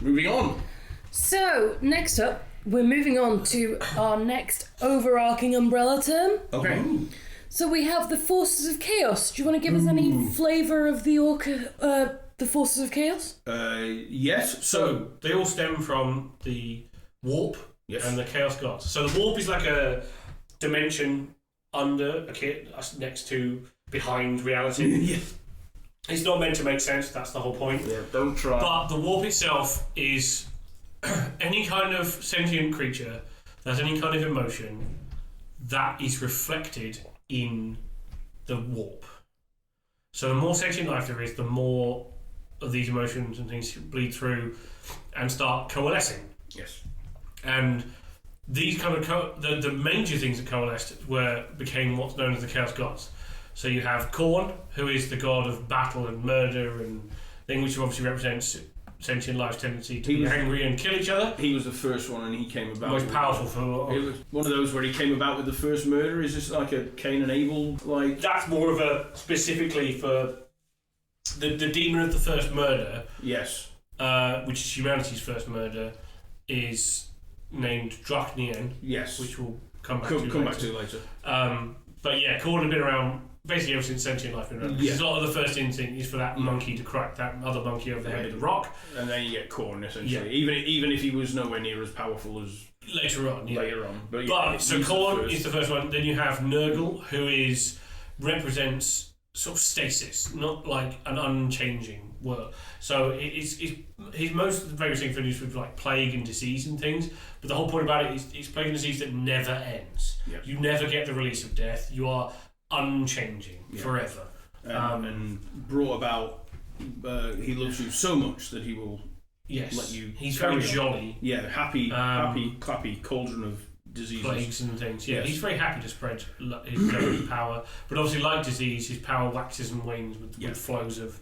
Moving on. So, next up, we're moving on to our next overarching umbrella term. Okay. Ooh. So we have the Forces of Chaos. Do you want to give us any flavour of the Forces of Chaos? Yes. So, they all stem from the Warp and the Chaos Gods. So the Warp is like a dimension under a kit next to behind reality. It's not meant to make sense, that's the whole point. Yeah, don't try. But the warp itself is any kind of sentient creature that has any kind of emotion that is reflected in the warp. So the more sentient life there is, the more of these emotions and things bleed through and start coalescing. Yes. And these kind of the major things that coalesced became what's known as the Chaos Gods. So you have Khorne, who is the god of battle and murder and thing, which obviously represents sentient life's tendency to be angry and kill each other. He was the first one, and he came about. Most powerful for. It was one of those where he came about with the first murder. Is this like a Cain and Abel like? That's more of a specifically for the demon of the first murder. Yes. Which is humanity's first murder, is named Drachnien. Yes. Which we'll come back to later. But yeah, Khorne had been around basically ever since sentient life been around. Because a lot of the first instinct is for that monkey to crack that other monkey over the head with a rock. And then you get Khorne, essentially. Yeah. Even if he was nowhere near as powerful as... Later on. But so Khorne is the first one. Then you have Nurgle, who represents sort of stasis, not like an unchanging world. So his most famous thing for is with like plague and disease and things. But the whole point about it is it's plague and disease that never ends. Yep. You never get the release of death. You are unchanging forever. And brought about, he loves you so much that he will let you. He's very jolly. Yeah, happy, clappy cauldron of diseases. Plagues and things. Yeah, he's very happy to spread his power. But obviously, like disease, his power waxes and wanes with flows of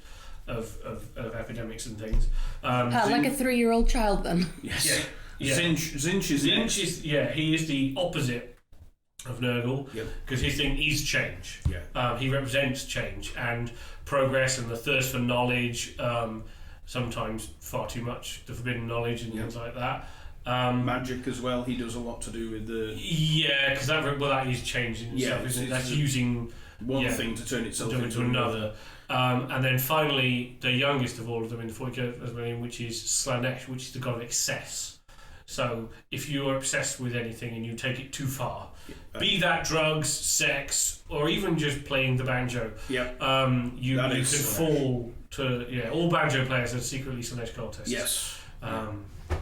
epidemics and things. Like a 3-year-old child, then. Yes. Yeah. Zinch is he is the opposite of Nurgle, because his thing is change. He represents change and progress and the thirst for knowledge, sometimes far too much, the forbidden knowledge and things like that. Magic as well, he does a lot to do with the... Yeah, because that is change in itself, isn't it? That's using one thing to turn itself into another. And then finally, the youngest of all of them in the 40k, which is Slanesh, which is the god of excess. So if you are obsessed with anything and you take it too far, be that drugs, sex, or even just playing the banjo, you can fall to all banjo players are secretly Slanesh cultists. Yes.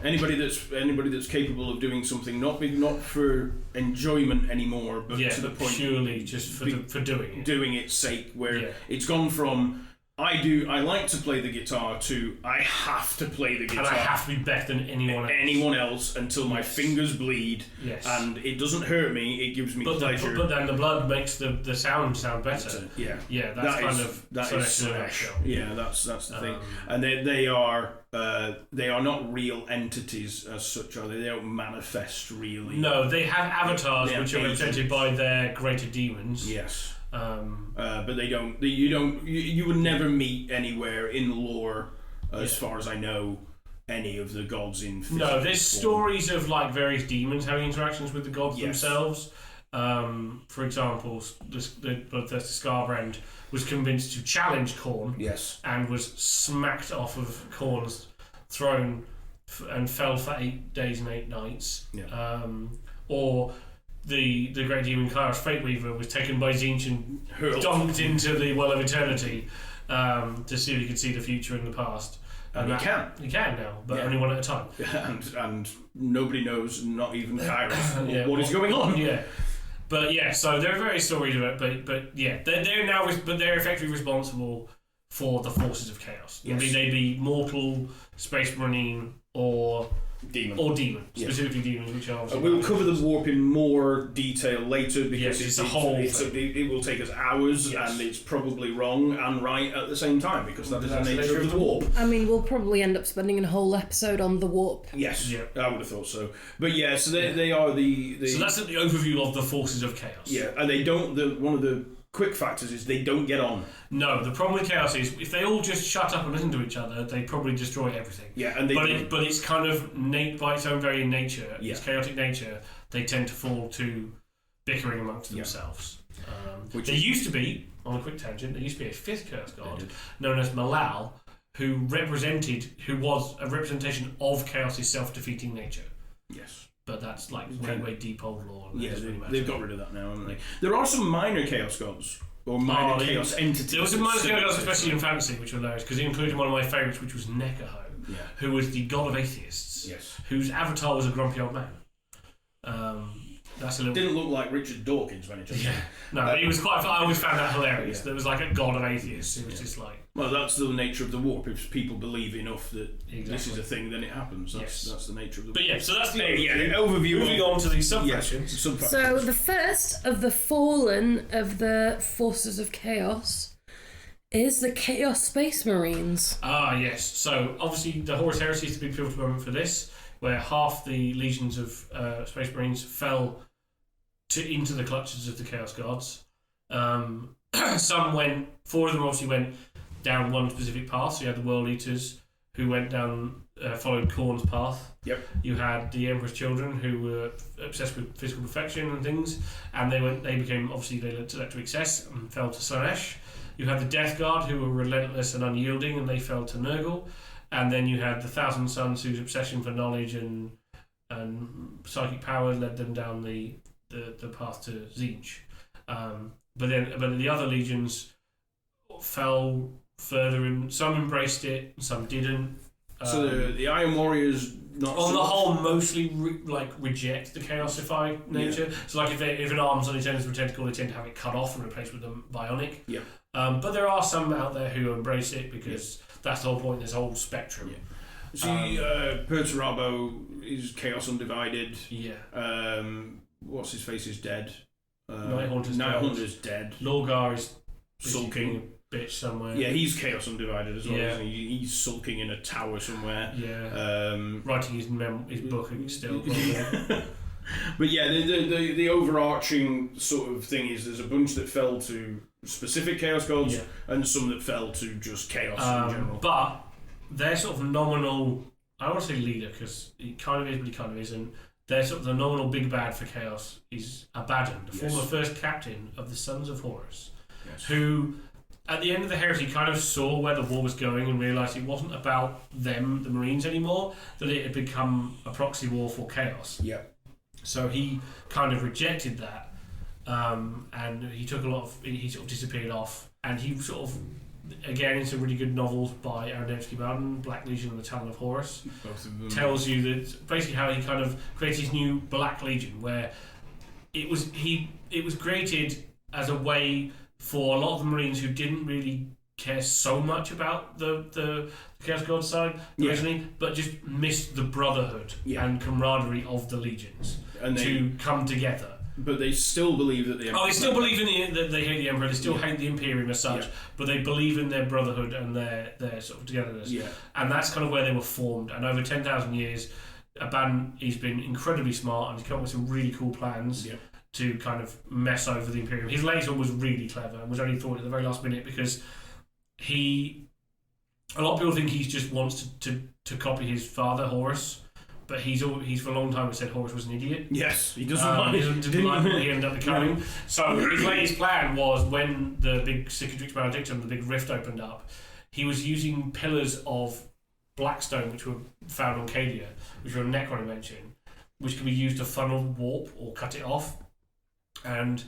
Anybody that's capable of doing something not for enjoyment anymore, but to the point purely just for doing its sake, where it's gone from I like to play the guitar to I have to play the guitar. And I have to be better than anyone else until my fingers bleed. Yes. And it doesn't hurt me, it gives me pleasure. But then the blood makes the sound better. Yeah. Yeah, that's Slanesh. Yeah, that's the thing. And they are not real entities as such, are they? They don't manifest really. No, they have avatars which are represented by their greater demons. Yes. But they don't. You would never meet anywhere in lore, as far as I know, any of the gods in. No, there's stories of like various demons having interactions with the gods themselves. For example, the Bloodthirsty Scarbrand was convinced to challenge Khorne. Yes. And was smacked off of Khorne's throne and fell for 8 days and 8 nights. Yeah. Or the great demon Claros Fateweaver was taken by Zinch and dumped into the Well of Eternity to see if he could see the future and the past. And he can. He can now, but only one at a time. And nobody knows, not even Kairos, what is going on. Yeah. But so there are various stories of it, but they're now, but they're effectively responsible for the forces of chaos. Yes. Be they be mortal, space marine, or demon, specifically demons, which are. We'll cover the warp in more detail later because it's a whole. It will take us hours, and it's probably wrong and right at the same time because that is the nature of the warp. I mean, we'll probably end up spending a whole episode on the warp. Yes, I would have thought so. But so they are the. So that's the overview of the forces of chaos. Yeah, and they don't. One of the quick factors is they don't get on. No, the problem with chaos is if they all just shut up and listen to each other, they probably destroy everything. Yeah, and but it's kind of by its own very nature, its chaotic nature, they tend to fall to bickering amongst themselves. There used to be, on a quick tangent, there used to be a fifth curse god known as Malal, who was a representation of chaos's self-defeating nature. Yes. But that's like way deep old lore. Yeah, they've got rid of that now, haven't they? There are some minor chaos gods, or minor chaos entities. There were some minor chaos gods, especially in fantasy, which were hilarious, because he included one of my favourites, which was Nekaho, who was the god of atheists, whose avatar was a grumpy old man. Didn't look like Richard Dawkins when it just but he was quite. I always found that hilarious. There was like a god of atheists. It was just like. Well, that's the nature of the warp. If people believe enough that this is a thing, then it happens. That's the nature of the warp. But so that's the overview. Moving on to these sub-factions. So the first of the fallen of the forces of chaos is the Chaos Space Marines. Ah, yes. So, obviously, the Horus Heresy is the big pivotal moment for this, where half the legions of Space Marines fell into the clutches of the Chaos Gods. Some went, 4 of them obviously went down one specific path. So you had the World Eaters who went down, followed Khorne's path. Yep. You had the Emperor's Children who were obsessed with physical perfection and things, and they became, obviously, they led to excess and fell to Slanesh. You had the Death Guard who were relentless and unyielding, and they fell to Nurgle. And then you had the Thousand Sons whose obsession for knowledge and psychic power led them down the path to Tzeentch. But the other legions fell further, and some embraced it, some didn't. So the Iron Warriors, not on the whole, mostly reject the chaosify nature. Yeah. So, like if an arm's on its end as a tentacle, they tend to have it cut off and replaced with them bionic. Yeah. But there are some out there who embrace it because that's the whole point. This whole spectrum. Yeah. See, Perturabo is Chaos Undivided. Yeah. What's his face is dead. Nighthunter's dead. Lorgar is sulking. Bitch somewhere. Yeah, he's Chaos Undivided as well. Yeah. He's sulking in a tower somewhere. Yeah. Writing his book still. But yeah, the overarching sort of thing is there's a bunch that fell to specific Chaos Gods and some that fell to just Chaos in general. But their sort of nominal, I don't want to say leader because he kind of is, but he kind of isn't. Their sort of the nominal big bad for Chaos is Abaddon, the former first captain of the Sons of Horus, who at the end of the Heresy kind of saw where the war was going and realised it wasn't about them, the Marines, anymore, that it had become a proxy war for Chaos. Yeah. So he kind of rejected that, and he sort of disappeared off, and he sort of, again, in some really good novels by Arundhati Bowden, Black Legion and the Talon of Horus, both of them tells you that basically how he kind of created his new Black Legion, where it was created as a way for a lot of the Marines who didn't really care so much about the Chaos God side originally, but just missed the brotherhood and camaraderie of the legions and to come together. But they still believe that the Emperor... they still believe that they hate the Emperor, they still hate the Imperium as such, but they believe in their brotherhood and their sort of togetherness. Yeah. And that's kind of where they were formed. And over 10,000 years, Abaddon, he's been incredibly smart and he's come up with some really cool plans to kind of mess over the Imperium. His latest one was really clever and was only thought at the very last minute because a lot of people think he just wants to copy his father, Horus, but he's for a long time said Horus was an idiot. Yes, he doesn't didn't like what he ended up becoming. So his latest plan was when the big Cicatrix Maledictum, the big rift opened up, he was using pillars of blackstone which were found on Cadia, which were a Necron invention, which could be used to funnel warp or cut it off. And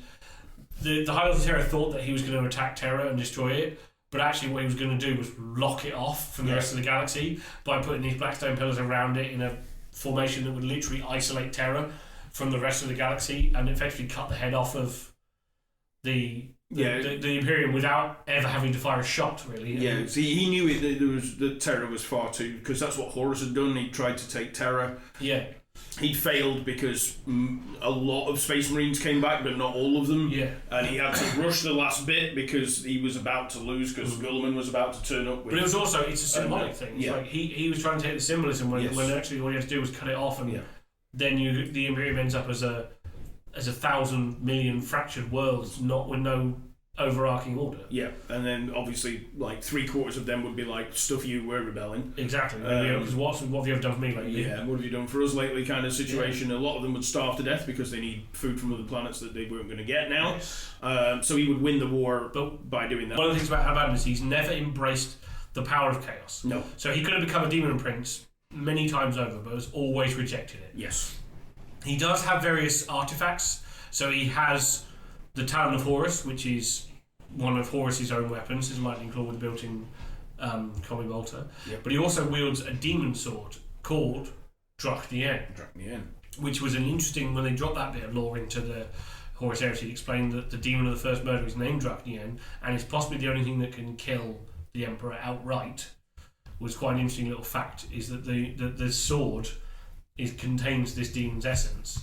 the High Lords of Terror thought that he was going to attack Terra and destroy it, but actually what he was going to do was lock it off from the rest of the galaxy by putting these blackstone pillars around it in a formation that would literally isolate Terra from the rest of the galaxy and effectively cut the head off of the Imperium without ever having to fire a shot, really. Yeah, see, he knew that Terra was far too, because that's what Horus had done. He tried to take Terra. Yeah. He failed because a lot of Space Marines came back, but not all of them. Yeah. And he had to rush the last bit because he was about to lose, because Guilliman was about to turn up with... But it was also, it's a symbolic thing. It's like he was trying to take the symbolism when actually all he had to do was cut it off, and then the Imperium ends up as a 1,000 million fractured worlds, not with no overarching order. Yeah, and then obviously like 3/4 of them would be like, stuff you, we're rebelling. Exactly, because what have you ever done for me lately? Yeah, what have you done for us lately kind of situation. A lot of them would starve to death because they need food from other planets that they weren't going to get now. Yes. So he would win the war by doing that. One of the things about Abaddon is he's never embraced the power of chaos. No. So he could have become a demon prince many times over, but has always rejected it. Yes. He does have various artifacts. So he has the Talon of Horus, which is one of Horus's own weapons, his lightning claw with a built-in combi bolter. Yep. But he also wields a demon sword called Drachnien. Which was an interesting, when they dropped that bit of lore into the Horus Heresy, it explained that the demon of the first murder is named Drachnien, and it's possibly the only thing that can kill the Emperor outright. Was quite an interesting little fact, is that the sword contains this demon's essence.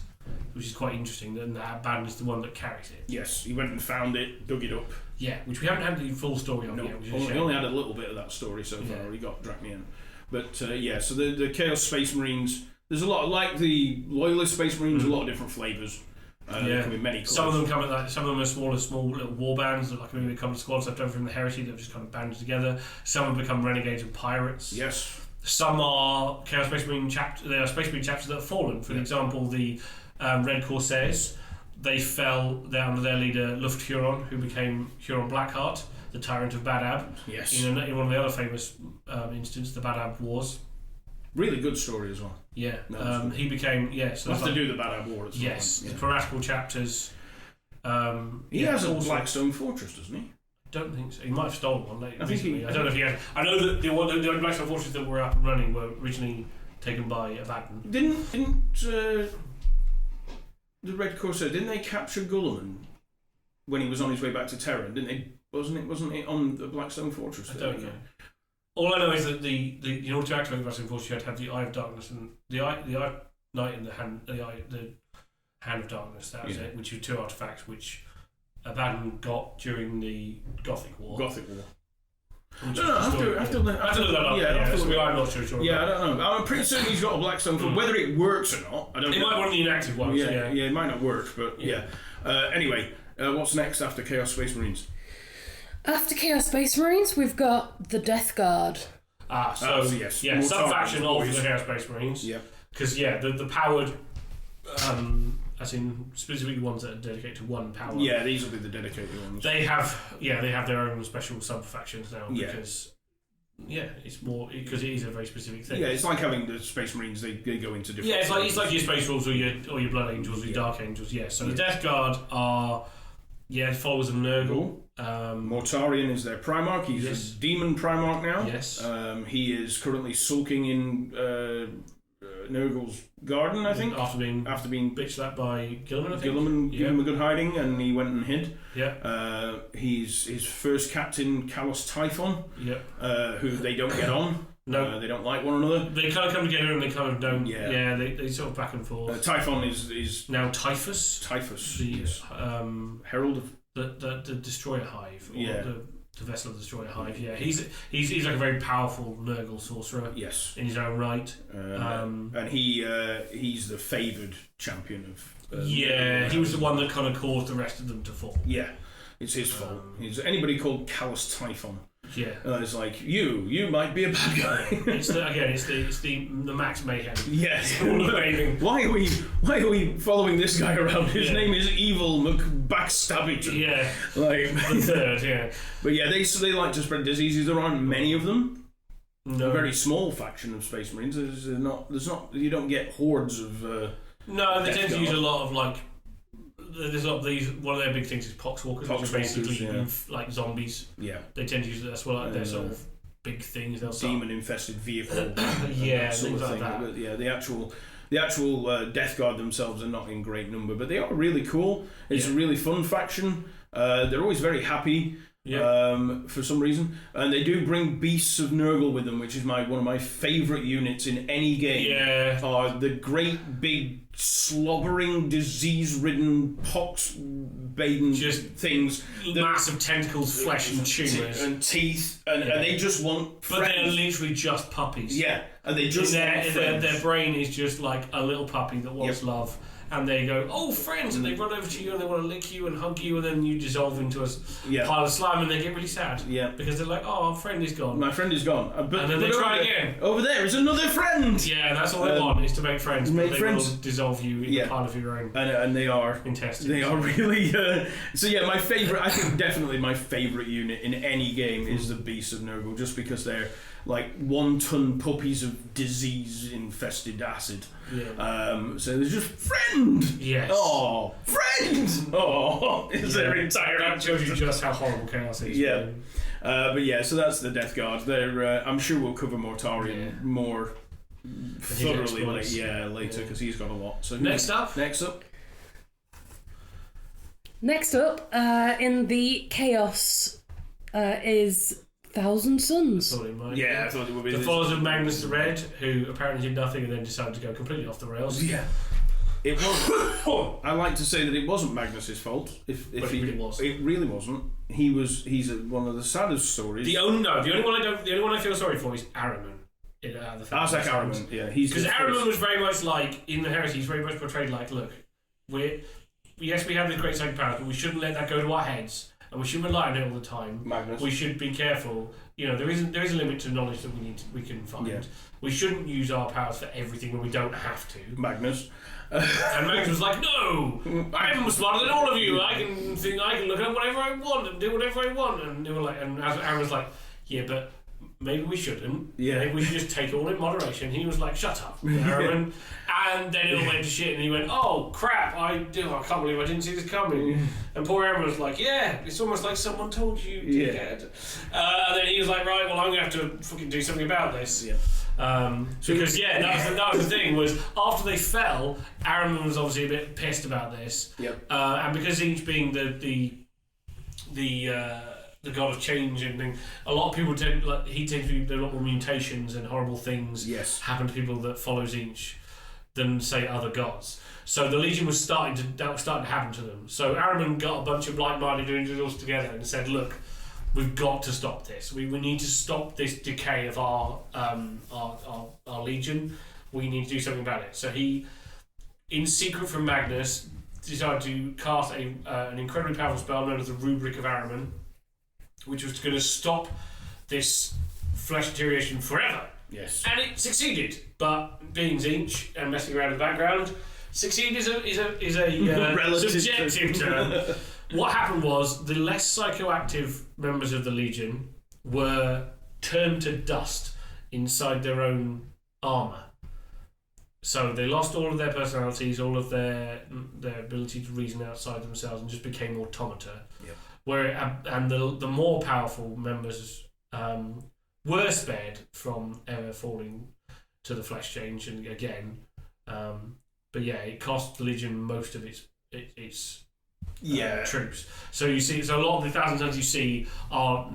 which is quite interesting. And that Abaddon is the one that carries it. Yes, he went and found it, dug it up. Yeah, which we haven't had the full story of No, yet. we only had a little bit of that story so far. We got Drachnian. But so the Chaos Space Marines, there's a lot, like the Loyalist Space Marines, a lot of different flavours. They come in many colours. Some of them come in like, some of them are small little war bands that like maybe become squads left over from the Heresy that have just kind of banded together. Some have become renegades and pirates. Yes. Some are Chaos Space Marine chapters. They are Space Marine chapters that have fallen. For example, the Red Corsairs, they fell down under their leader Luft Huron, who became Huron Blackheart, the tyrant of Badab. Yes. In one of the other famous instances, the Badab Wars. Really good story as well. Yeah. He became So we'll have to do the Badab War at some yes. point. The piratical chapters. He has a Blackstone Fortress, doesn't he? Don't think so. He might have stolen one later. I think I don't know if he has. I know that the Blackstone Fortresses that were up and running were originally taken by Abaddon. Didn't the Red Corsair, didn't they capture Gulliman when he was on his way back to Terra? Didn't they? Wasn't it on the Blackstone Fortress? I don't know. All I know is that in order to activate the Blackstone Fortress, you had to have the Eye of Darkness and the Eye Knight and the Hand of Darkness. That was it, which are two artifacts which Abaddon got during the Gothic War. I have to look that up. I'm not sure. Yeah, I don't know. I'm pretty certain he's got a Blackstone Fortress. Whether it works or not, I don't know. It might be one of the inactive ones. Yeah, it might not work, but anyway, what's next after Chaos Space Marines? After Chaos Space Marines, we've got the Death Guard. Yes. Some faction of the Chaos Space Marines. Yeah. Because the powered, as in specifically ones that are dedicated to one power. Yeah, these will be the dedicated ones. They have their own special sub factions now because it's more because it is a very specific thing. Yeah, it's like having the Space Marines. They go into different. Yeah, it's like your Space Wolves or your Blood Angels or your Dark Angels. Yeah, so the Death Guard are followers of Nurgle. Mortarion is their Primarch. He's a demon Primarch now. Yes. He is currently sulking in Nurgle's garden, I think. After being bitched at by Gilliman, I think. Gilliman gave him a good hiding, and he went and hid. Yeah. He's his first captain, Callus Typhon. Yeah. Who they don't get on. No, they don't like one another. They kind of come together and they kind of don't. Yeah. They sort of back and forth. Typhon is now Typhus. The herald of the Destroyer Hive. Or the vessel of the Destroyer Hive. Yeah, he's like a very powerful Nurgle sorcerer. Yes. In his own right. And he's the favoured champion of. He was the one that kind of caused the rest of them to fall. Yeah, it's his fault. Anybody called Callus Typhon. Yeah, it's like you might be a bad guy. it's the Max Mayhem. Yes. Why are we following this guy around? His name is Evil McBackstabbage. Yeah, like the third. Yeah, but they like to spread diseases. There aren't many of them. No, a very small faction of Space Marines. There's not. You don't get hordes of. No, they tend to use a lot of like. There's one of their big things is poxwalkers, which are basically like zombies. Yeah, they tend to use that's what their sort of big things. They'll demon-infested vehicle. Things like that. But the actual Death Guard themselves are not in great number, but they are really cool. It's a really fun faction. They're always very happy. For some reason, and they do bring Beasts of Nurgle with them, which is one of my favourite units in any game. Are the great big slobbering, disease-ridden, pox-baden things, massive tentacles, flesh and tumours and teeth, and they just want friends. But they're literally just puppies. Yeah, and they just want friends. Their brain is just like a little puppy that wants love. And they go, oh, friends, and they run over to you and they want to lick you and hug you, and then you dissolve into a pile of slime and they get really sad. Yeah. Because they're like, oh, our friend is gone. My friend is gone. And then they try again. Over there is another friend! Yeah, that's all they want, is to make friends. Make they friends. will dissolve you in a pile of your own. And they are. Intestines. They are really. My favourite, I think definitely my favourite unit in any game is the Beasts of Nurgle, just because they're like 1-ton puppies of disease-infested acid. Yeah. So there's just friend. Yes. Oh, friend. Oh, is their entire. That shows you just how horrible chaos is. Yeah. So that's the Death Guard. They're. I'm sure we'll cover Mortarion more thoroughly later because he's got a lot. So next up. Next up, in the Chaos, is Thousand Suns. I thought it would be the followers of Magnus the Red, who apparently did nothing and then decided to go completely off the rails. Yeah. It was. I like to say that it wasn't Magnus's fault. If But it really was. It really wasn't. He's one of the saddest stories. The only one I feel sorry for is Araman. Arzak Araman, yeah, because Araman was very much like in the Heresy. He's very much portrayed like, look, we have this great psychic powers, but we shouldn't let that go to our heads, and we shouldn't rely on it all the time. Magnus. We should be careful. You know, there is a limit to knowledge that we can find. Yeah. We shouldn't use our powers for everything when we don't have to. Magnus. And Magnus was like, no, I'm smarter than all of you. I can look up whatever I want and do whatever I want. And they were like, and Aaron was like, yeah, but maybe we shouldn't. Yeah. Maybe we should just take it all in moderation. He was like, shut up, Aaron. And then it all went to shit, and he went, oh crap, I can't believe I didn't see this coming. And poor Aaron was like, yeah, it's almost like someone told you, dickhead. And then he was like, right, well, I'm going to have to fucking do something about this. Yeah. Because that was the thing, was after they fell, Aaron was obviously a bit pissed about this. Yep. And because Zinch being the god of change and thing, a lot of people tend to be a lot more mutations and horrible things happen to people that follow Zinch than say other gods. So the Legion was starting to happen to them. So Araman got a bunch of like-minded individuals together and said, look, we've got to stop this. We need to stop this decay of our Legion. We need to do something about it. So he, in secret from Magnus, decided to cast an incredibly powerful spell known as the Rubric of Araman, which was going to stop this flesh deterioration forever. Yes. And it succeeded, but being Zinch and messing around in the background, succeed is a subjective term. What happened was the less psychoactive members of the Legion were turned to dust inside their own armour. So they lost all of their personalities, all of their ability to reason outside themselves, and just became automata. Yep. And the more powerful members were spared from ever falling to the flesh change, and again, but yeah, it cost the Legion most of its troops. So you see, a lot of the 1,000 Suns you see are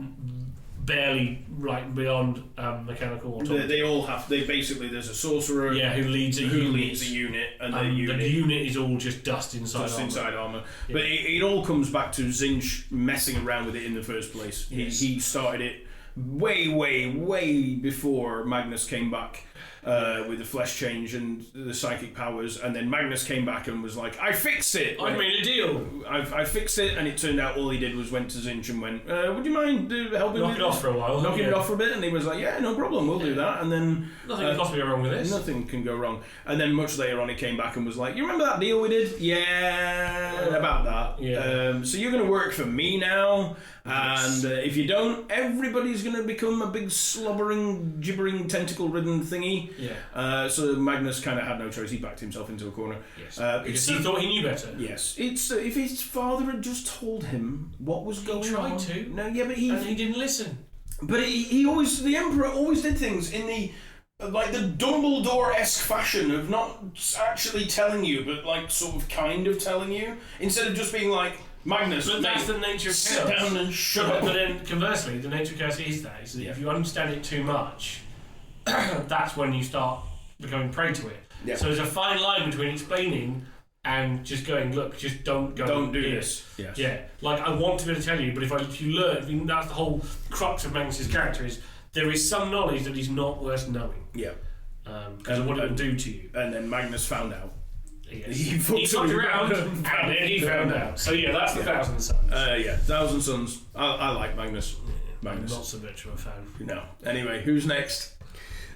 barely beyond mechanical autonomy. They all have. There's a sorcerer. Who leads a unit, and the unit is all just dust inside armor. Yeah. But it all comes back to Zinch messing around with it in the first place. Yes. He started it way before Magnus came back. With the flesh change and the psychic powers, and then Magnus came back and was like, I fixed it! I made a deal! I fixed it, and it turned out all he did was went to Zinch and went, would you mind helping knock it off for a while? Knocking it off for a bit, and he was like, yeah, no problem, we'll do that. And then nothing can possibly go wrong with this. Nothing can go wrong. And then much later on he came back and was like, you remember that deal we did? Yeah, about that. Yeah. So you're going to work for me now, and if you don't, everybody's going to become a big slobbering, gibbering, tentacle-ridden thingy. Yeah. So Magnus kind of had no choice. He backed himself into a corner. Yes. Because he thought he knew better. Yes. It's if his father had just told him what was going on. He tried to. No, yeah, but he didn't listen. But the Emperor always did things in the Dumbledore-esque fashion of not actually telling you, but sort of kind of telling you, instead of just being like, Magnus, but that's the nature of chaos. Sit down and shut up. But then conversely, the nature of chaos is that if you understand it too much, that's when you start becoming prey to it. Yeah. So there's a fine line between explaining and just going, look, just don't do this. Yes. Yeah. I want to be able to tell you, but if you learn, that's the whole crux of Magnus's character is there is some knowledge that is not worth knowing. Yeah. Because of what it will do to you. And then Magnus found out. Yes. He fucked around and then he found out. So yeah, that's the 1,000 Suns. 1,000 Suns. I like Magnus. I'm not so much of a fan. No. Anyway, who's next?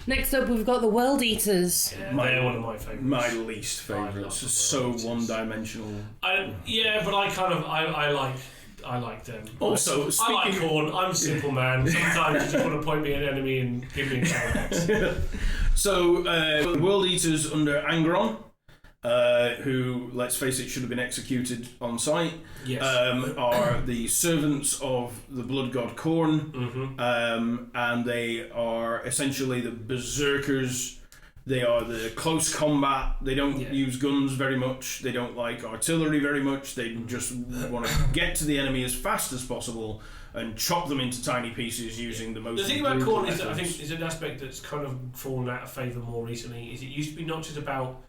Next up, we've got the World Eaters. Yeah, they're one of my favourites. My least favourites. So one-dimensional. But I like them. Also, I like Khorne. I'm a simple man. Sometimes you just want to point me at an enemy and give me a challenge. So, the World Eaters under Angron, who, let's face it, should have been executed on sight, are the servants of the blood god Khorne, and they are essentially the berserkers. They are the close combat. They don't use guns very much. They don't like artillery very much. They just want to get to the enemy as fast as possible and chop them into tiny pieces using the most. The thing about Khorne is an aspect that's kind of fallen out of favour more recently. Is it used to be not just about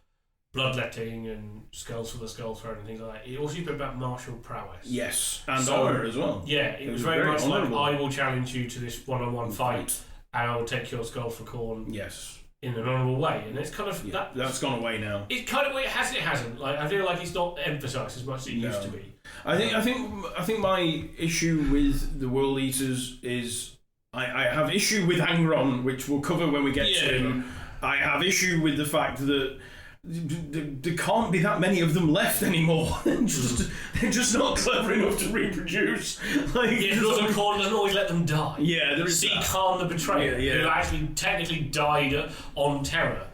bloodletting and skulls for the skull throne and things like that. It also been about martial prowess. Yes, and honour as well. Yeah, it was very much honourable. like, I will challenge you to this one-on-one fight, and I will take your skull for corn. Yes. In an honourable way, and it's kind of that's gone away now. It kind of it hasn't. Like I feel like it's not emphasised as much as it used to be. I think my issue with the World Eaters is I have issue with Angron, which we'll cover when we get to him. I have issue with the fact that there can't be that many of them left anymore. They're just not clever enough to reproduce. Corn doesn't always let them die. Yeah, there is Khan the Betrayer, who actually technically died on Terra.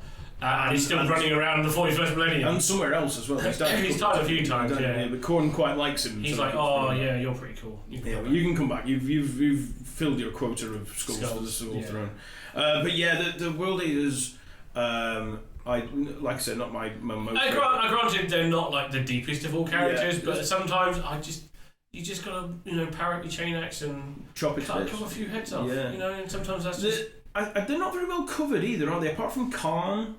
And he's still running around the 41st millennium. And somewhere else as well. He's died a few times, But Corn quite likes him. He's like, you're pretty cool. You can come back. You've filled your quota of skulls for the Skull Throne. But the World Eaters... like I said, not my most. Granted, they're not like the deepest of all characters, but sometimes you just gotta parrot your chain axe and chop cut a few heads off. Yeah. And sometimes that's they're not very well covered either, are they? Apart from Khan.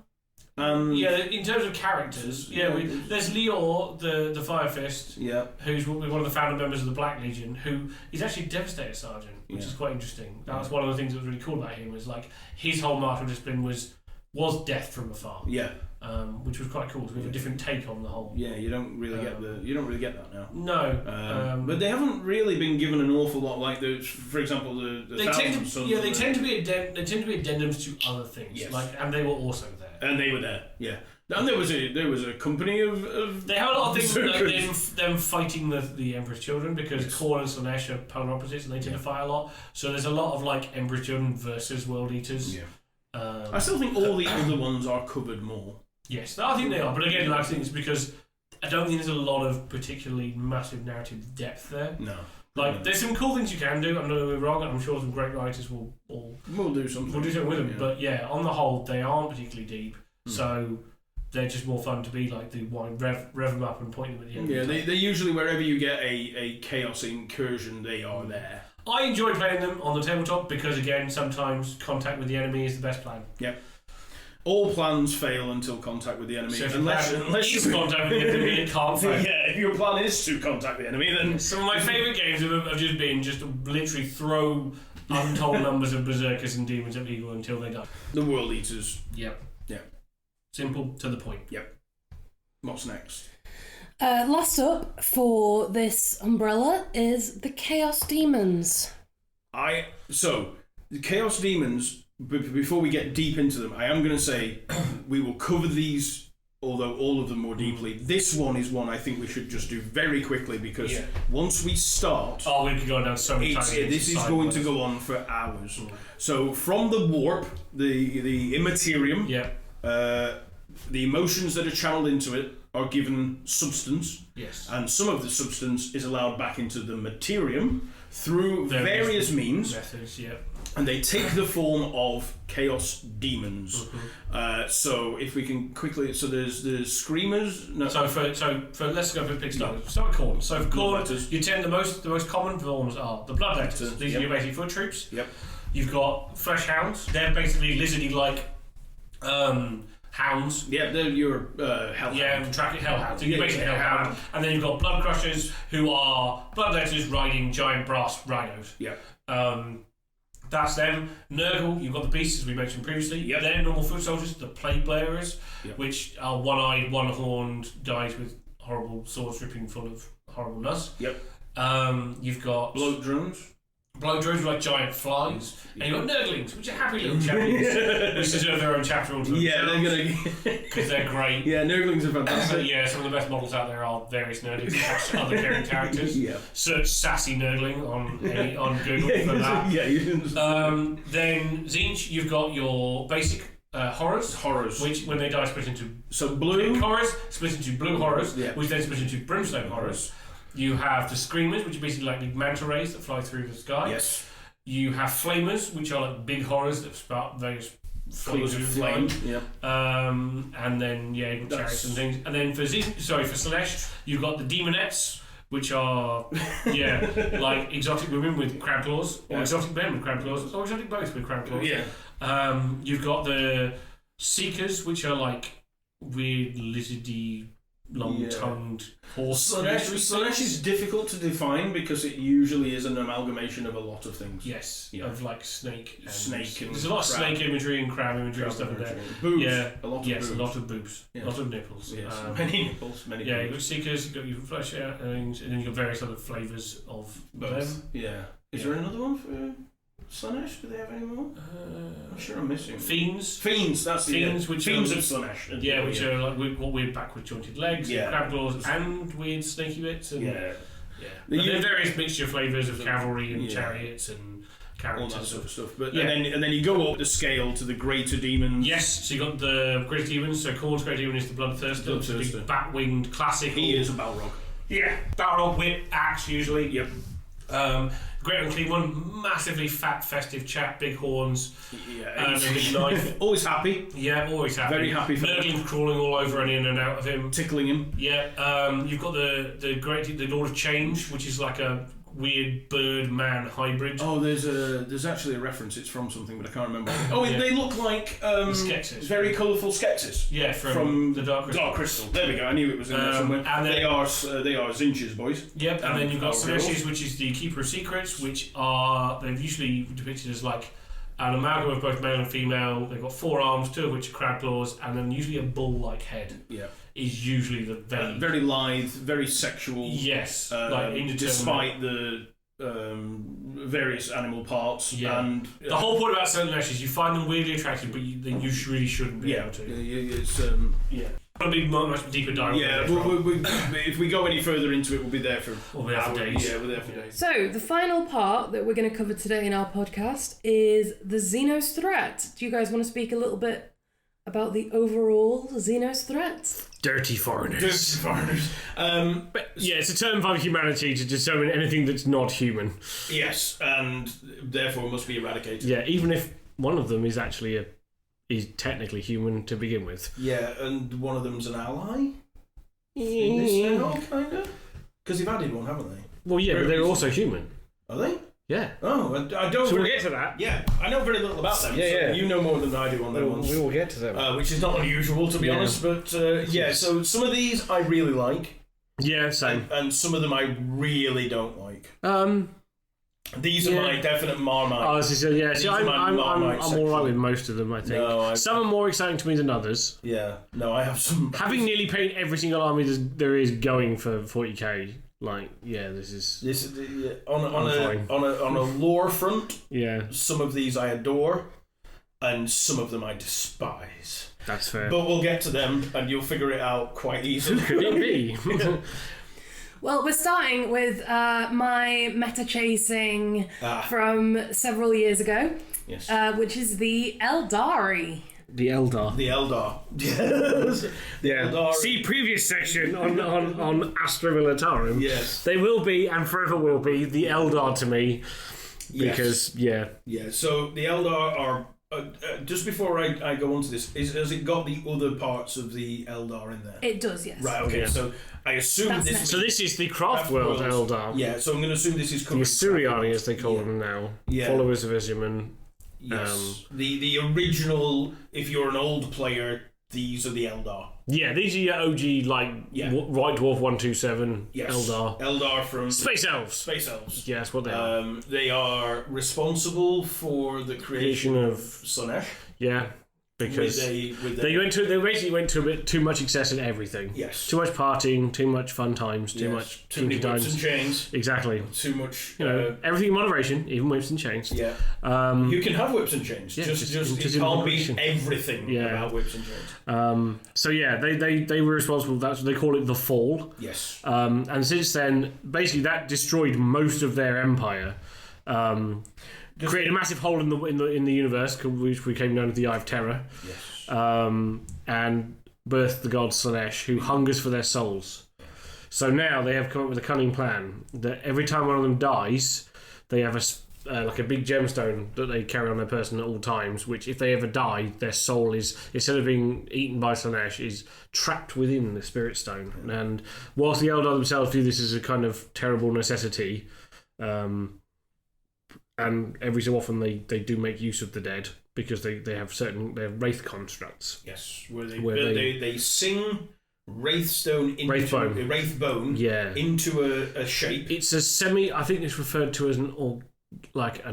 In terms of characters, there's Lior, the Fire Fist, who's one of the founder members of the Black Legion, who is actually a Devastator Sergeant, which is quite interesting. That was one of the things that was really cool about him, was like his whole martial discipline was death from afar. Yeah. Which was quite cool. So we have a different take on the whole. Yeah, you don't really get that now. No. But they haven't really been given an awful lot like for example, the they tend to be addendums to other things. Yes. And they were also there. And they were there. Yeah. And there was a company of they have a lot of things like them fighting the Emperor's Children, because Khorne and Slaanesh are polar opposites and they tend to fight a lot. So there's a lot of like Emperor's Children versus World Eaters. Yeah. I still think all the other ones are covered more. Yes, I think they are. But again, I think it's because I don't think there's a lot of particularly massive narrative depth there. No. There's some cool things you can do. I'm not going to be wrong, and I'm sure some great writers will do something. We'll do something with them. But on the whole, they aren't particularly deep. So they're just more fun to be like the one rev them up and point them at the end. Yeah, they're usually wherever you get a chaos incursion, they are there. I enjoy playing them on the tabletop because, again, sometimes contact with the enemy is the best plan. Yep. All plans fail until contact with the enemy. So unless you contact with the enemy, it can't fail. Yeah, if your plan is to contact the enemy, then... Some of my favourite games have just been just to literally throw untold numbers of berserkers and demons at people until they die. The World Eaters. Yep. Simple, to the point. Yep. What's next? Last up for this umbrella is the Chaos Demons. So, the Chaos Demons, before we get deep into them, I am going to say we will cover these, although all of them more deeply. This one is one I think we should just do very quickly, because once we start... Oh, we could go down so many times. This is going to go on for hours. So, from the warp, the immaterium, the emotions that are channeled into it are given substance, and some of the substance is allowed back into the materium through various means, methods, and they take the form of chaos demons. So if we can quickly, so there's the screamers. No. So let's go for a big start. Start with Khorne. So for Khorne, you tend the most common forms are the bloodletters. These are your basic foot troops. Yep. You've got flesh hounds. They're basically lizardy-like. Hounds. Yeah, they're your hellhound. Yeah, hellhounds. So you're basically hellhound. And then you've got blood crushers, who are bloodletters riding giant brass rhinos. Yeah. That's them. Nurgle, you've got the beasts, as we mentioned previously. Yeah. They're normal foot soldiers, the plague bearers, which are one-eyed, one-horned guys with horrible swords dripping full of horribleness. Yep. You've got bloat drones. Bloat drones are like giant flies, and you've got Nurglings, which are happy little chappies, which deserve their own chapter all to themselves. Yeah, they're gonna because they're great. Yeah, Nurglings are fantastic. Some of the best models out there are various Nurglings and other caring characters. Search sassy Nurgling on Google for that. Then Tzeentch, you've got your basic horrors, which when they die split into blue horrors, split into blue horrors, which then split into brimstone horrors. You have the Screamers, which are basically like big manta rays that fly through the sky. Yes. You have Flamers, which are like big horrors that sprout various colors of flame. Yeah. And then you've got chariots and things. And then for Slaanesh, you've got the Demonettes, which are like exotic women with crab claws, or exotic men with crab claws, or exotic both with crab claws. Yeah. You've got the Seekers, which are like weird lizardy, long-tongued horse. Slanesh is difficult to define because it usually is an amalgamation of a lot of things. Yes, Yeah. of like snake. And There's a lot of snake imagery and crab imagery and stuff in there. Boobs. Yeah, A lot of yes, boobs. a lot of boobs, a lot of nipples. Yes. Many nipples. Many. Yeah, boobs. you've got seekers, you've got your flesh out, and then you've got various other flavours of them. Yeah. Is there another one for Slanesh? Do they have any more? I'm sure I'm missing. Fiends. Fiends, that's the Fiends, which Fiends are- of Slanesh. Yeah, which are like weird backward jointed legs, Yeah. and crab claws, and weird snaky bits. And, Yeah. But there are various mixture flavours of cavalry and Yeah. chariots and All that characters. sort of stuff. But Yeah. and then you go up the scale to the greater demons. Yes, so you got the Great Demons. So Khorne's Great Demon is the Bloodthirster, which is a Bloodthirster. big bat-winged classic. He is a Balrog. Yeah, barrel, whip, axe usually. Yep. Great Unclean One, massively fat, festive chap, big horns, Yeah. and a big knife. Always happy. Yeah, always happy. Very happy for that. Nurglings crawling all over and in and out of him. Tickling him. Yeah, you've got the Lord of Change, which is like a weird bird-man hybrid. Oh, there's actually a reference. It's from something, but I can't remember. Oh, Yeah. they look like Skeksis. very colourful Skeksis. Yeah, from the Dark Crystal. Dark Crystal. There we go. I knew it was in there somewhere. and then- they are Zinches boys. Yep, and then you've got Power Slaneshes, which is the Keeper of Secrets, which they're usually depicted as like an amalgam of both male and female. They've got 4 arms, 2 of which are crab claws, and then usually a bull-like head. Yeah. Is usually the Very lithe, very sexual. yes, like indeterminate. Despite the various animal parts. Yeah. And The whole point about Slanesh is you find them weirdly attractive, but you really shouldn't be able to. It's Yeah. It'll be much deeper dive. yeah. If we go any further into it, we'll be there for We'll be there for hours. days. Yeah, we're there for days. So, the final part that we're going to cover today in our podcast is the Xenos threat. Do you guys want to speak a little bit about the overall Xenos threat? Dirty foreigners. Just foreigners. But yeah, it's a term by humanity to determine anything that's not human. Yes, and therefore must be eradicated. Yeah, even if one of them is actually is technically human to begin with. Yeah, and one of them's an ally in this now, kind of? Because they've added one, haven't they? Well, yeah, but they're also human. Are they? Yeah. Oh, I don't... So we'll get to that. Yeah, I know very little about them. Yeah, so yeah. You know more than I do on them ones. We will get to them. Which is not unusual, to be Yeah. honest, but yeah, so some of these I really like, Yeah, same. and some of them I really don't like. These are Yeah. my definite Marmite. Oh, so, yeah, These see, are I'm my Marmite all section. right with most of them, I think. No, Some are more exciting to me than others. Yeah, no, I have some... Having nearly painted every single army there is going for 40k, like, yeah, this is... This is yeah, on fine. a lore front, Yeah, some of these I adore, and some of them I despise. that's fair. But we'll get to them, and you'll figure it out quite easily. Could it be? Well, we're starting with my meta chasing from several years ago, Yes. which is the Eldari. The Eldar. The Eldar. Yes. Yeah. Eldar. See previous section on Astra Militarum. Yes. They will be, and forever will be, the Eldar to me. Yes. Because, yeah. Yeah, so the Eldar are... just before I go on to this, has it got the other parts of the Eldar in there? It does, yes. Right, okay, Yeah. so I assume That's this... next. So this is the Craft World Eldar. Yeah, so I'm going to assume this is The coming... Asuriani, as they call them now. Yeah. Followers of Izuman. Yes. The original, if you're an old player, these are the Eldar. Yeah, these are your OG, like, Yeah. White Dwarf 127 Yes. Eldar. Eldar from... Space Elves. Space Elves. Yeah, that's what they are. They are responsible for the creation of Slanesh. Yeah, because they basically went to a bit too much excess in everything. Yes. Too much partying, too much fun times, too Yes. much Too many kinky whips and times. chains. Exactly. Too much... You know, everything in moderation, even whips and chains. Yeah. You can have whips and chains. Yeah, just just it in can't be moderation. everything Yeah. about whips and chains. So yeah, they were responsible. That's what they call it, the Fall. Yes. And since then, basically that destroyed most of their empire. Created a massive hole in the universe, which became known as the Eye of Terror. Yes. And birthed the god Slanesh, who hungers for their souls. So now they have come up with a cunning plan that every time one of them dies, they have like a big gemstone that they carry on their person at all times, which if they ever die, their soul is, instead of being eaten by Slanesh, is trapped within the spirit stone. And whilst the Eldar themselves view this as a kind of terrible necessity, and every so often they do make use of the dead, because they have they're wraith constructs. Yes, where they sing Wraithstone into Wraithbone into a shape. It's a I think it's referred to as an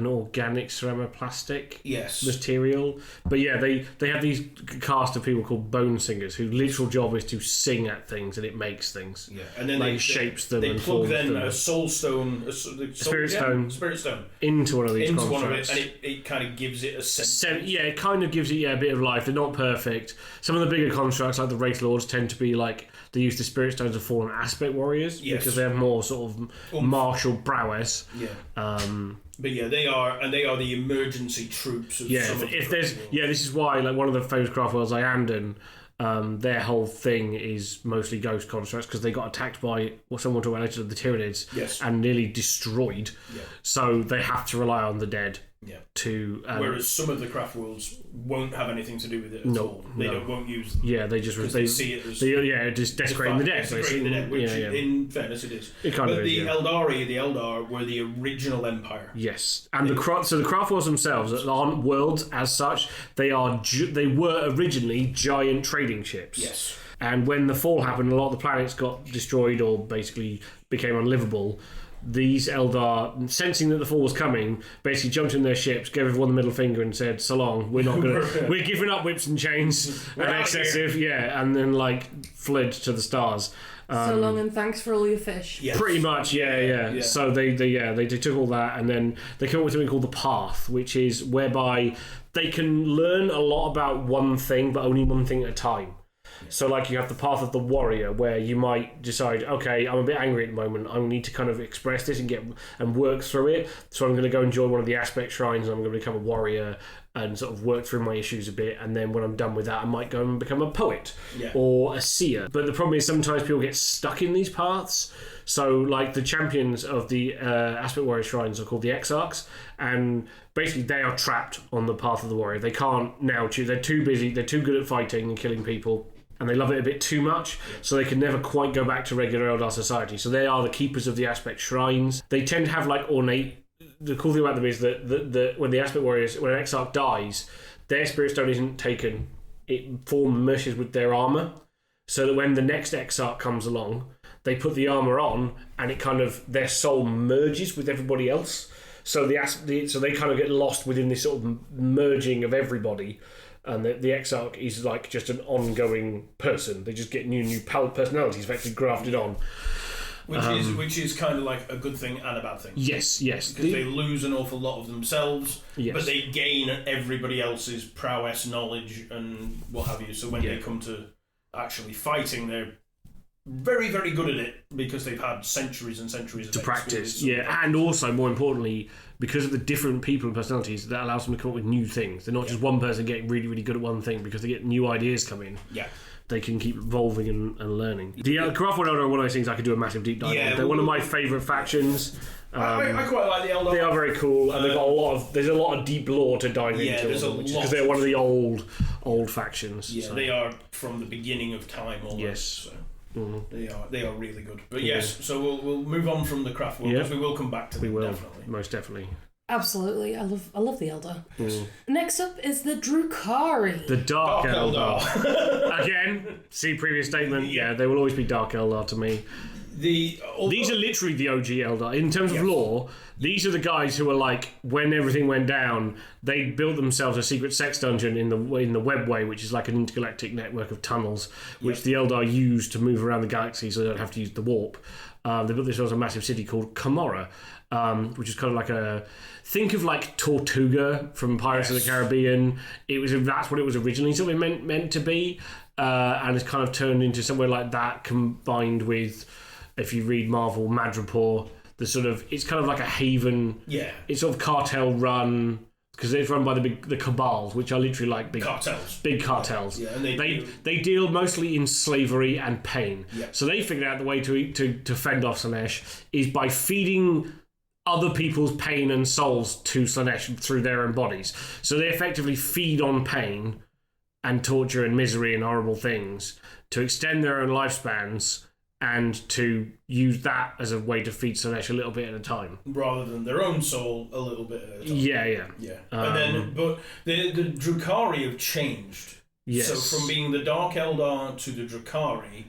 organic ceramoplastic material. But yeah, they have these cast of people called bone singers whose literal job is to sing at things and it makes things. Yeah, and then they shapes them. They and plug then them. a soul stone, spirit stone into one of these into constructs. one of it, and it kind of gives it a sense. It kind of gives it a bit of life. They're not perfect. Some of the bigger constructs, like the Wraith Lords, tend to be like they use the spirit stones of fallen aspect warriors because they have more sort of martial prowess. Yeah. But yeah, they are the emergency troops. Of some of if there's this is why like one of the famous craft worlds like Andon, their whole thing is mostly ghost constructs because they got attacked by what someone talked about later, the Tyranids, and nearly destroyed. Yeah. So they have to rely on the dead. Yeah. Whereas some of the craft worlds won't have anything to do with it at all. They won't use them. Yeah, they see it as just desecrating the dead. Which in fairness it is. It kind of is, the Eldar were the original empire. Yes, and the craft worlds themselves aren't worlds as such. They were originally giant trading ships. Yes. And when the fall happened, a lot of the planets got destroyed or basically became unlivable. These Eldar, sensing that the fall was coming, basically jumped in their ships, gave everyone the middle finger and said, "So long, we're giving up whips and chains and excessive," and then fled to the stars. So long and thanks for all your fish. Yes. Pretty much, yeah. So they took all that and then they came up with something called the Path, which is whereby they can learn a lot about one thing, but only one thing at a time. So you have the Path of the Warrior, where you might decide, okay, I'm a bit angry at the moment, I need to kind of express this and work through it, so I'm going to go and join one of the aspect shrines and I'm going to become a warrior and sort of work through my issues a bit, and then when I'm done with that I might go and become a poet or a seer. But the problem is sometimes people get stuck in these paths. So the champions of the aspect warrior shrines are called the Exarchs, and basically they are trapped on the Path of the Warrior. They can't now choose. They're too busy, they're too good at fighting and killing people, and they love it a bit too much, so they can never quite go back to regular Eldar society. So they are the keepers of the aspect shrines. They tend to have ornate. The cool thing about them is that when the aspect warriors, when an Exarch dies, their spirit stone isn't taken. It meshes with their armor, so that when the next Exarch comes along, they put the armor on, and it kind of their soul merges with everybody else. So so they kind of get lost within this sort of merging of everybody. And the Exarch is just an ongoing person. They just get new personalities effectively grafted on. Which is kind of a good thing and a bad thing. Yes. Because they lose an awful lot of themselves, but they gain everybody else's prowess, knowledge, and what have you. So when they come to actually fighting, they're very, very good at it because they've had centuries and centuries of practice. And also, more importantly, because of the different people and personalities, that allows them to come up with new things. They're not just one person getting really, really good at one thing because they get new ideas come in. Yeah. They can keep evolving and learning. The Craft World Eldar are one of those things I could do a massive deep dive on. They're one of my favourite factions. I quite like the Eldar. They are very cool, and they've got there's a lot of deep lore to dive into, because they're one of the old factions. Yeah, so. They are from the beginning of time almost. Yes. So. Mm-hmm. They are really good. But yes, so we'll move on from the craft world because we will come back to them. We will, definitely. Most definitely. Absolutely, I love the Eldar. Next up is the Drukhari. The Dark Eldar. Again, see previous statement. Yeah, they will always be Dark Eldar to me. These are literally the OG Eldar. In terms of lore, these are the guys who are when everything went down, they built themselves a secret sex dungeon in the Webway, which is an intergalactic network of tunnels, which the Eldar use to move around the galaxy so they don't have to use the warp. They built themselves a massive city called Camorra, which is kind of think of Tortuga from Pirates of the Caribbean. That's what it was originally sort of meant to be, and it's kind of turned into somewhere like that, combined with, if you read Marvel, Madripoor, it's kind of like a haven. Yeah, it's sort of cartel run because it's run by the cabals, which are literally big cartels. Big cartels. Yeah, and they deal mostly in slavery and pain. Yeah. So they figured out the way to fend off Slaanesh is by feeding other people's pain and souls to Slaanesh through their own bodies. So they effectively feed on pain and torture and misery and horrible things to extend their own lifespans and to use that as a way to feed Slaanesh a little bit at a time. Rather than their own soul a little bit at a time. Yeah. And then, but the Drukhari have changed. Yes. So from being the Dark Eldar to the Drukhari,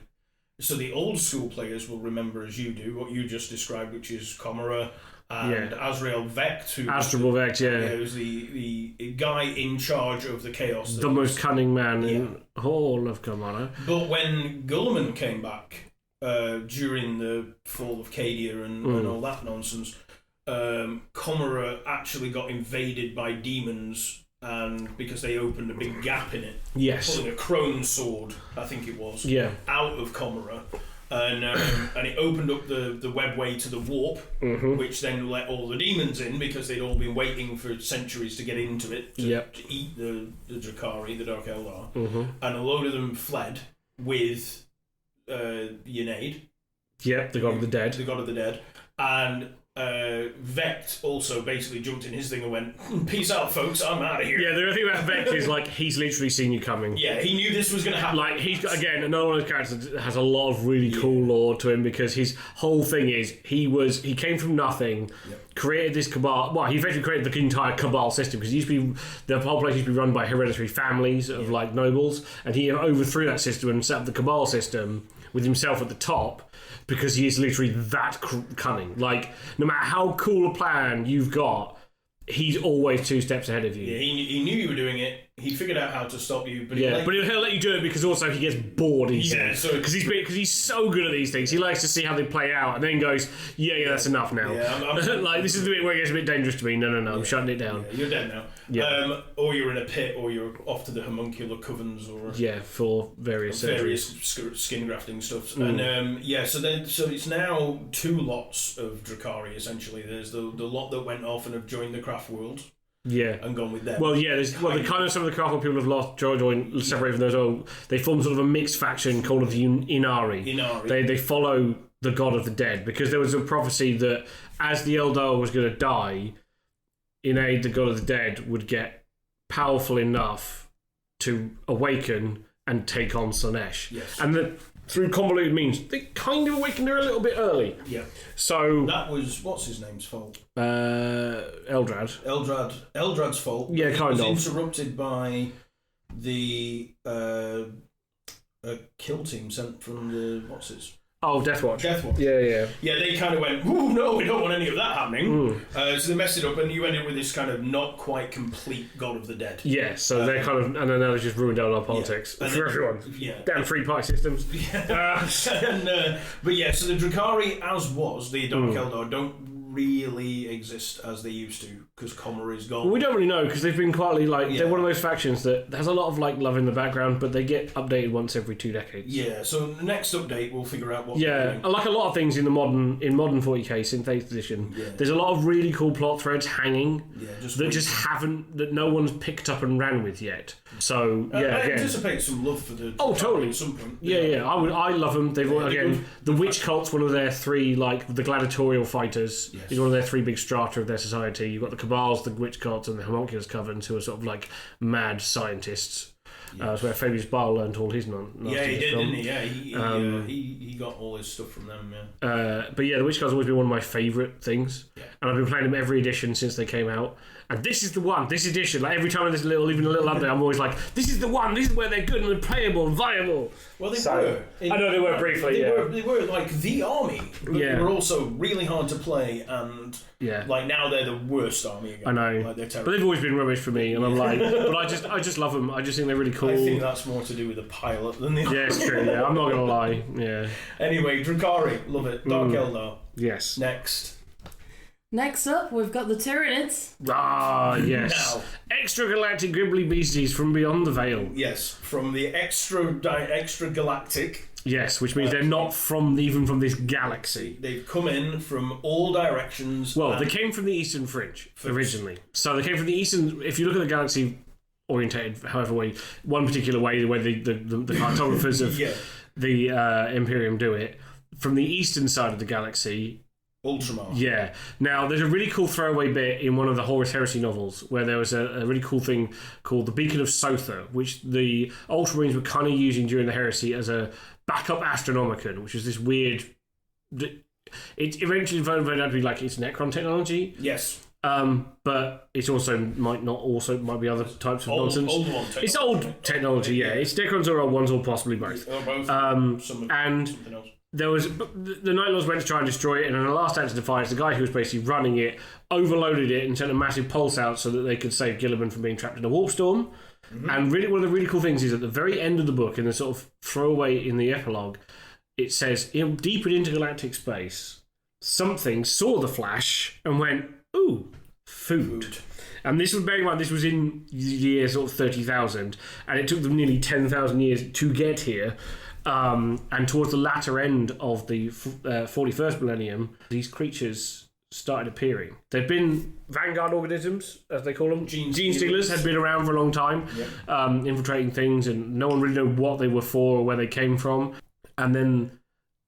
so the old school players will remember, as you do, what you just described, which is Comora and Azrael Vecht. Astral Vecht, It was the guy in charge of the Chaos. The most cunning man in all of Comora. But when Guilliman came back during the fall of Cadia and all that nonsense, Comora actually got invaded by demons. And because they opened a big gap in it, pulling a crone sword, I think it was, out of Comora, and it opened up the webway to the warp, which then let all the demons in because they'd all been waiting for centuries to get into it to eat the Drukhari, the Dark Eldar, and a load of them fled with Yenade. Yep, the God of the Dead. The God of the Dead, and. Vecht also basically jumped in his thing and went, peace out folks, I'm out of here. Yeah, the thing about Vecht is like he's literally seen you coming. Yeah, he knew this was going to happen. Like he's again another one of those characters that has a lot of really cool lore to him because his whole thing is he came from nothing, created this cabal. Well, he effectively created the entire cabal system because the whole place used to be run by hereditary families of like nobles, and he overthrew that system and set up the cabal system with himself at the top. Because he is literally that cunning. Like, no matter how cool a plan you've got, he's always 2 steps ahead of you. Yeah, he knew you were doing it. He figured out how to stop you. But but he'll let you do it because also he gets bored easily. Yeah, so because he's so good at these things. He likes to see how they play out and then goes, yeah, that's enough now. Yeah, like this is the bit where it gets a bit dangerous to me. No, I'm shutting it down. Yeah, you're dead now. Yeah. Or you're in a pit, or you're off to the homuncular covens, or for various skin grafting stuff. And so it's now 2 lots of Drukhari essentially. There's the lot that went off and have joined the craft world. Yeah, and gone with them. Well, the kind of some of the craft people have lost join separated from those. They form sort of a mixed faction called the Inari. They follow the God of the Dead because there was a prophecy that as the Eldar was going to die, Yenade, the God of the Dead, would get powerful enough to awaken and take on Slaanesh. Yes. And that through convoluted means, they kind of awakened her a little bit early. Yeah. So that was what's his name's fault. Eldrad. Eldrad's fault. Yeah, kind of. It was interrupted by the kill team sent from the Deathwatch. Yeah. Yeah, they kind of went, ooh, no, we don't want any of that happening. So they messed it up, and you ended with this kind of not quite complete God of the Dead. Yeah, so they're kind of, and then they just ruined out our politics for everyone. Yeah. Damn 3-party systems. So the Drukhari, as was, the Dark Eldar, don't really exist as they used to because Comora is gone. Well, we don't really know because they've been quietly they're one of those factions that has a lot of love in the background, but they get updated once every 2 decades. Yeah, so the next update we'll figure out what. Yeah, like a lot of things in modern 40k synth 8th edition. Yeah. There's a lot of really cool plot threads hanging that no one's picked up and ran with yet. So I anticipate some love for the. Oh, totally. At some point. Yeah. I love them. They've the witch cult's one of their 3 the gladiatorial fighters. Yes. Is one of their 3 big strata of their society. You've got the Cabals, the Witch Cults, and the Homunculus Covens, who are sort of mad scientists. Yes. That's where Fabius Bile learned all his he did, didn't he? Yeah, he got all his stuff from them. Yeah. But the Witch Cult's always been one of my favourite things, and I've been playing them every edition since they came out. And this is the one, this edition. Every time there's even a little update, I'm always like, this is the one. This is where they're good and playable and viable. Well, they were. I know they were briefly. They were like the army, but they were also really hard to play, and now they're the worst army again. I know, they're terrible. But they've always been rubbish for me, and I'm like, but I just love them. I just think they're really cool. I think that's more to do with the pilot than the. Yeah, it's true. Yeah, I'm not gonna lie. Yeah. Anyway, Drukhari, love it. Dark Eldar. Yes. Next up, we've got the Tyranids. Ah, yes. Extragalactic gribbly beasties from beyond the veil. Yes, from the extra galactic. Yes, which means they're not even from this galaxy. They've come in from all directions. Well, they came from the Eastern Fringe originally. So they came from the Eastern. If you look at the galaxy orientated, however way, one particular way, the way the cartographers of the Imperium do it, from the eastern side of the galaxy. Ultramar. Yeah. Now, there's a really cool throwaway bit in one of the Horus Heresy novels where there was a really cool thing called the Beacon of Sotha, which the Ultramarines were kind of using during the Heresy as a backup Astronomicon, which is this weird... It eventually turned out to be like it's Necron technology. Yes. But it's also might be other types of nonsense. Old one it's old technology, yeah. It's Necrons or old ones or possibly both. Or both. And something else. there was the Night Lords went to try and destroy it, and in the last act of defiance, the guy who was basically running it overloaded it and sent a massive pulse out so that they could save Gilliman from being trapped in a warp storm. Mm-hmm. And really, one of the really cool things is at the very end of the book, in the sort of throwaway in the epilogue, it says, deep in intergalactic space, something saw the Flash and went, ooh, food. And this was, bearing in mind, this was in the year sort of 30,000, and it took them nearly 10,000 years to get here. And towards the latter end of the 41st millennium, these creatures started appearing. They've been vanguard organisms, as they call them. Gene stealers had been around for a long time, infiltrating things, and no one really knew what they were for or where they came from. And then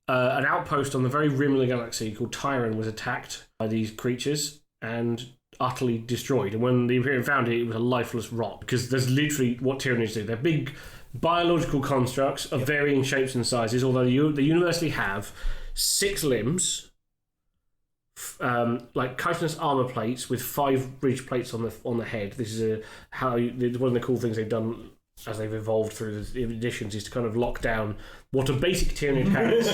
an outpost on the very rim of the galaxy called Tyron was attacked by these creatures and utterly destroyed. And when the Imperium found it, it was a lifeless rock, because there's literally what Tyranids do. They're big biological constructs of varying shapes and sizes, although they universally have 6 limbs, like chitinous armor plates with 5 bridge plates on the head. This is one of the cool things they've done as they've evolved through the editions, is to kind of lock down what a basic Tyranid has,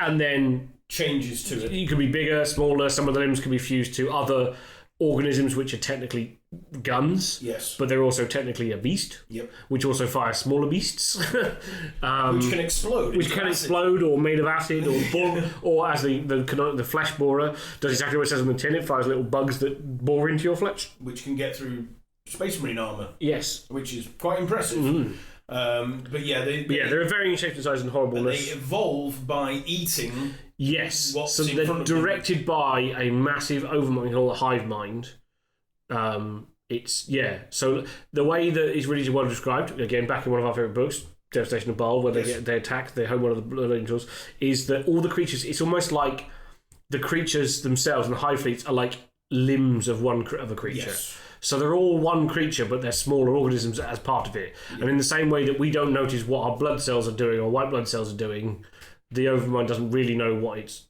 and then changes to it. You could be bigger, smaller. Some of the limbs can be fused to other organisms which are technically guns, but they're also technically a beast, which also fires smaller beasts, which can explode, or made of acid, or as the flesh borer does exactly what it says on the tin. It fires little bugs that bore into your flesh, which can get through Space Marine armor. Yes, which is quite impressive. But they're of varying shapes and size and horribleness. They evolve by eating. Yes, so they're directed by a massive overmind called the hive mind. So the way that it's really well described, again, back in one of our favourite books, Devastation of Baal, where they attack, they home one of the Blood Angels, is that all the creatures, it's almost like the creatures themselves and the hive fleets are like limbs of a creature. Yes. So they're all one creature, but they're smaller organisms as part of it. Yeah. And in the same way that we don't notice what our blood cells are doing or white blood cells are doing, the Overmind doesn't really know what its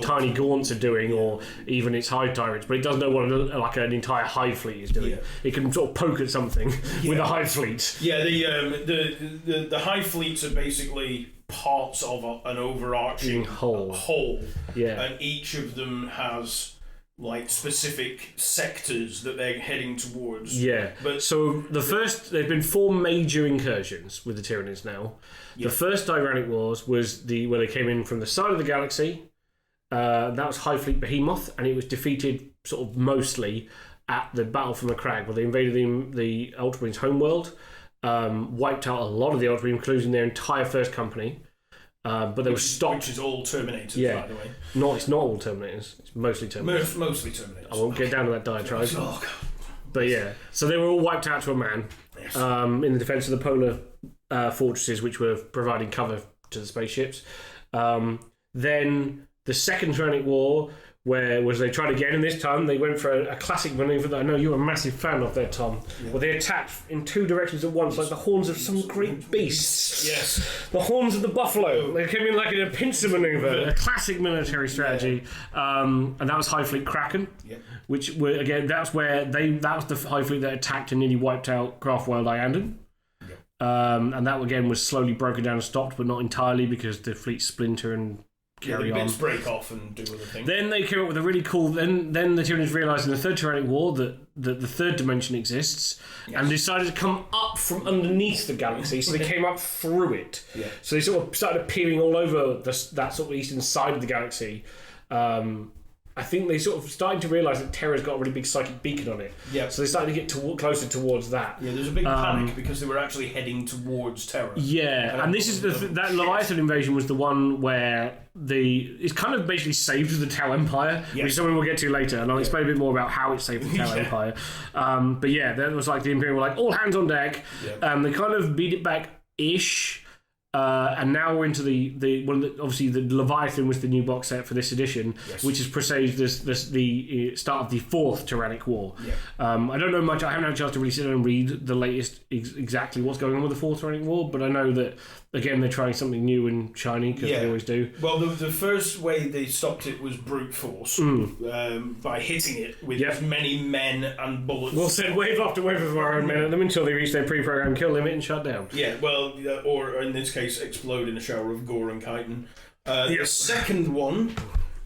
tiny gaunts are doing, or even its hive tyrants, but it does know what an entire hive fleet is doing. Yeah. It can sort of poke at something with a hive fleet. Yeah, the hive fleets are basically parts of an overarching whole. Yeah, and each of them has like specific sectors that they're heading towards. Yeah. But so there've been 4 major incursions with the Tyranids now. Yep. The first Tyrannic Wars was where they came in from the side of the galaxy. That was Hive Fleet Behemoth, and it was defeated sort of mostly at the Battle for Macragge, where they invaded the Ultramarines' homeworld, wiped out a lot of the Ultramarines, including their entire first company. But they were stopped. Which is all Terminators, by the way. No, it's not all Terminators. It's mostly Terminators. Mostly Terminators. I won't get down to that diatribe. Oh, God. But yeah, so they were all wiped out to a man in the defence of the polar fortresses, which were providing cover to the spaceships. Then the Second Tyrannic War, where they tried again, and this time they went for a classic manoeuvre that I know you're a massive fan of there, Tom, where they attacked in 2 directions at once, like the horns of some great beasts. Yes. The horns of the buffalo. They came in like in a pincer manoeuvre, a classic military strategy. And that was Hive Fleet Kraken, which were, again, that was the Hive Fleet that attacked and nearly wiped out Grafwild Iandon. And that, again, was slowly broken down and stopped, but not entirely, because the fleet splinter and carry on. The bits break off and do other things. Then they came up with a really cool... Then the Tyranids realised in the Third Tyrannic War that the third dimension exists, and decided to come up from underneath the galaxy, so they came up through it. Yeah. So they sort of started appearing all over that sort of eastern side of the galaxy. I think they sort of started to realise that Terra's got a really big psychic beacon on it. Yeah. So they started to get closer towards that. Yeah, there's a big panic because they were actually heading towards Terra. Yeah, and this is that Leviathan invasion was the one where it's kind of basically saved the Tau Empire, which is something we'll get to later, and I'll explain a bit more about how it saved the Tau Empire. But yeah, that was like the Imperium were like, all hands on deck. They kind of beat it back-ish. And now we're into the one that obviously the Leviathan was the new box set for this edition, which has presaged the start of the 4th Tyrannic War. I don't know much. I haven't had a chance to really sit down and read the latest exactly what's going on with the 4th Tyrannic War, but I know that again they're trying something new and shiny because they always do. Well, the first way they stopped it was brute force by hitting it with as many men and bullets. We'll send wave after wave of our own men at them until they reach their pre-programmed kill limit and shut down. Yeah, well, or in this case, explode in a shower of gore and chitin. The second one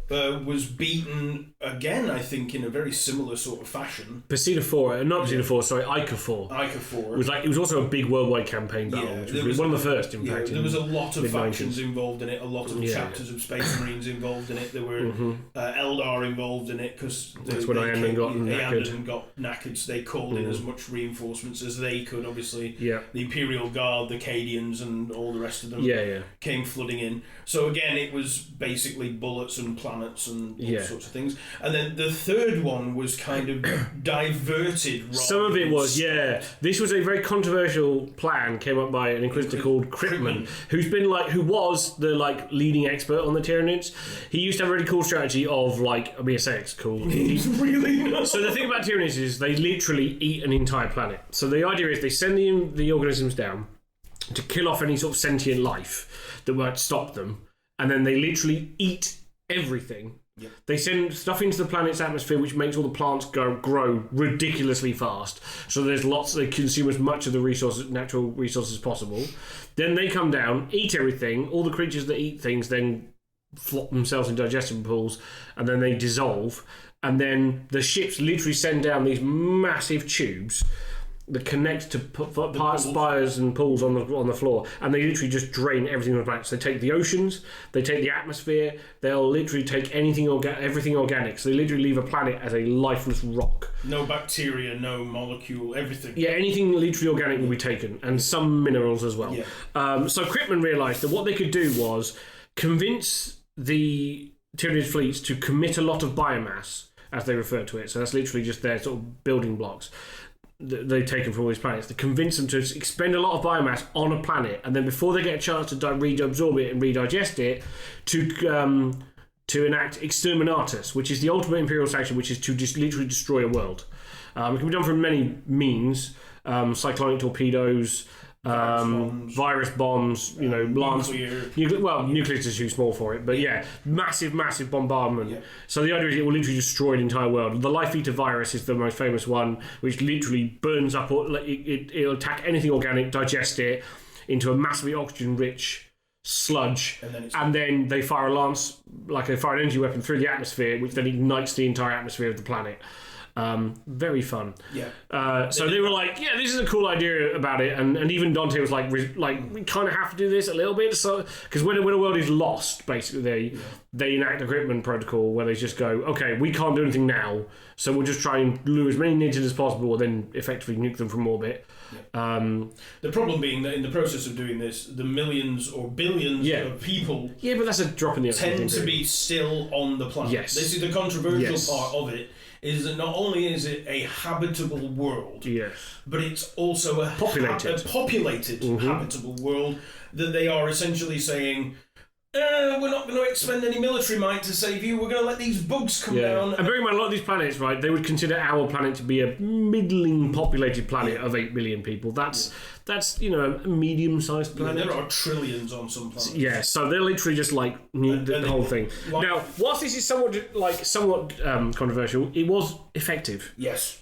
was beaten again, I think, in a very similar sort of fashion. Persida 4, not Persida 4, sorry, Ica 4. Ica 4. It was also a big worldwide campaign battle, which was one of the first, in fact. There was a lot of factions involved in it, a lot of chapters of Space Marines involved in it. There were Eldar involved in it, because that's when Iandan got knackered, so they called in as much reinforcements as they could, obviously. The Imperial Guard, the Cadians, and all the rest of them came flooding in. So again, it was basically bullets and planets and all sorts of things. And then the third one was kind of diverted. Some of it was, This was a very controversial plan came up by an Inquisitor called Cryptman, who was the leading expert on the Tyranids. He used to have a really cool strategy of I mean, I say it's cool. He's really not. So the thing about Tyranids is they literally eat an entire planet. So the idea is they send the organisms down to kill off any sort of sentient life that might stop them, and then they literally eat everything. They send stuff into the planet's atmosphere which makes all the plants grow ridiculously fast, so they consume as much of the natural resources as possible. Then they come down, eat everything. All the creatures that eat things then flop themselves in digestion pools, and then they dissolve, and then the ships literally send down these massive tubes that connect to spires and pools on the floor, and they literally just drain everything on the planet. So they take the oceans, they take the atmosphere, they'll literally take everything organic. So they literally leave a planet as a lifeless rock. No bacteria, no molecule, everything. Yeah, anything literally organic will be taken, and some minerals as well. So Cryptman realised that what they could do was convince the Tyranid fleets to commit a lot of biomass, as they refer to it. So that's literally just their sort of building blocks they've taken from all these planets, to convince them to expend a lot of biomass on a planet, and then before they get a chance to reabsorb it and redigest it, to enact Exterminatus, which is the ultimate imperial sanction, which is to just literally destroy a world. It can be done from many means: cyclonic torpedoes, virus bombs, nuclear is too small for it, but massive bombardment. So the idea is it will literally destroy the entire world. The Life Eater virus is the most famous one, which literally burns up, it'll attack anything organic, digest it into a massively oxygen rich sludge, and then they fire a lance, like they fire an energy weapon through the atmosphere, which then ignites the entire atmosphere of the planet. Very fun. So they were like, this is a cool idea about it, and even Dante was like we kind of have to do this a little bit, so because when a world is lost, basically they enact a Cryptman protocol where they just go, okay, we can't do anything now, so we'll just try and lure as many ninjas as possible, and then effectively nuke them from orbit. The problem being that in the process of doing this, the millions or billions of people but that's a drop in the tend to be still on the planet. This is the controversial part of it, is that not only is it a habitable world, but it's also a populated habitable world, that they are essentially saying, we're not going to expend any military might to save you, we're going to let these bugs come down. And bearing in mind, a lot of these planets, right, they would consider our planet to be a middling populated planet of 8 billion people. That's a medium-sized planet. There are trillions on some planets. So they're literally just nuke the whole thing. Now, whilst this is somewhat controversial, it was effective.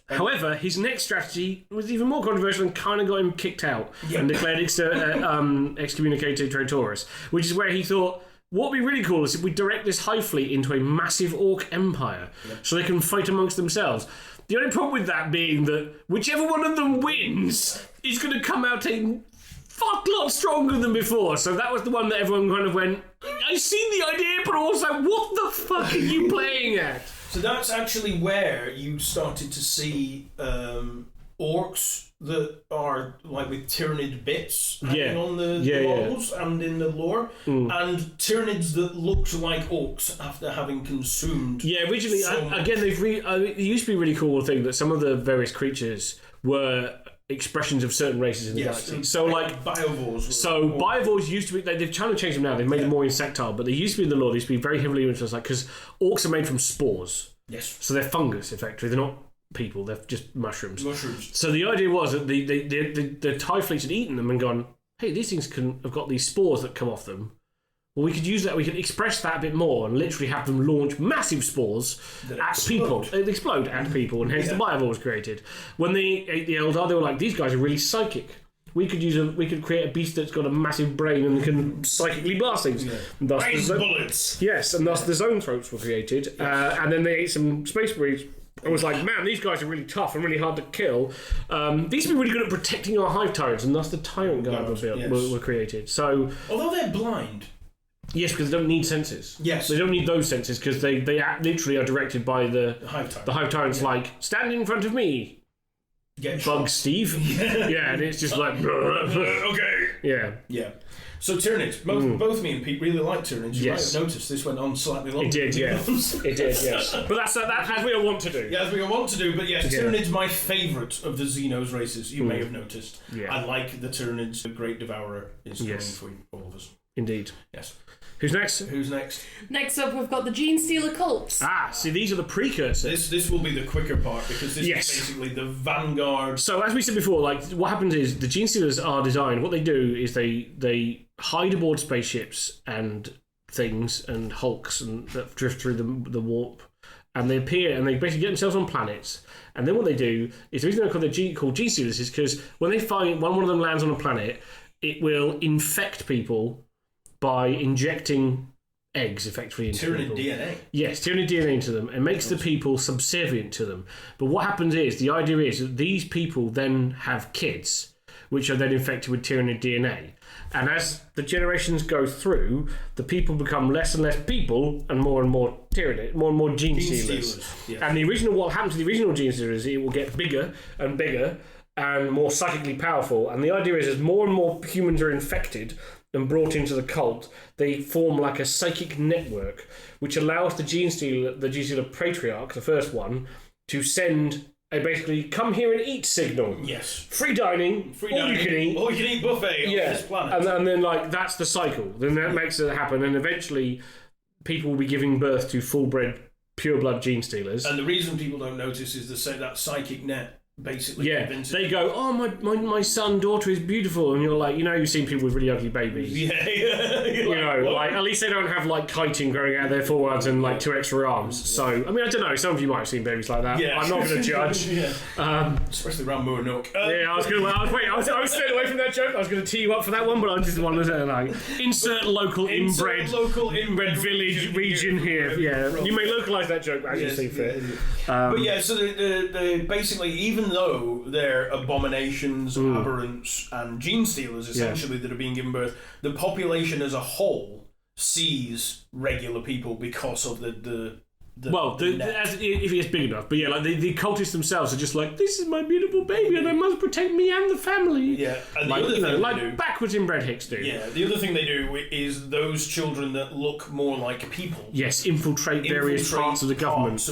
However, his next strategy was even more controversial and kind of got him kicked out and declared excommunicated traitoris, which is where he thought, what would be really cool is if we direct this hive fleet into a massive orc empire so they can fight amongst themselves. The only problem with that being that whichever one of them wins is going to come out a fuck lot stronger than before. So that was the one that everyone kind of went, I see the idea, but also, what the fuck are you playing at? So that's actually where you started to see orcs that are with Tyranid bits on the walls and in the lore, and Tyranids that looked like orcs after having consumed. Originally, again, it used to be a really cool thing that some of the various creatures were expressions of certain races in the galaxy. So like biovores. Biovores used to be. They've trying to change them now. They've made them more insectile, but they used to be in the lore. They used to be very heavily influenced, like because orcs are made from spores. Yes. So they're fungus, effectively. They're not people. They're just mushrooms. Mushrooms. So the idea was that the TIE fleets had eaten them and gone, hey, these things have got these spores that come off them. Well, we could use that. We could express that a bit more and literally have them launch massive spores at people. They explode at people, and hence the Biovore was created. When they ate the Eldar, they were like, these guys are really psychic. We could create a beast that's got a massive brain and can psychically blast things. Yeah. Thus bullets. Yes, and thus the Zone Throats were created. And then they ate some Space Marines. I was like, man, these guys are really tough and really hard to kill. These would be really good at protecting our Hive Tyrants, and thus the Tyrant Guard were created. So, although they're blind. Yes, because they don't need senses. Yes. They don't need those senses because they literally are directed by the Hive Tyrants, like, stand in front of me. Get Bug shot. Steve. Yeah, and it's just like... okay. Yeah. Yeah. So Tyranids, both me and Pete really like Tyranids. You might have noticed this went on slightly longer. It did, yes. It did, yes. But that's as we all want to do. Yeah, as we all want to do. But yes, Tyranids my favourite of the Xenos races. You may have noticed. Yeah. I like the Tyranids. The Great Devourer is coming for all of us. Indeed. Yes. Who's next? Next up, we've got the Gene Stealer cults. See, these are the precursors. This will be the quicker part because this is basically the vanguard. So, as we said before, like what happens is the Gene Stealers are designed. What they do is they hide aboard spaceships and things and hulks and that drift through the warp, and they appear and they basically get themselves on planets. And then what they do is the reason they're called Gene Stealers is because when they find one of them lands on a planet, it will infect people by injecting eggs effectively into Tyranid people. DNA. Yes, Tyranid DNA into them and makes the people subservient to them. But what happens is, the idea is that these people then have kids, which are then infected with Tyranid DNA. And as the generations go through, the people become less and less people and more Tyranid, more and more Gene Stealers. Yes. And what happens to the original Gene Stealers is it will get bigger and bigger and more psychically powerful. And the idea is, as more and more humans are infected and brought into the cult, they form like a psychic network, which allows the Gene Stealer Patriarch, the first one, to send a basically come here and eat signal. Yes. Free dining, all you can eat. All you can eat buffet on this planet. And then like that's the cycle. Then that makes it happen, and eventually people will be giving birth to full-bred, pure-blood Gene Stealers. And the reason people don't notice is that psychic net. Basically, they go, oh, my son, daughter is beautiful, and you're like, you've seen people with really ugly babies. Like at least they don't have like chitin growing out of their foreheads and like 2 extra arms. So I mean, I don't know. Some of you might have seen babies like that. Yeah. I'm not going to judge. Especially around Moornook. I was staying away from that joke. I was going to tee you up for that one, but I just wanted to like insert local inbred village region here. Yeah, you may localise that joke as you see fit. But yeah, so the basically even though they're abominations, aberrants, and Gene Stealers, essentially, that are being given birth, the population as a whole sees regular people because of the if it's big enough. But yeah, like the cultists themselves are just like, this is my beautiful baby, and I must protect me and the family. Yeah, and like, the other thing they do, backwards inbred Hicks do. Yeah, the other thing they do is those children that look more like people. Yes, infiltrate various parts of the government,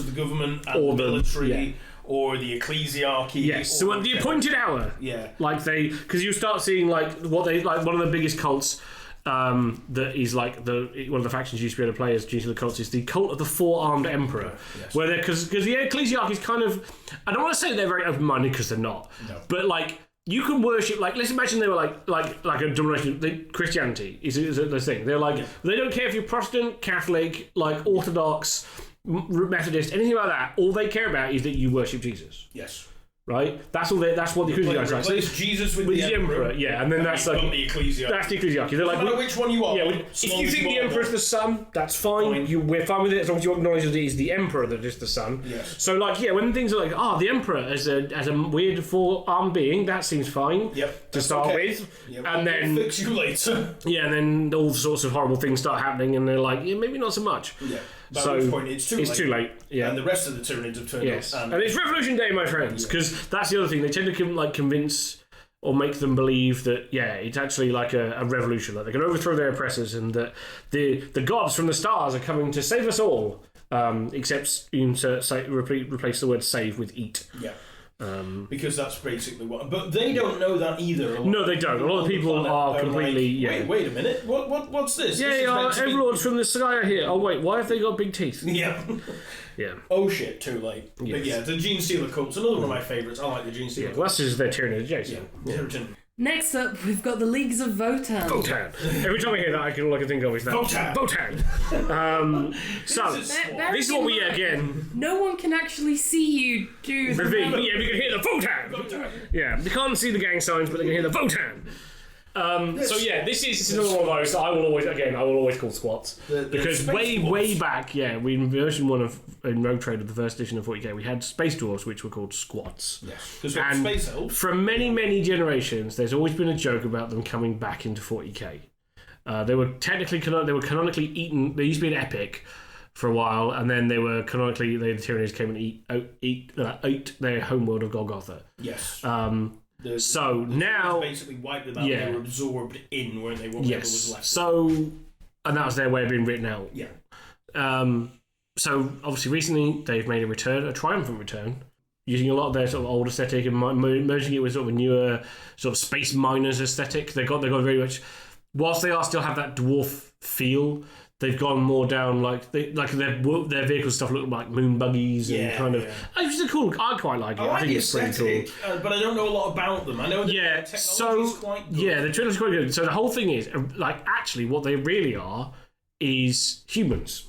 and or the military. Or the ecclesiarchy. Yes, so at the appointed hour. Yeah. Like because you start seeing like one of the biggest cults that is like one of the factions you used to be able to play as due to the cults is the cult of the Four-Armed Emperor. Yes. Where because the ecclesiarchy is kind of, I don't want to say they're very open-minded because they're not. No. But like you can worship, like let's imagine they were like a denomination. Christianity is the thing. They're like they don't care if you're Protestant, Catholic, like Orthodox, Methodist, anything like that. All they care about is that you worship Jesus. Yes. Right? That's what the ecclesiarchy like. Replace Jesus with the emperor. Yeah, and then that's like the ecclesiarchy. That's the ecclesiarchy. They're like, no matter which one you are. Yeah, if you think the emperor's the son, that's fine. We're fine with it as long as you acknowledge that it is the emperor that is the son. Yes. So like, when things are like, the emperor as a weird four-armed being, that seems fine. Yep. To start with. Yeah, and then we'll fix you later. Yeah, and then all sorts of horrible things start happening, and they're like, maybe not so much. Yeah. By which point it's too late. Yeah. And the rest of the Tyranids have turned up. And it's Revolution Day, my friends, because that's the other thing. They tend to convince or make them believe that it's actually like a revolution, like they can overthrow their oppressors, and that the gods from the stars are coming to save us all. Except you replace the word "save" with "eat." Yeah. Because that's basically what. But they don't know that either. No, they don't. A lot of people are completely. Wait a minute. What's this? Yeah, This is overlords from the sky are here. Oh wait, why have they got big teeth? Yeah. Yeah. Oh shit, too late. Yes. But yeah, the Gene Stealer cult's another one of my favourites. I like the Gene Stealer. Yeah, well, that's just their tyranny adjacent. Yeah. Next up, we've got the Leagues of Votan. Votan. Every time I hear that, all I can think of is that. Votan. So, this is what we get again. No one can actually see you do the Yeah, we can hear the Votan. Yeah, they can't see the gang signs, but they can hear the Votan. So yeah, this is another one of those that I will always call squats. Because way back, we in version 1 of in Rogue Trader, the first edition of 40k, we had space dwarves which were called squats. Yes. And space elves. From many generations, there's always been a joke about them coming back into 40k. They were canonically eaten. They used to be an epic for a while, and then they were canonically the Tyranids came and ate their homeworld of Golgotha. Yes. Now basically wiped them out. They were absorbed in, weren't they? Whatever was left. So, and that was their way of being written out. Yeah. So obviously recently they've made a triumphant return, using a lot of their sort of old aesthetic and merging it with sort of a newer sort of space miners aesthetic. They got very much, whilst they still have that dwarf feel. They've gone more down their vehicle stuff look like moon buggies and Which is cool. I quite like it. I think it's pretty cool. But I don't know a lot about them. I know the technology's quite good. Yeah, the technology's quite good. So the whole thing is actually what they really are is humans.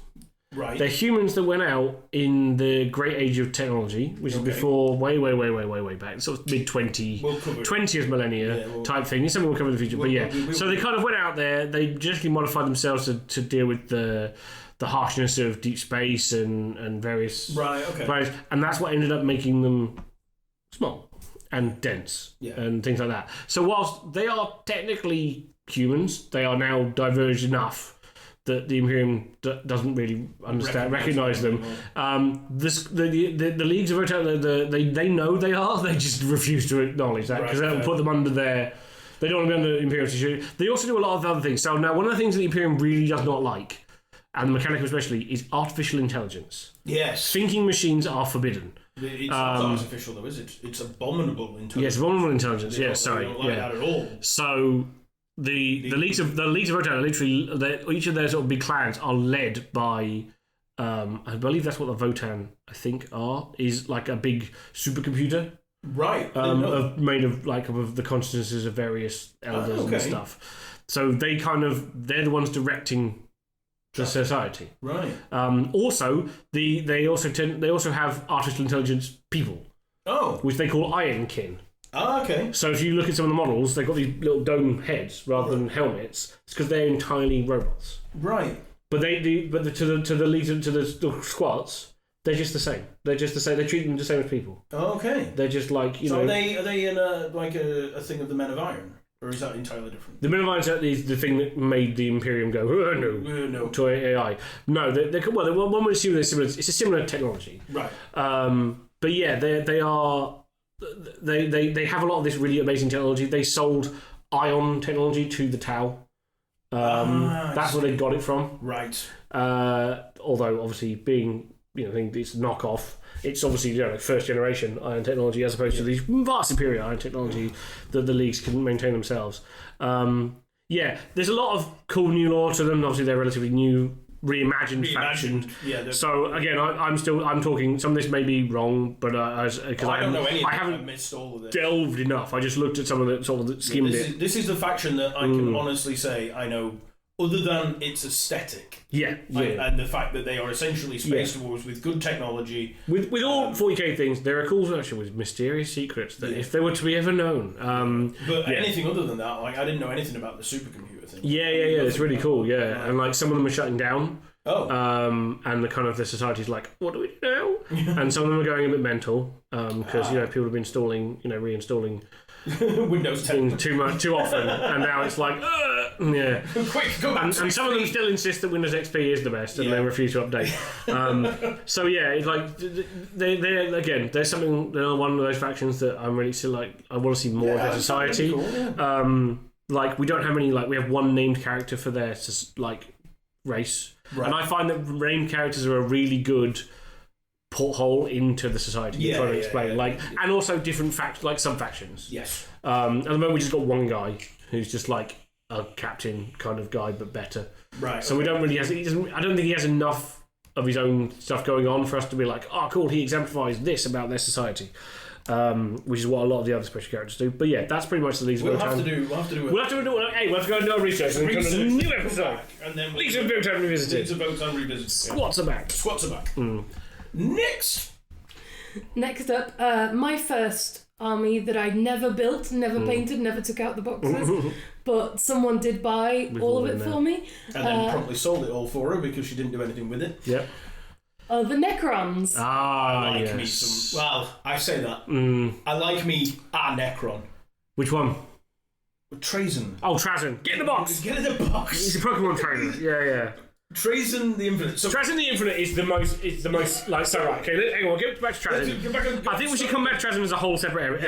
Right. They're humans that went out in the great age of technology, which is before way back, sort of mid-20th millennia type thing. It's something we'll cover in the future, So they kind of went out there, they genetically modified themselves to deal with the harshness of deep space and various... And that's what ended up making them small and dense and things like that. So whilst they are technically humans, they are now diverged enough that the Imperium doesn't really recognize them. The Leagues of Votan, they know they are, they just refuse to acknowledge that because they don't put them under their... They don't want to be under Imperial security. They also do a lot of other things. So now one of the things that the Imperium really does not like, and the Mechanicum especially, is artificial intelligence. Yes. Thinking machines are forbidden. It's not artificial though, is it? It's abominable intelligence. Yes, abominable intelligence. Yes, sorry. They don't like that at all. So... The Leagues of Votan are literally each of their sort of big clans are led by I believe that's what the Votan is like a big supercomputer made of the consciousnesses of various elders and stuff. So they're the ones directing the society. Right. Also they also have artificial intelligence people. Oh. Which they call Ironkin. Ah, okay. So if you look at some of the models, they've got these little dome heads rather than helmets. It's because they're entirely robots. Right. But to the squats, they're just the same. They're just the same. They treat them the same as people. Oh, okay. They're just like So are they in a thing of the Men of Iron, or is that entirely different? The Men of Iron is the thing that made the Imperium go no to AI. No, one would assume they're similar. It's a similar technology. Right. But yeah, they are. They have a lot of this really amazing technology. They sold ion technology to the Tau. That's where they got it from. Right. Although obviously being it's a knockoff. It's obviously first generation ion technology as opposed to these vast superior ion technology that the leagues can maintain themselves. There's a lot of cool new lore to them. Obviously they're relatively new. Reimagined faction. Yeah. So again, I'm talking. Some of this may be wrong, but I don't know any. I haven't missed all of this. Delved enough. I just looked at some of the sort of skimmed it. This is the faction that I can honestly say I know. Other than its aesthetic, and the fact that they are essentially space wars with good technology. With all 40k things, there are cool versions with mysterious secrets that if they were to be ever known. But anything other than that, I didn't know anything about the supercomputer thing. Yeah, it's really cool. And some of them are shutting down. Oh. And the society's like, what do we do now? And some of them are going a bit mental because people have been reinstalling Windows 10 too often, and now it's like, quick, go back. And some of them still insist that Windows XP is the best, and they refuse to update. It's like there's something. They're one of those factions that I'm really still like. I want to see more of their society. Really cool, we don't have any. We have one named character for their race, and I find that named characters are a really good porthole into the society. Trying to explain and also different sub factions. Yes. At the moment we just got one guy who's just like a captain kind of guy, but better. Right. So we don't really I don't think he has enough of his own stuff going on for us to be like, oh cool, he exemplifies this about their society. Which is what a lot of the other special characters do. But yeah, that's pretty much the Leagues of Votan. We'll have to go and do our research and come to a new episode. And then Leagues of Votan Revisited. Leagues of Votan Revisited. Squats are back. Next up, my first army that I never built, never painted, never took out the boxes, but someone did buy all of it for me. And then promptly sold it all for her because she didn't do anything with it. Yep. The Necrons. Me some. Well, I say that. I like me a Necron. Which one? Trazyn. Oh, Trazyn. Get in the box. Get in the box. He's a Pokemon trainer. Yeah. Trazyn the Infinite. So Trazyn the Infinite is the most like so right. Okay, hang on. We'll get back to Trazyn. I think we should come back to Trazyn as a whole separate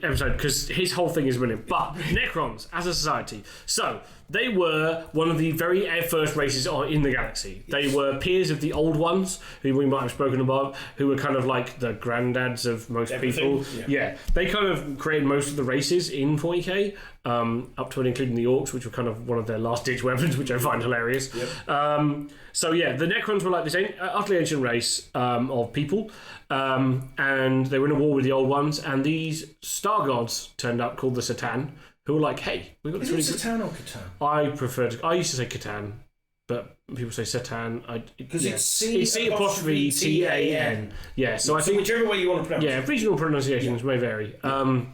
episode because his whole thing is brilliant. But Necrons as a society, so they were one of the very first races in the galaxy. They were peers of the old ones, who we might have spoken about, who were kind of like the granddads of most people. Yeah, they kind of created most of the races in 40k, up to and including the Orcs, which were kind of one of their last-ditch weapons, which I find hilarious. So yeah, the Necrons were like this utterly ancient race of people, and they were in a war with the old ones, and these star gods turned up called the Satan, who were like, hey, we've got this really good... Satan or Catan? I used to say Catan, but people say Satan. Because it's C''T''A''N. Yeah, so I think... whichever way you want to pronounce it. Yeah, regional pronunciations may vary. So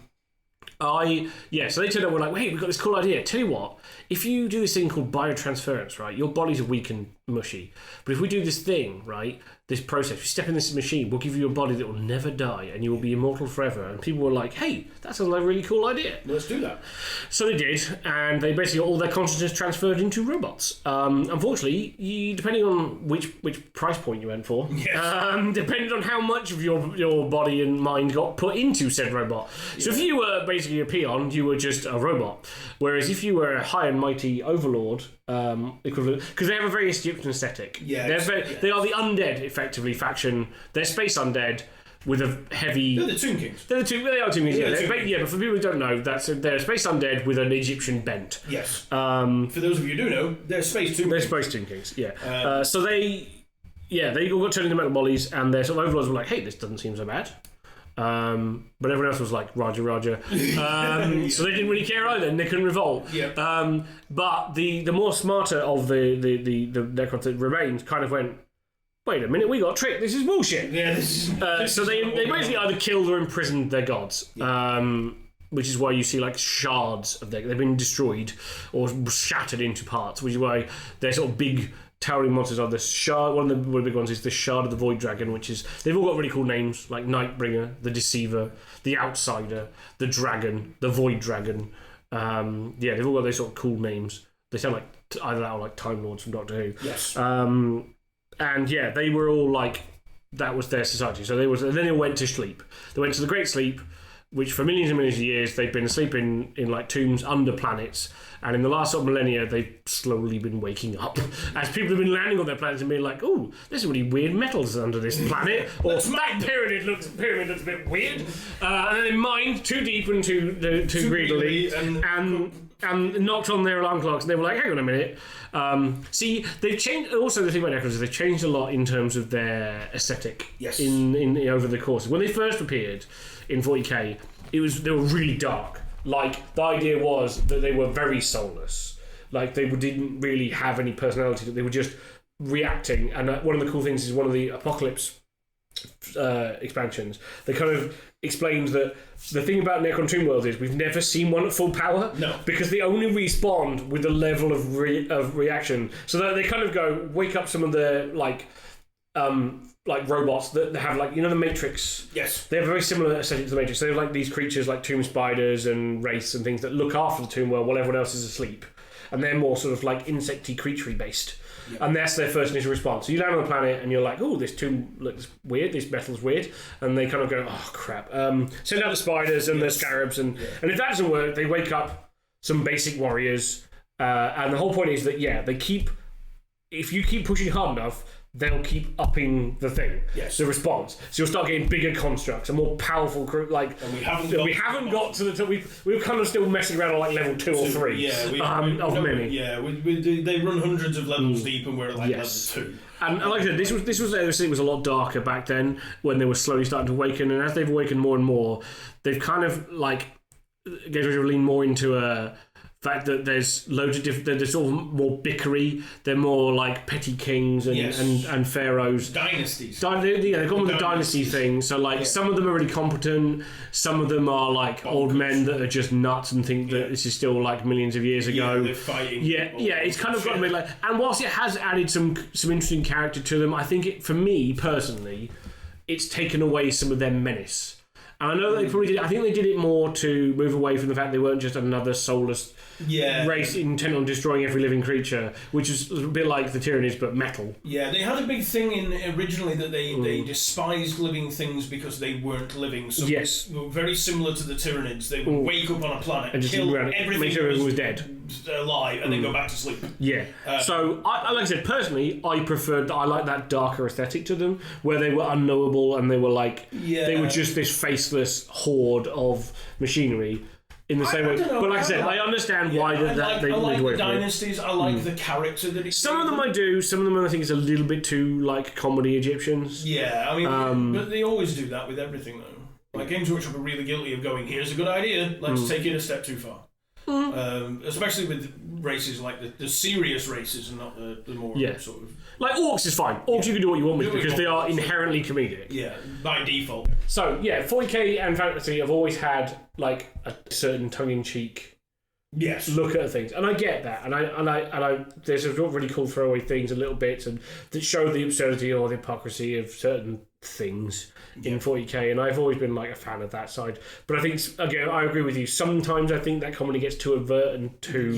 they turned up, we're like, hey, we've got this cool idea. Tell you what, if you do this thing called biotransference, right, your bodies are weak and mushy. But if we do this thing, right, this process, we step in this machine, we'll give you a body that will never die and you will be immortal forever. And people were like, hey, that sounds like a really cool idea. Let's do that. So they did, and they basically got all their consciousness transferred into robots. Unfortunately, depending on which price point you went for, depended on how much of your body and mind got put into said robot. So if you were basically a peon, you were just a robot. Whereas if you were a high and mighty overlord, equivalent, because they have a very Egyptian aesthetic. They are the undead, effectively, faction. They're space undead with a heavy... They're the Tomb Kings. They are Tomb Kings, but for people who don't know, they're space undead with an Egyptian bent. Yes. For those of you who do know, they're space Tomb Kings. They're space Tomb Kings, yeah. So they all got turned into metal bodies, and their sort of overlords were like, hey, this doesn't seem so bad. But everyone else was like, Roger. So they didn't really care either, and they couldn't revolt. But the more smarter of the Necrons that remained kind of went, wait a minute, we got tricked, this is bullshit. So they basically either killed or imprisoned their gods. Which is why you see like shards of they've been destroyed or shattered into parts, which is why they're sort of big towering monsters are the shard. One of the big ones is the Shard of the Void Dragon, which is they've all got really cool names like Nightbringer, the Deceiver, the Outsider, the Dragon, the Void Dragon. They've all got those sort of cool names. They sound like either that or like Time Lords from Doctor Who. Yes. They were all like that was their society. So then they went to sleep. They went to the Great Sleep, which for millions and millions of years they've been asleep in like tombs under planets, and in the last sort of millennia they've slowly been waking up as people have been landing on their planets and being like, oh, there's some really weird metals under this planet, or that pyramid looks a bit weird, and then they mined too deep and too greedily and knocked on their alarm clocks, and they were like, hang on a minute. See, they've changed. Also, the thing about Necrons is they've changed a lot in terms of their aesthetic. Yes. In over the course when they first appeared in 40k, they were really dark. Like the idea was that they were very soulless. Like they didn't really have any personality. They were just reacting. And one of the cool things is one of the Apocalypse expansions. They kind of explained that the thing about Necron Tomb World is we've never seen one at full power. No. Because they only respawn with a level of reaction. So that they kind of wake up some of the like robots that have like, you know, the Matrix. Yes. They have a very similar aesthetic to the Matrix. They have like these creatures like tomb spiders and wraiths and things that look after the tomb world while everyone else is asleep. And they're more sort of like insecty, creaturey based. Yep. And that's their first initial response. So you land on the planet and you're like, oh, this tomb looks weird, this metal's weird. And they kind of go, oh, crap. Send out the spiders and the scarabs. And if that doesn't work, they wake up some basic warriors. And the whole point is that, they keep... If you keep pushing hard enough, they'll keep upping the thing, Yes. the response. So you'll start getting bigger constructs, a more powerful crew. Like, And we haven't got to the top. We're kind of still messing around on like level 2 or 3. Of many. Yeah, they run hundreds of levels deep, and we're at like Yes. level 2. And like I said, this was a lot darker back then when they were slowly starting to awaken, and as they've awakened more and more, they've kind of like Games Workshop lean more into a fact that there's loads of different. They're sort of more bickery. They're more like petty kings and pharaohs. Dynasties. They've gone with the dynasty thing. So like some of them are really competent. Some of them are like old men that are just nuts and think that this is still like millions of years ago. Yeah, they're fighting. Yeah. It's kind of got to be like. And whilst it has added some interesting character to them, I think for me personally, it's taken away some of their menace. And I know they probably did. I think they did it more to move away from the fact they weren't just another soulless race intent on destroying every living creature, which is a bit like the Tyranids but metal. Yeah, they had a big thing originally that they despised living things because they weren't living. So very similar to the Tyranids. They would wake up on a planet, and just kill everything, make sure everyone was dead, alive, and then go back to sleep. Yeah. So, like I said, personally, I like that darker aesthetic to them, where they were unknowable and they were like they were just this faceless horde of machinery. In the same way, but like I said, I understand why I like the dynasties. dynasties. I like the character that it's. Some of them I do. Some of them I think is a little bit too like comedy Egyptians. Yeah, I mean, but they always do that with everything though. Like Games Workshop are really guilty of going, here's a good idea, let's take it a step too far. Especially with races like the serious races and not the more sort of. Like orcs is fine. Orcs you can do what you want with because they are inherently comedic. Yeah, by default. So yeah, 40k and fantasy have always had like a certain tongue-in-cheek look at things, and I get that, and I there's a really cool throwaway things, and little bits, and that show the absurdity or the hypocrisy of certain things in 40k, and I've always been like a fan of that side. But I think again, I agree with you. Sometimes I think that comedy gets too overt and too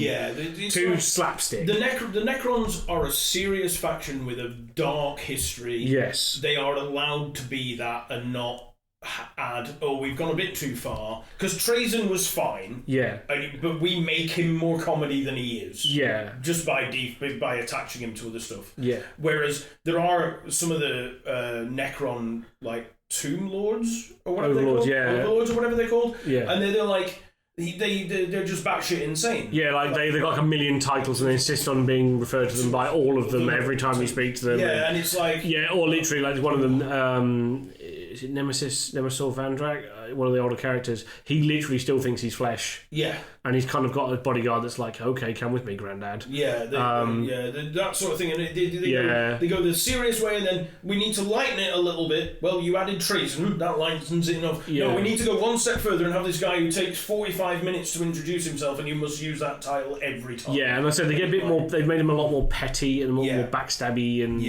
too slapstick. The Necrons are a serious faction with a dark history. Yes, they are allowed to be that and not add, we've gone a bit too far, because Trazen was fine, but we make him more comedy than he is, just by attaching him to other stuff, whereas there are some of the Necron like Tomb Lords or whatever Overlords or whatever they're called, and they're like they're just batshit insane. Yeah, like they've got like a million titles and they insist on being referred to them by all of them every time you speak to them. Yeah, and it's like or literally like one of them. Is it Nemesis Vandrak? One of the older characters. He literally still thinks he's flesh. Yeah. And he's kind of got a bodyguard that's like, okay, come with me, Grandad. Yeah, that sort of thing. And they go the serious way, and then we need to lighten it a little bit. Well, you added treason, that lightens it enough. Yeah. No, we need to go one step further and have this guy who takes 45 minutes to introduce himself, and you must use that title every time. Yeah, and I said they get a bit more. They've made him a lot more petty and more backstabby, and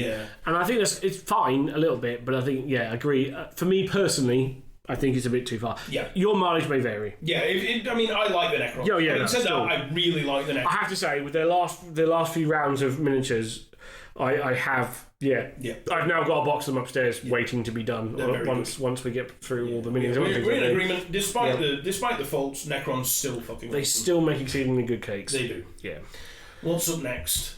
I think it's fine a little bit, but I think I agree. For me personally, I think it's a bit too far. Yeah. Your mileage may vary. Yeah, I mean, I like the Necron. Having said that, I really like the Necron. I have to say, with their last few rounds of miniatures, I have... Yeah. I've now got a box of them upstairs waiting to be done once we get through all the minions. We're in agreement. Despite the faults, Necron's still fucking They awesome. Still make exceedingly good cakes. They do. Yeah. What's up next?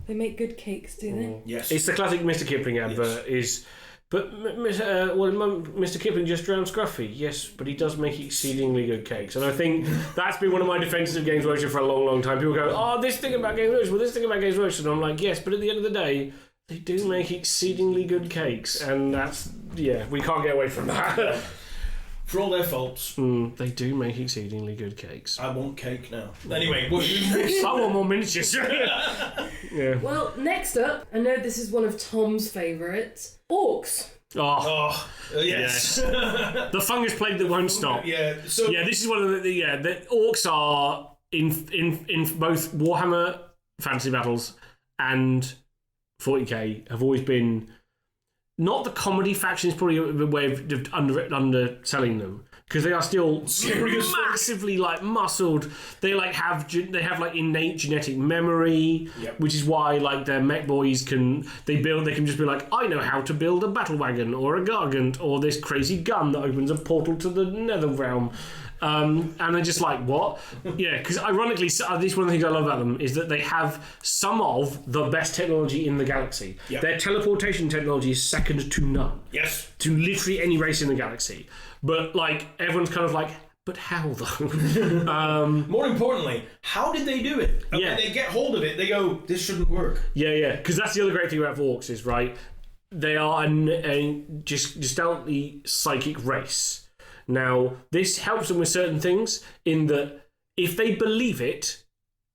They make good cakes, do they? Yes. It's the classic Mr. Kipling advert is... But Mr. Kipling just drowned Scruffy. Yes, but he does make exceedingly good cakes. And I think that's been one of my defences of Games Workshop for a long, long time. People go, this thing about Games Workshop, this thing about Games Workshop. And I'm like, yes, but at the end of the day, they do make exceedingly good cakes. And that's, we can't get away from that. For all their faults. They do make exceedingly good cakes. I want cake now. Anyway, what do you think? I want more miniatures. Well, next up, I know this is one of Tom's favourites. Orcs. Oh, yes. The fungus plague that won't stop. Yeah. So this is one of the orcs are in both Warhammer Fantasy Battles and 40k have always been not the comedy faction is probably a way of underselling them. Because they are still massively like muscled. They have innate genetic memory, which is why like their mech boys can just be like, I know how to build a battle wagon or a gargant or this crazy gun that opens a portal to the nether realm. And they're just like, what? Yeah, because ironically, at least one of the things I love about them is that they have some of the best technology in the galaxy. Yep. Their teleportation technology is second to none. Yes. To literally any race in the galaxy. But, like, everyone's kind of like, but how, though? More importantly, how did they do it? And when they get hold of it, they go, this shouldn't work. Yeah. Because that's the other great thing about orcs is, right, they are a distinctly psychic race. Now, this helps them with certain things in that if they believe it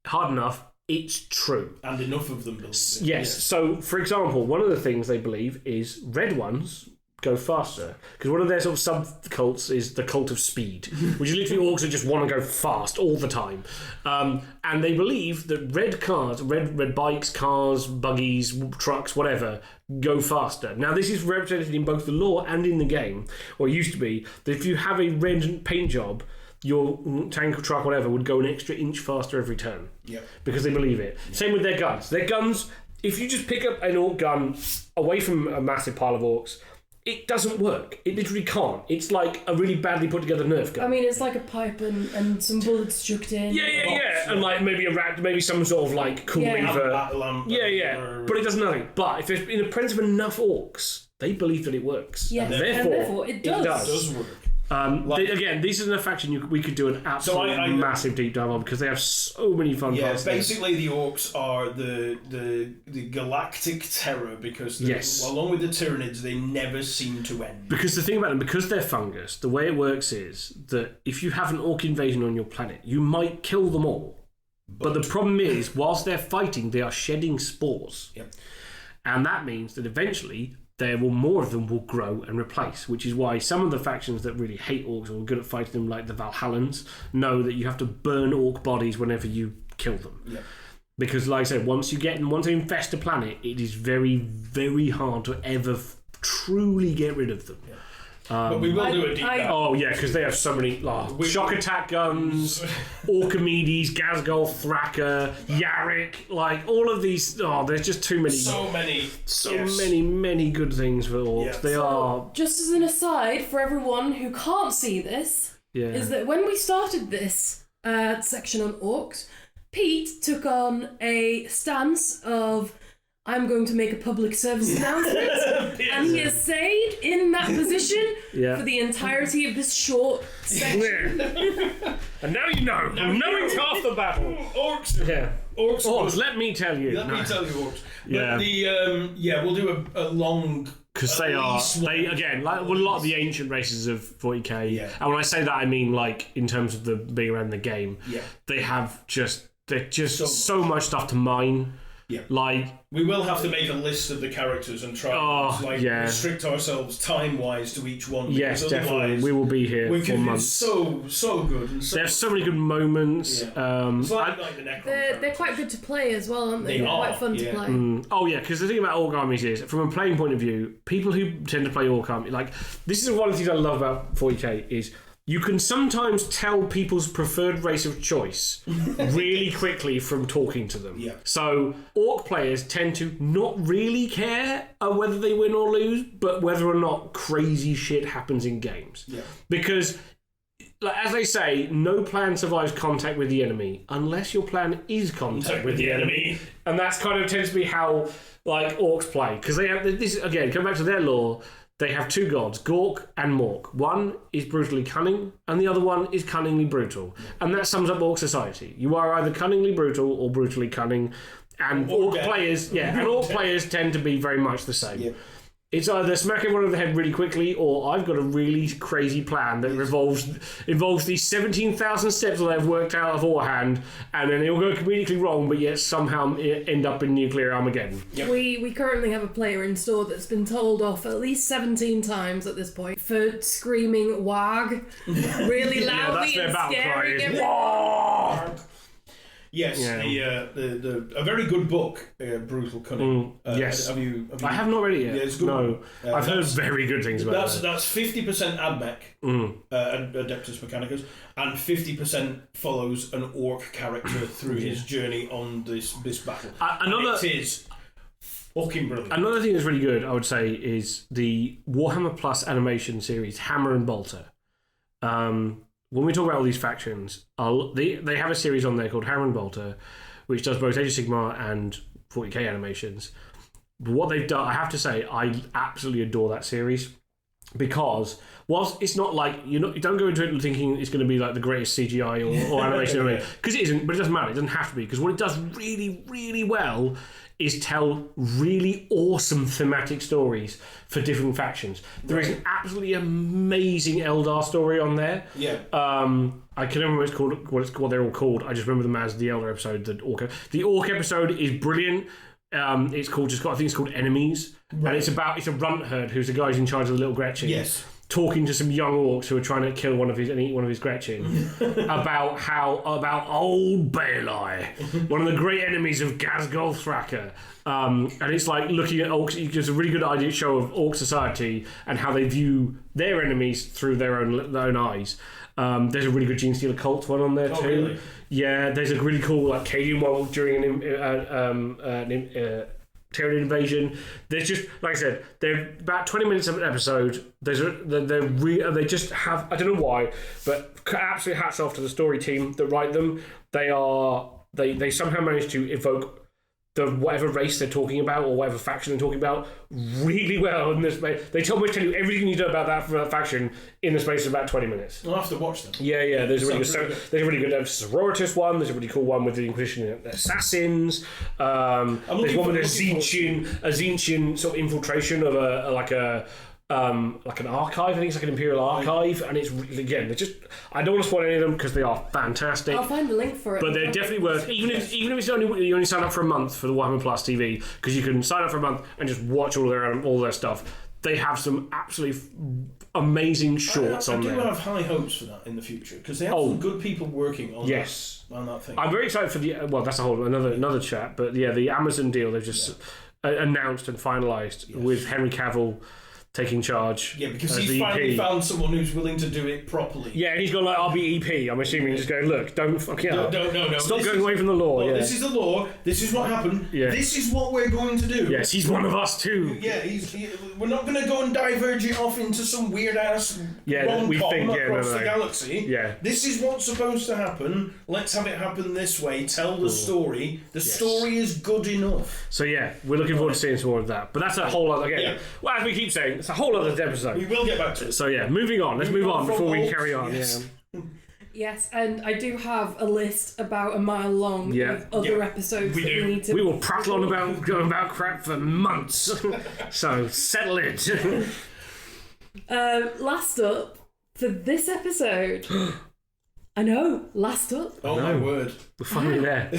hard enough, it's true. And enough of them believe it. Yes. So, for example, one of the things they believe is red ones go faster. Because one of their sort of sub-cults is the cult of speed, which is literally orcs that just want to go fast all the time. And they believe that red cars, red bikes, cars, buggies, trucks, whatever, go faster. Now, this is represented in both the lore and in the game, or it used to be, that if you have a red paint job, your tank or truck, whatever, would go an extra inch faster every turn. Yep. Because they believe it. Yep. Same with their guns. Their guns, if you just pick up an orc gun away from a massive pile of orcs, it doesn't work. It literally can't. It's like a really badly put together Nerf gun. I mean, it's like a pipe and some bullets chucked in. Yeah. And like maybe some sort of like cool lever. But it does nothing. But if it's in the presence of enough orcs, they believe that it works. Yeah, and therefore it does. It does work. Again, this is a faction we could do an absolutely massive deep dive on because they have so many fun parts. Basically the orcs are the galactic terror because along with the Tyranids, they never seem to end. Because the thing about them, because they're fungus, the way it works is that if you have an orc invasion on your planet, you might kill them all. But the problem is, whilst they're fighting, they are shedding spores. Yep. And that means that eventually more of them will grow and replace, which is why some of the factions that really hate orcs or are good at fighting them, like the Valhallans, know that you have to burn orc bodies whenever you kill them. Yep. Because, like I said, once they infest a planet, it is very, very hard to ever truly get rid of them. Yep. But we will do a deep dive. Because they have so many shock attack guns, Orchimedes, Gazgol, Thraka, Yarick, like all of these. There's just too many. So many good things for orcs. Yes. They are. Just as an aside for everyone who can't see this, is that when we started this section on orcs, Pete took on a stance of, I'm going to make a public service announcement, and he has stayed in that position for the entirety of this short section. And now you know. Knowing's half the battle. Orcs. Yeah. Orcs. Let me tell you. Let me tell you, orcs. Yeah. But we'll do a long. Because they again, like a lot of the ancient races of 40k. Yeah. And when I say that, I mean like in terms of the being around the game. Yeah. They have they're just so much stuff to mine. Yeah. Like we will have to make a list of the characters and try restrict ourselves time-wise to each one. Yes, definitely. We will be here for months. So good. And they have so many good moments. Yeah. It's like the Necron they're quite good to play as well, aren't they? They're quite fun to play. Because the thing about orc armies is, from a playing point of view, people who tend to play orc army, like this is one of the things I love about 40k is you can sometimes tell people's preferred race of choice really quickly from talking to them. Yeah. So orc players tend to not really care whether they win or lose, but whether or not crazy shit happens in games. Yeah. Because, like, as they say, no plan survives contact with the enemy unless your plan is contact with the enemy. And that's kind of tends to be how like orcs play. Because they have this, again, come back to their lore. They have two gods, Gork and Mork. One is brutally cunning, and the other one is cunningly brutal. And that sums up orc society. You are either cunningly brutal or brutally cunning. And orc players tend to be very much the same. Yeah. It's either smack everyone over the head really quickly, or I've got a really crazy plan that involves these 17,000 steps that I've worked out beforehand, and then it'll go comedically wrong, but yet somehow end up in nuclear Armageddon. Yep. We currently have a player in store that's been told off at least 17 times at this point for screaming "wag" really loudly and scaring everyone. Yes, a very good book, Brutal Cunning. Yes. Have you I have not read it yet. Yeah, it's good. No, I've heard very good things about it. That's 50% Admech, Adeptus Mechanicus, and 50% follows an orc character through his journey on this battle. It is fucking brilliant. Another thing that's really good, I would say, is the Warhammer Plus animation series, Hammer and Bolter. when we talk about all these factions, they have a series on there called Hammer and Bolter, which does both Age of Sigmar and 40k animations. But what they've done, I have to say, I absolutely adore that series, because whilst it's not like you don't go into it thinking it's going to be like the greatest CGI or animation ever, because it isn't, but it doesn't matter. It doesn't have to be, because what it does really, really well is tell really awesome thematic stories for different factions. There is an absolutely amazing Eldar story on there. Yeah. I can remember what they're all called. I just remember them as the Eldar episode. The Orc episode is brilliant. It's called I think it's called Enemies, and it's a runt herd who's the guy who's in charge of the little Gretchen. Yes. Talking to some young orcs who are trying to kill one of his Gretchen about old Baelai, one of the great enemies of Gazgol Thracker. And it's like looking at orcs. It gives a really good show of orc society and how they view their enemies through their own eyes. There's a really good Gene Stealer cult one on there too. Really? Yeah, there's a really cool Cadian one during an Tyranid invasion. There's just, like I said, they're about 20 minutes of an episode. They just have, I don't know why, but absolute hats off to the story team that write them. They somehow managed to evoke whatever race they're talking about or whatever faction they're talking about really well in this. They tell you everything you know about that faction in the space of about 20 minutes. I'll have to watch them. Yeah. There's a really good Sororitas one. There's a really cool one with the Inquisition and assassins. There's one with a Tzeentchian sort of infiltration of like an archive. I think it's like an Imperial archive, and it's again, I don't want to spoil any of them because they are fantastic. I'll find the link for it. But they're definitely worth, even if it's you only sign up for a month for the Warhammer Plus TV, because you can sign up for a month and just watch all their stuff. They have some absolutely amazing shorts on there. I do have high hopes for that in the future, because they have some good people working on that thing. I'm very excited for that's a whole another chat. But yeah, the Amazon deal they've just announced and finalised with Henry Cavill taking charge. Yeah, because he's finally found someone who's willing to do it properly. Yeah, and he's gone like, I'll be EP. I'm assuming just going, look, don't fuck it up. No. Stop going away from the law. Well, this is the law. This is what happened. Yeah. This is what we're going to do. Yes, he's one of us too. Yeah, we're not going to go and diverge it off into some weird ass rom-com across the galaxy. Yeah. This is what's supposed to happen. Let's have it happen this way. Tell the story. The story is good enough. So yeah, we're looking forward to seeing some more of that. But that's a whole other Well, as we keep saying, it's a whole other episode. We will get back to it. So yeah, moving on. Let's move on before we carry on. Yes. Yeah. Yes, and I do have a list about a mile long of other episodes that we need to... We will prattle on about crap for months. So settle it. Last up for this episode. I know, last up. Oh my word. We're finally there.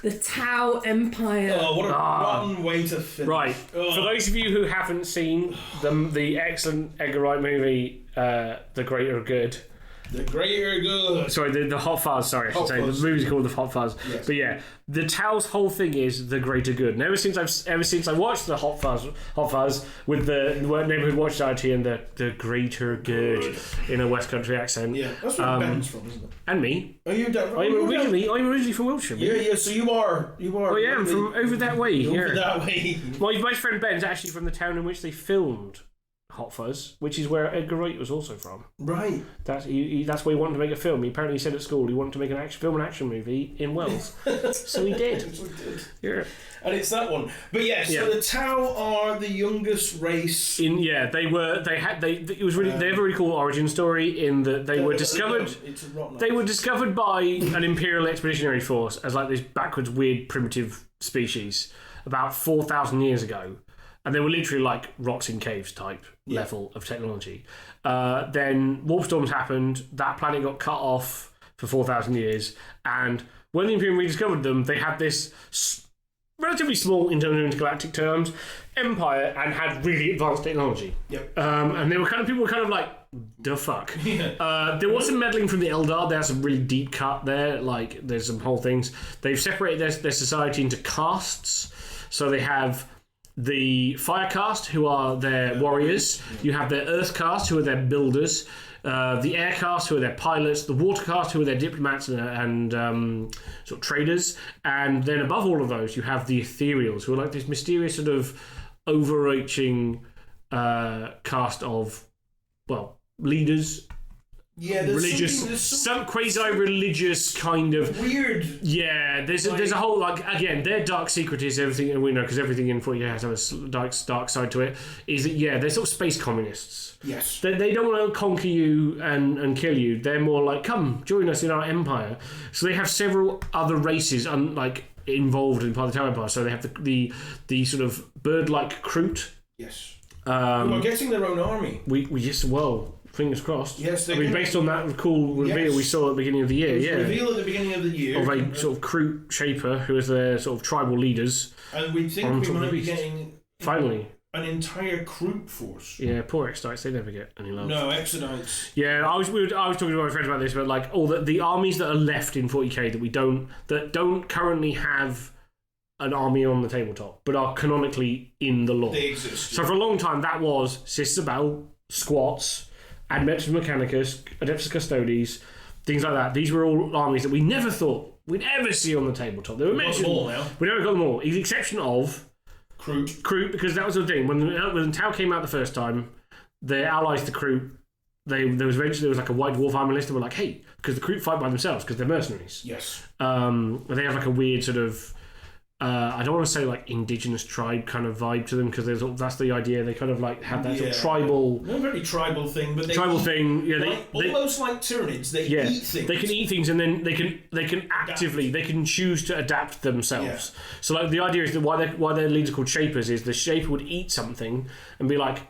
The Tau Empire. Oh, what a rotten way to finish. Right. For those of you who haven't seen the excellent Edgar Wright movie, The Greater Good. The Greater Good. Sorry, the Hot Fuzz, sorry, I should say. The movie's called The Hot Fuzz. Yes. But yeah, the Tau's whole thing is the Greater Good. And ever since I watched the Hot Fuzz with the Neighbourhood Watch Society and the Greater Good in a West Country accent. Yeah, that's where Ben's from, isn't it? And me. Are you I'm originally from Wiltshire. Yeah, so you are. Oh yeah, I'm from over that way. Over that way. My best friend Ben's actually from the town in which they filmed Hot Fuzz, which is where Edgar Wright was also from. Right. That's where he wanted to make a film. He apparently said at school he wanted to make an action movie in Wales. So he did. Yeah. And it's that one. But so the Tau are the youngest race. It was really they have a really cool origin story in that they were discovered. They were discovered by an Imperial Expeditionary Force as like this backwards, weird, primitive species about 4,000 years ago. And they were literally like rocks in caves type level of technology. Then warp storms happened. That planet got cut off for 4,000 years. And when the Imperium rediscovered them, they had this relatively small, in terms of intergalactic terms, empire and had really advanced technology. Yep. And people were kind of like, the fuck. There was some meddling from the Eldar. There's some really deep cut there. Like there's some whole things. They've separated their society into castes. So they have the Fire Caste, who are their warriors. You have their Earth Caste, who are their builders. The Air Caste, who are their pilots. The Water Caste, who are their diplomats and sort of traders. And then above all of those, you have the Ethereals, who are like this mysterious sort of overarching caste of, leaders. there's some quasi-religious kind of weird. Yeah, there's a whole again, their dark secret is everything, and we know because everything in 40k has a dark side to it. Is that they're sort of space communists. Yes, they don't want to conquer you and kill you. They're more like, come join us in our empire. So they have several other races involved in part of the Tau Empire. So they have the sort of bird-like Kroot. Yes, who are getting their own army. We fingers crossed. Yes, based on that cool reveal we saw at the beginning of the year. Reveal at the beginning of the year of a sort of Kroot shaper who is their sort of tribal leaders. And we think we might be getting finally an entire Kroot force. Yeah, poor Exodites, they never get any love. No, Exodites. Yeah, I was talking to my friends about this, but like all the armies that are left in 40k that don't currently have an army on the tabletop, but are canonically in the lore. They exist. So for a long time, that was Sisters of Battle, Squats, Adeptus Mechanicus, Adeptus Custodes, things like that. These were all armies that we never thought we'd ever see on the tabletop. They were mentioned. We never got them all, with the exception of Kroot, because that was the thing. When Tau came out the first time, their allies, the Kroot, there was like a white dwarf army list, and we're like, hey, because the Kroot fight by themselves because they're mercenaries. Yes. They have like a weird sort of. I don't want to say like indigenous tribe kind of vibe to them because that's the idea. They kind of like have that sort of tribal, not very tribal thing, but almost like Tyranids. They eat things. They can eat things, and then they can actively they can choose to adapt themselves. Yeah. So like the idea is that why their leaders are called shapers is the shaper would eat something and be like,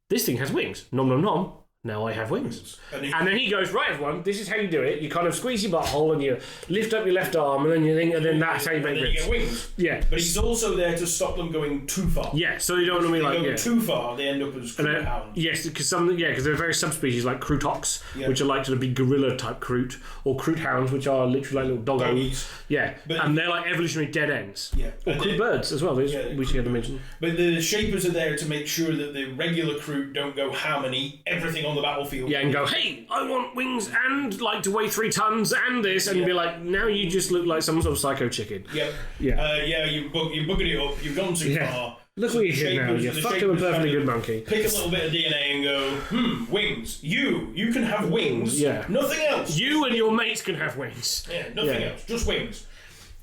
this thing has wings. Nom nom nom. Now I have wings. And then he goes, right, everyone, this is how you do it. You kind of squeeze your butthole and you lift up your left arm and then you think, and then that's how you make ribs. You get wings. Yeah. But he's also there to stop them going too far. Yeah, so they don't want to be like... If they go too far, they end up as Kroot hounds. Yes, because there are various subspecies like Krootox, which are like sort of big gorilla-type Kroot, or Kroot hounds, which are literally like little doggos. Yeah, and they're like evolutionary dead ends. Yeah. Or Kroot birds as well, which you had to mention. But the shapers are there to make sure that the regular Kroot don't go ham and eat everything on the battlefield. Yeah, and go, hey, I want wings and like to weigh 3 tons and this, and be like, now you just look like some sort of psycho chicken. Yep. Yeah. You're bugging it up. You've gone too far. Look what you did now. You fucked up a perfectly good monkey. Pick a little bit of DNA and go, wings. You can have wings. Yeah. Nothing else. You and your mates can have wings. Yeah, nothing else. Just wings.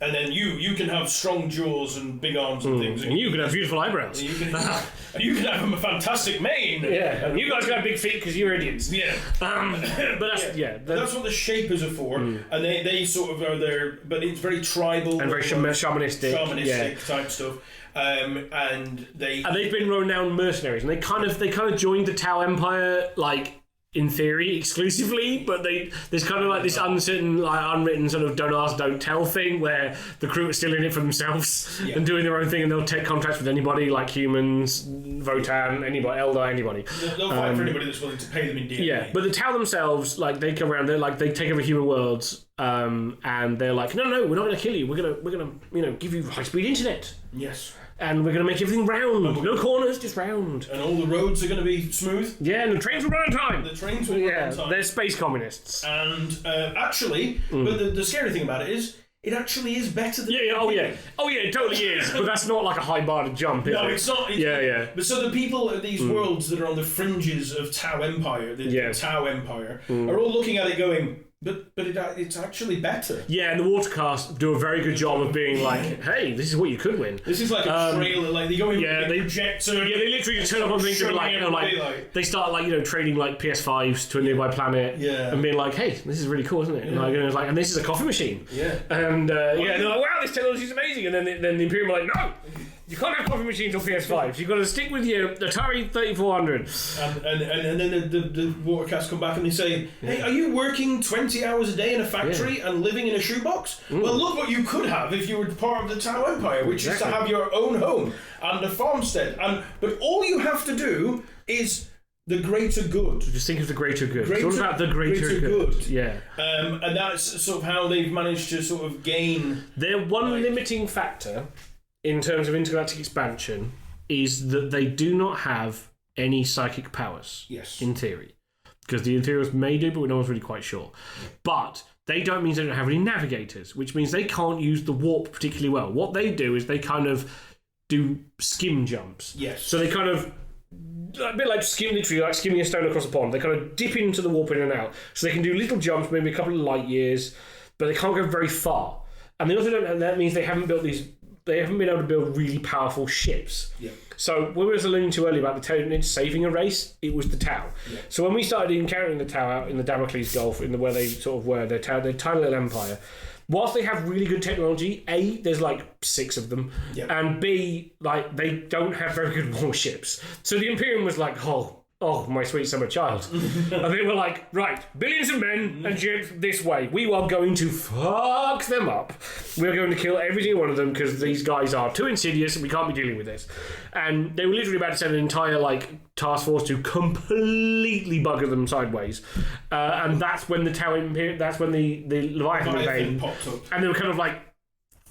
And then you can have strong jaws and big arms and things. And you can have beautiful eyebrows. And you can have a fantastic mane. Yeah. And you guys can have big feet because you're idiots. Yeah. But that's what the shapers are for. And they sort of are there, but it's very tribal. And very shamanistic. Shamanistic type stuff. And they've been renowned mercenaries, and they kind of joined the Tau Empire, like, in theory, exclusively, but there's kind of like this uncertain, like, unwritten sort of don't ask, don't tell thing where the crew are still in it for themselves and doing their own thing, and they'll take contracts with anybody, like humans, Votan, anybody, Eldar, anybody. They'll fight for anybody that's willing to pay them in DNA. Yeah, but the Tau themselves, like, they come around, they take over human worlds, and they're like, no, we're not going to kill you. We're gonna give you high-speed internet. Yes. And we're going to make everything round. No corners, just round. And all the roads are going to be smooth. Yeah, and the trains will run on time. The trains will run on time. They're space communists. And actually, but the scary thing about it is, it actually is better than... Oh yeah, it totally is. But that's not like a high bar to jump, is it? No, it's not. But so the people at these worlds that are on the fringes of Tau Empire, the Tau Empire, are all looking at it going... But it's actually better. Yeah, and the Watercast do a very good job of being like, hey, this is what you could win. This is like a trailer, like they go in with a projector. Yeah, they literally just turn up on things and like they start trading like PS5s to a nearby planet and being like, hey, this is really cool, isn't it? Yeah. And this is a coffee machine. Yeah. And they're like, wow, this technology is amazing. And then the Imperium are like, no! You can't have coffee machines or PS5s. You've got to stick with your Atari 3400. And then the Watercast come back and they say, hey, are you working 20 hours a day in a factory and living in a shoebox? Well, look what you could have if you were part of the Tau Empire, which is to have your own home and a farmstead. But all you have to do is... the greater good. Just think of the greater good. It's all about the greater good. Yeah. And that's sort of how they've managed to sort of gain... Their one limiting factor in terms of intergalactic expansion is that they do not have any psychic powers. Yes. In theory. Because the Inferiors may do, but no one's really quite sure. But they don't mean they don't have any navigators, which means they can't use the warp particularly well. What they do is they kind of do skim jumps. Yes. So they kind of a bit like literally like skimming a stone across a pond. They kind of dip into the warp in and out, so they can do little jumps, maybe a couple of light years, but they can't go very far. And they also don't. And that means they haven't built these. They haven't been able to build really powerful ships. Yeah. So when we was alluding to earlier about the Tyranids saving a race, it was the Tau. Yeah. So when we started encountering the Tau out in the Damocles Gulf, where they sort of were, their tiny little empire. Whilst they have really good technology, A, there's like 6 of them, and B, like they don't have very good warships. So the Imperium was like, oh, my sweet summer child. And they were like, right, billions of men and ships this way. We are going to fuck them up. We're going to kill every single one of them because these guys are too insidious and we can't be dealing with this. And they were literally about to send an entire task force to completely bugger them sideways. And that's when the Tau Imperium, that's when the Leviathan came popped up. And they were kind of like,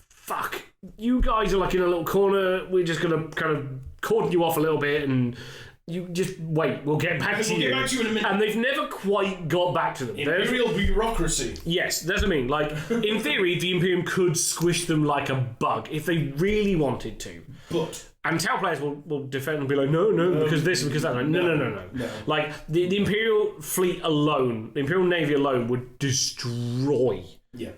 fuck, you guys are like in a little corner. We're just going to kind of cordon you off a little bit and... You just wait, we'll get back to you. Get back to you in a minute. And they've never quite got back to them. Imperial bureaucracy. Yes, that's what I mean. Like, in theory, the Imperium could squish them like a bug if they really wanted to. And Tau players will defend and be like, no, because this, because that. Like, no. Like, the Imperial fleet alone, the Imperial Navy alone would destroy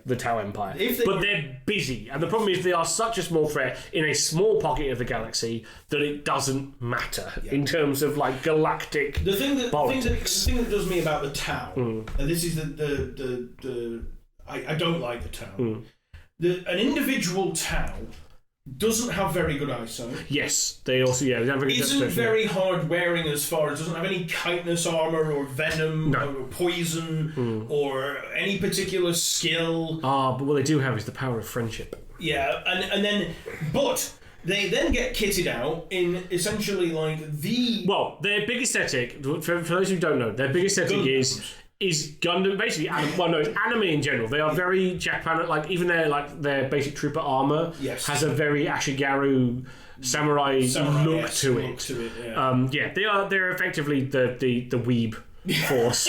the Tau Empire. They're busy. And the problem is they are such a small threat in a small pocket of the galaxy that it doesn't matter in terms of like galactic the thing that politics. The thing that does me about the Tau, and this is I don't like the Tau. An individual Tau doesn't have very good eyesight. Yes, they also they have very good isn't very hard wearing as far as doesn't have any chitinous armor or venom or poison or any particular skill. But what they do have is the power of friendship. Yeah, and then they then get kitted out in essentially like the... Well, their big aesthetic, for those who don't know, their big aesthetic is Gundam, basically, it's anime in general. They are very Japan, like even their basic trooper armor has a very Ashigaru samurai look to it. They're effectively the weeb force.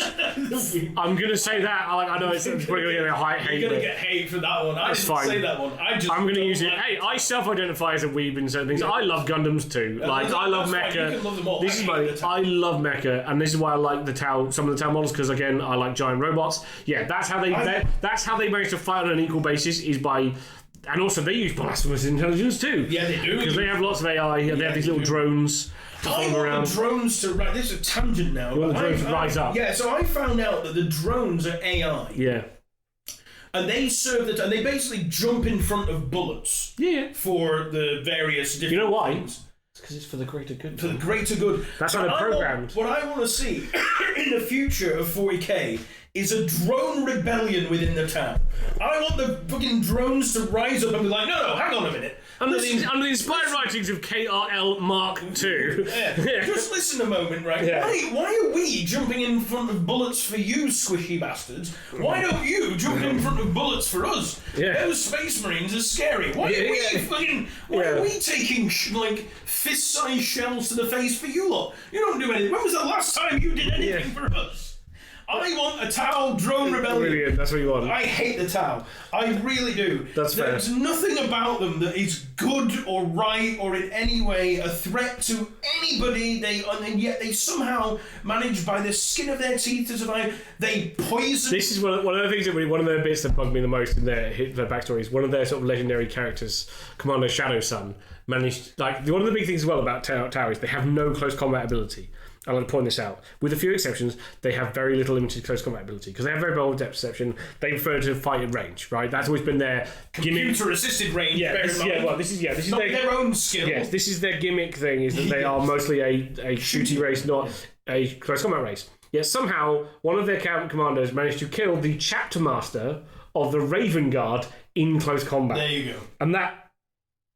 I'm gonna say that. I know it's probably gonna get a hate. You're gonna get hate for that one. I didn't say that one. I'm gonna use it. Hey, I self-identify as a weeb in certain things. I love Gundams too. I love mecha. You can love them all. I love mecha, and this is why I like the Tau. Some of the Tau models because again, I like giant robots. Yeah, that's how they manage to fight on an equal basis is by. And also, they use blasphemous intelligence too. Yeah, they do. Because they have lots of AI, and they have these little drones. I want the drones to rise. This is a tangent now. You want the drones to rise up? Yeah, so I found out that the drones are AI. Yeah. And they serve and they basically jump in front of bullets. Yeah. For the various different. You know why? things. It's because it's for the greater good. For the greater good. That's how they're programmed. What I want to see in the future of 40k is a drone rebellion within the town. I want the fucking drones to rise up and be like, no, hang on a minute. Under the inspired writings of KRL Mark II. Just listen a moment, right? Yeah. Why are we jumping in front of bullets for you, squishy bastards? Why don't you jump in front of bullets for us? Yeah. Those space marines are scary. Why are we taking fist-sized shells to the face for you lot? You don't do anything. When was the last time you did anything for us? I want a Tau drone rebellion. Brilliant, that's what you want. I hate the Tau. I really do. That's fair. There's nothing about them that is good or right or in any way a threat to anybody. And yet they somehow manage by the skin of their teeth to survive. They poison. This is one of the things one of the bits that bugged me the most in their backstories. One of their sort of legendary characters, Commander Shadow Sun, managed one of the big things as well about Tau is they have no close combat ability. I like to point this out. With a few exceptions, they have very little limited close combat ability because they have very well depth perception. They prefer to fight at range, right? That's always been their computer-assisted range. This is not their own skill. Yes, this is their gimmick thing. Is that they are mostly a shooty race, not a close combat race. Yet somehow one of their commanders managed to kill the chapter master of the Raven Guard in close combat. There you go. And that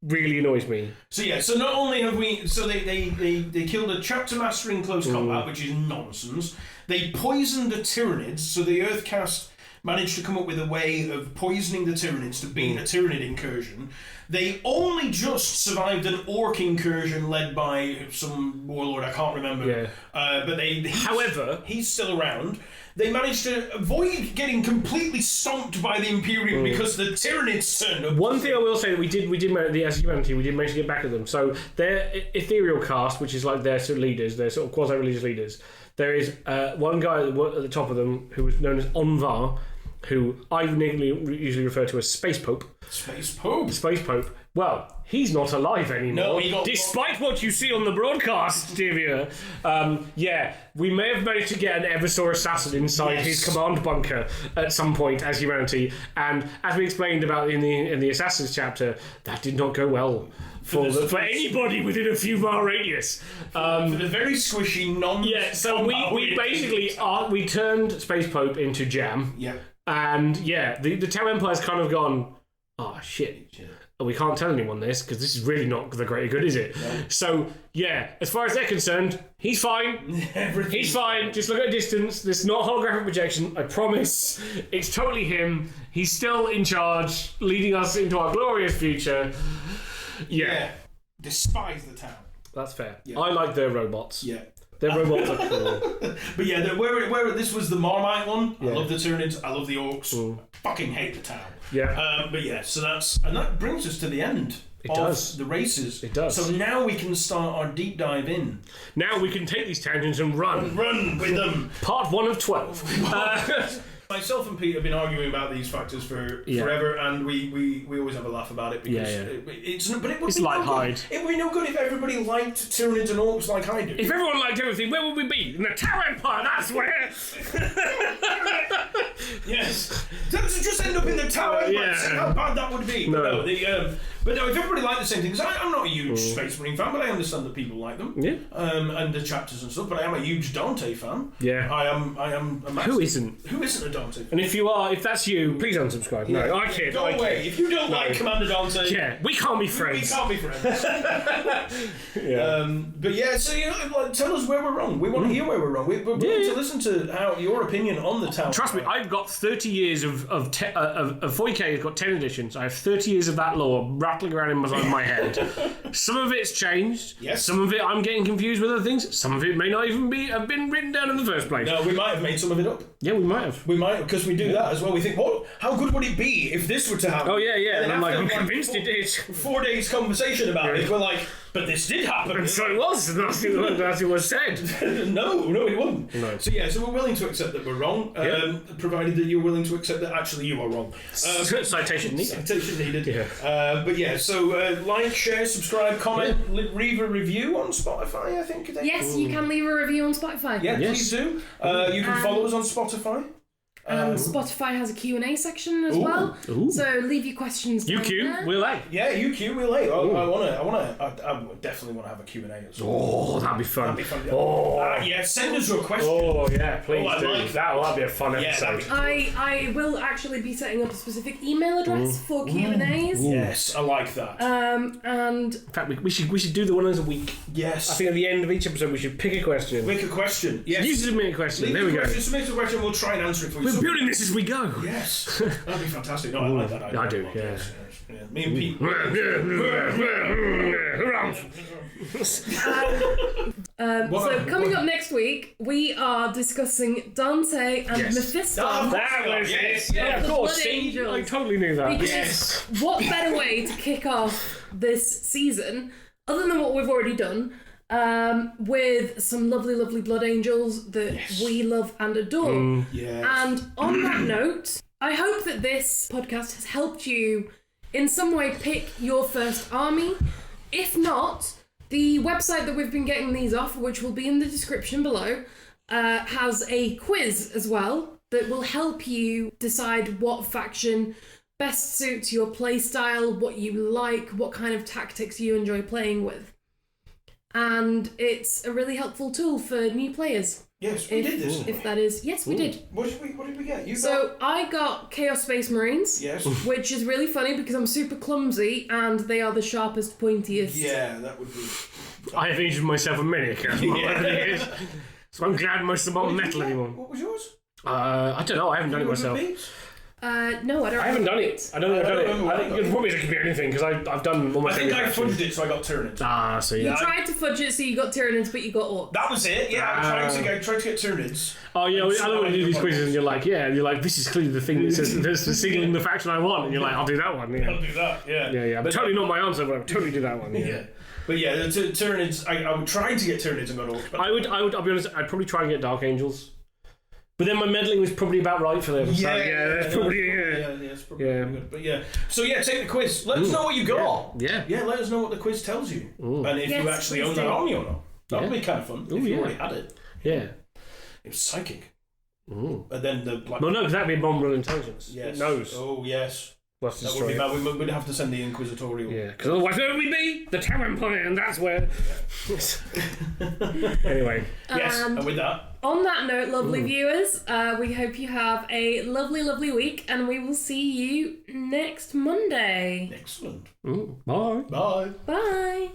really annoys me. So not only have we... So they killed a chapter master in close combat, which is nonsense. They poisoned the Tyranids, so the Earth cast managed to come up with a way of poisoning the Tyranids to beat a Tyranid incursion. They only just survived an orc incursion led by some warlord, I can't remember. Yeah. But However, he's still around. They managed to avoid getting completely stomped by the Imperium because the Tyranids turned up. One thing I will say that we did as humanity, we did manage to get back at them. So their ethereal caste, which is like their sort of leaders, their sort of quasi-religious leaders. There is one guy at the top of them who was known as Onvar, who I usually refer to as Space Pope. Space Pope. Space Pope. Well, he's not alive anymore. No, despite what you see on the broadcast, dear viewer. We may have managed to get an Eversaur assassin inside his command bunker at some point as humanity, and as we explained about in the Assassins chapter, that did not go well for anybody within a few mile radius. For the very squishy So we basically we turned Space Pope into jam. Yeah. And the Tau Empire's kind of gone, oh shit, we can't tell anyone this because this is really not the greater good, is it? Yeah. So, as far as they're concerned, he's fine. He's fine. Just look at a distance. This is not holographic projection, I promise. It's totally him. He's still in charge, leading us into our glorious future. Yeah. Despise the town. That's fair. Yeah. I like their robots. Yeah. Their robots are cool. But where this was the Marmite one, I love the Tyranids, I love the Orcs, I fucking hate the town. Yeah. So that brings us to the end of the races. It does. So now we can start our deep dive in. Now we can take these tangents and run. Run with them. Part 1 of 12. Myself and Pete have been arguing about these factors for forever, and we always have a laugh about it because it's light-hide. It would be no good if everybody liked Tyranids and Orcs like I do. If everyone liked everything, where would we be? In the Tau Empire, that's where! Yes. Let's just end up in the Tau Empire. See how bad that would be. No. But if everybody liked the same things, I'm not a huge Space Marine fan, but I understand that people like them. Yeah. And the chapters and stuff, but I am a huge Dante fan. Yeah. I am a massive... Who isn't a Dante fan? And if that's you, please unsubscribe. Yeah. No, I kid. Go away. If you don't like Commander Dante... Yeah, we can't be friends. We can't be friends. So tell us where we're wrong. We want to hear where we're wrong. We're willing to listen to your opinion on the town. Trust me, I've got 30 years of 40k has got 10 editions. I have 30 years of that lore rattling around in my head. Some of it's changed. Yes. Some of it I'm getting confused with other things. Some of it may not even have been written down in the first place. No, we might have made some of it up. Yeah, we might have. We might, because we do that as well. We think, how good would it be if this were to happen? Oh, yeah. And I'm I'm convinced it did. 4 days conversation about it. We're like, but this did happen. And so it was. That's it was said. No, it wasn't. No. So we're willing to accept that we're wrong, provided that you're willing to accept that actually you are wrong. Citation needed. Citation needed. Yeah. So like, share, subscribe, comment, leave a review on Spotify, I think. Yes, you can leave a review on Spotify. Yeah, please do. You can follow us on Spotify. And Spotify has a Q&A section as well. Ooh. So leave your questions down there. We'll A. Yeah, UQ, we'll A. I definitely want to have a Q&A at some point. Oh, that'd be fun. That'd be fun. Oh. Send us your question. Oh, yeah, please do. Like That'll be a fun episode. I will actually be setting up a specific email address for Q&As. Yes, I like that. And in fact, we should do the one as a week. Yes. I think at the end of each episode we should pick a question. Make a question. Yes. You submit a question. Leave there we go. Submit a question. We'll try and answer it for you. We're building this as we go. Yes. That'd be fantastic. No, I like that idea. I do. Yeah. Me and Pete. So coming up next week, we are discussing Dante and Mephisto. That was it. Yeah, of course. See, I totally knew that. Because what better way to kick off this season, other than what we've already done, with some lovely, lovely Blood Angels that we love and adore. And on that note, I hope that this podcast has helped you in some way pick your first army. If not, the website that we've been getting these off, which will be in the description below, has a quiz as well that will help you decide what faction best suits your playstyle, what you like, what kind of tactics you enjoy playing with. And it's a really helpful tool for new players. Yes, we did this. If that is... Yes, we did. What did we get? I got Chaos Space Marines. Yes. Which is really funny because I'm super clumsy and they are the sharpest, pointiest. Yeah, that would be... I have injured myself a minic over the years. So I'm glad most of them aren't metal anymore. What was yours? I don't know. I haven't done it myself. No, I don't. I haven't done it. I don't think I've done it. I think it probably could be anything because I've done almost. I think every I faction. fudged it, so I got Tyranids. Ah, so You tried to fudge it so you got Tyranids, but you got Orcs. That was it. Yeah, I tried to get Tyranids. Oh, yeah. I know when you do these quizzes, and you're like, this is clearly the thing that says this is signaling the faction I want, and you're like, I'll do that one. Yeah. I'll do that. Yeah. Yeah. But totally not my answer, but I'll totally do that one. Yeah. But yeah, the Tyranids. I would try to get Tyranids and got Orcs. But I would. I'll be honest. I'd probably try and get Dark Angels. But then my meddling was probably about right for them. That's probably it's probably good. But yeah, so yeah, take the quiz. Let us know what you got. Yeah. Let us know what the quiz tells you, and if you actually own that army or not. That would be kind of fun if you already had it. Yeah. It was psychic. And then the well, no, because that'd be bomb intelligence. Yes. It knows. Oh yes. That would be bad. We'd have to send the Inquisitorial. Yeah, because otherwise where would we be? The Tower Empire, and that's where. Anyway. Yes, and with that. On that note, lovely viewers, we hope you have a lovely, lovely week, and we will see you next Monday. Excellent. Bye. Bye. Bye.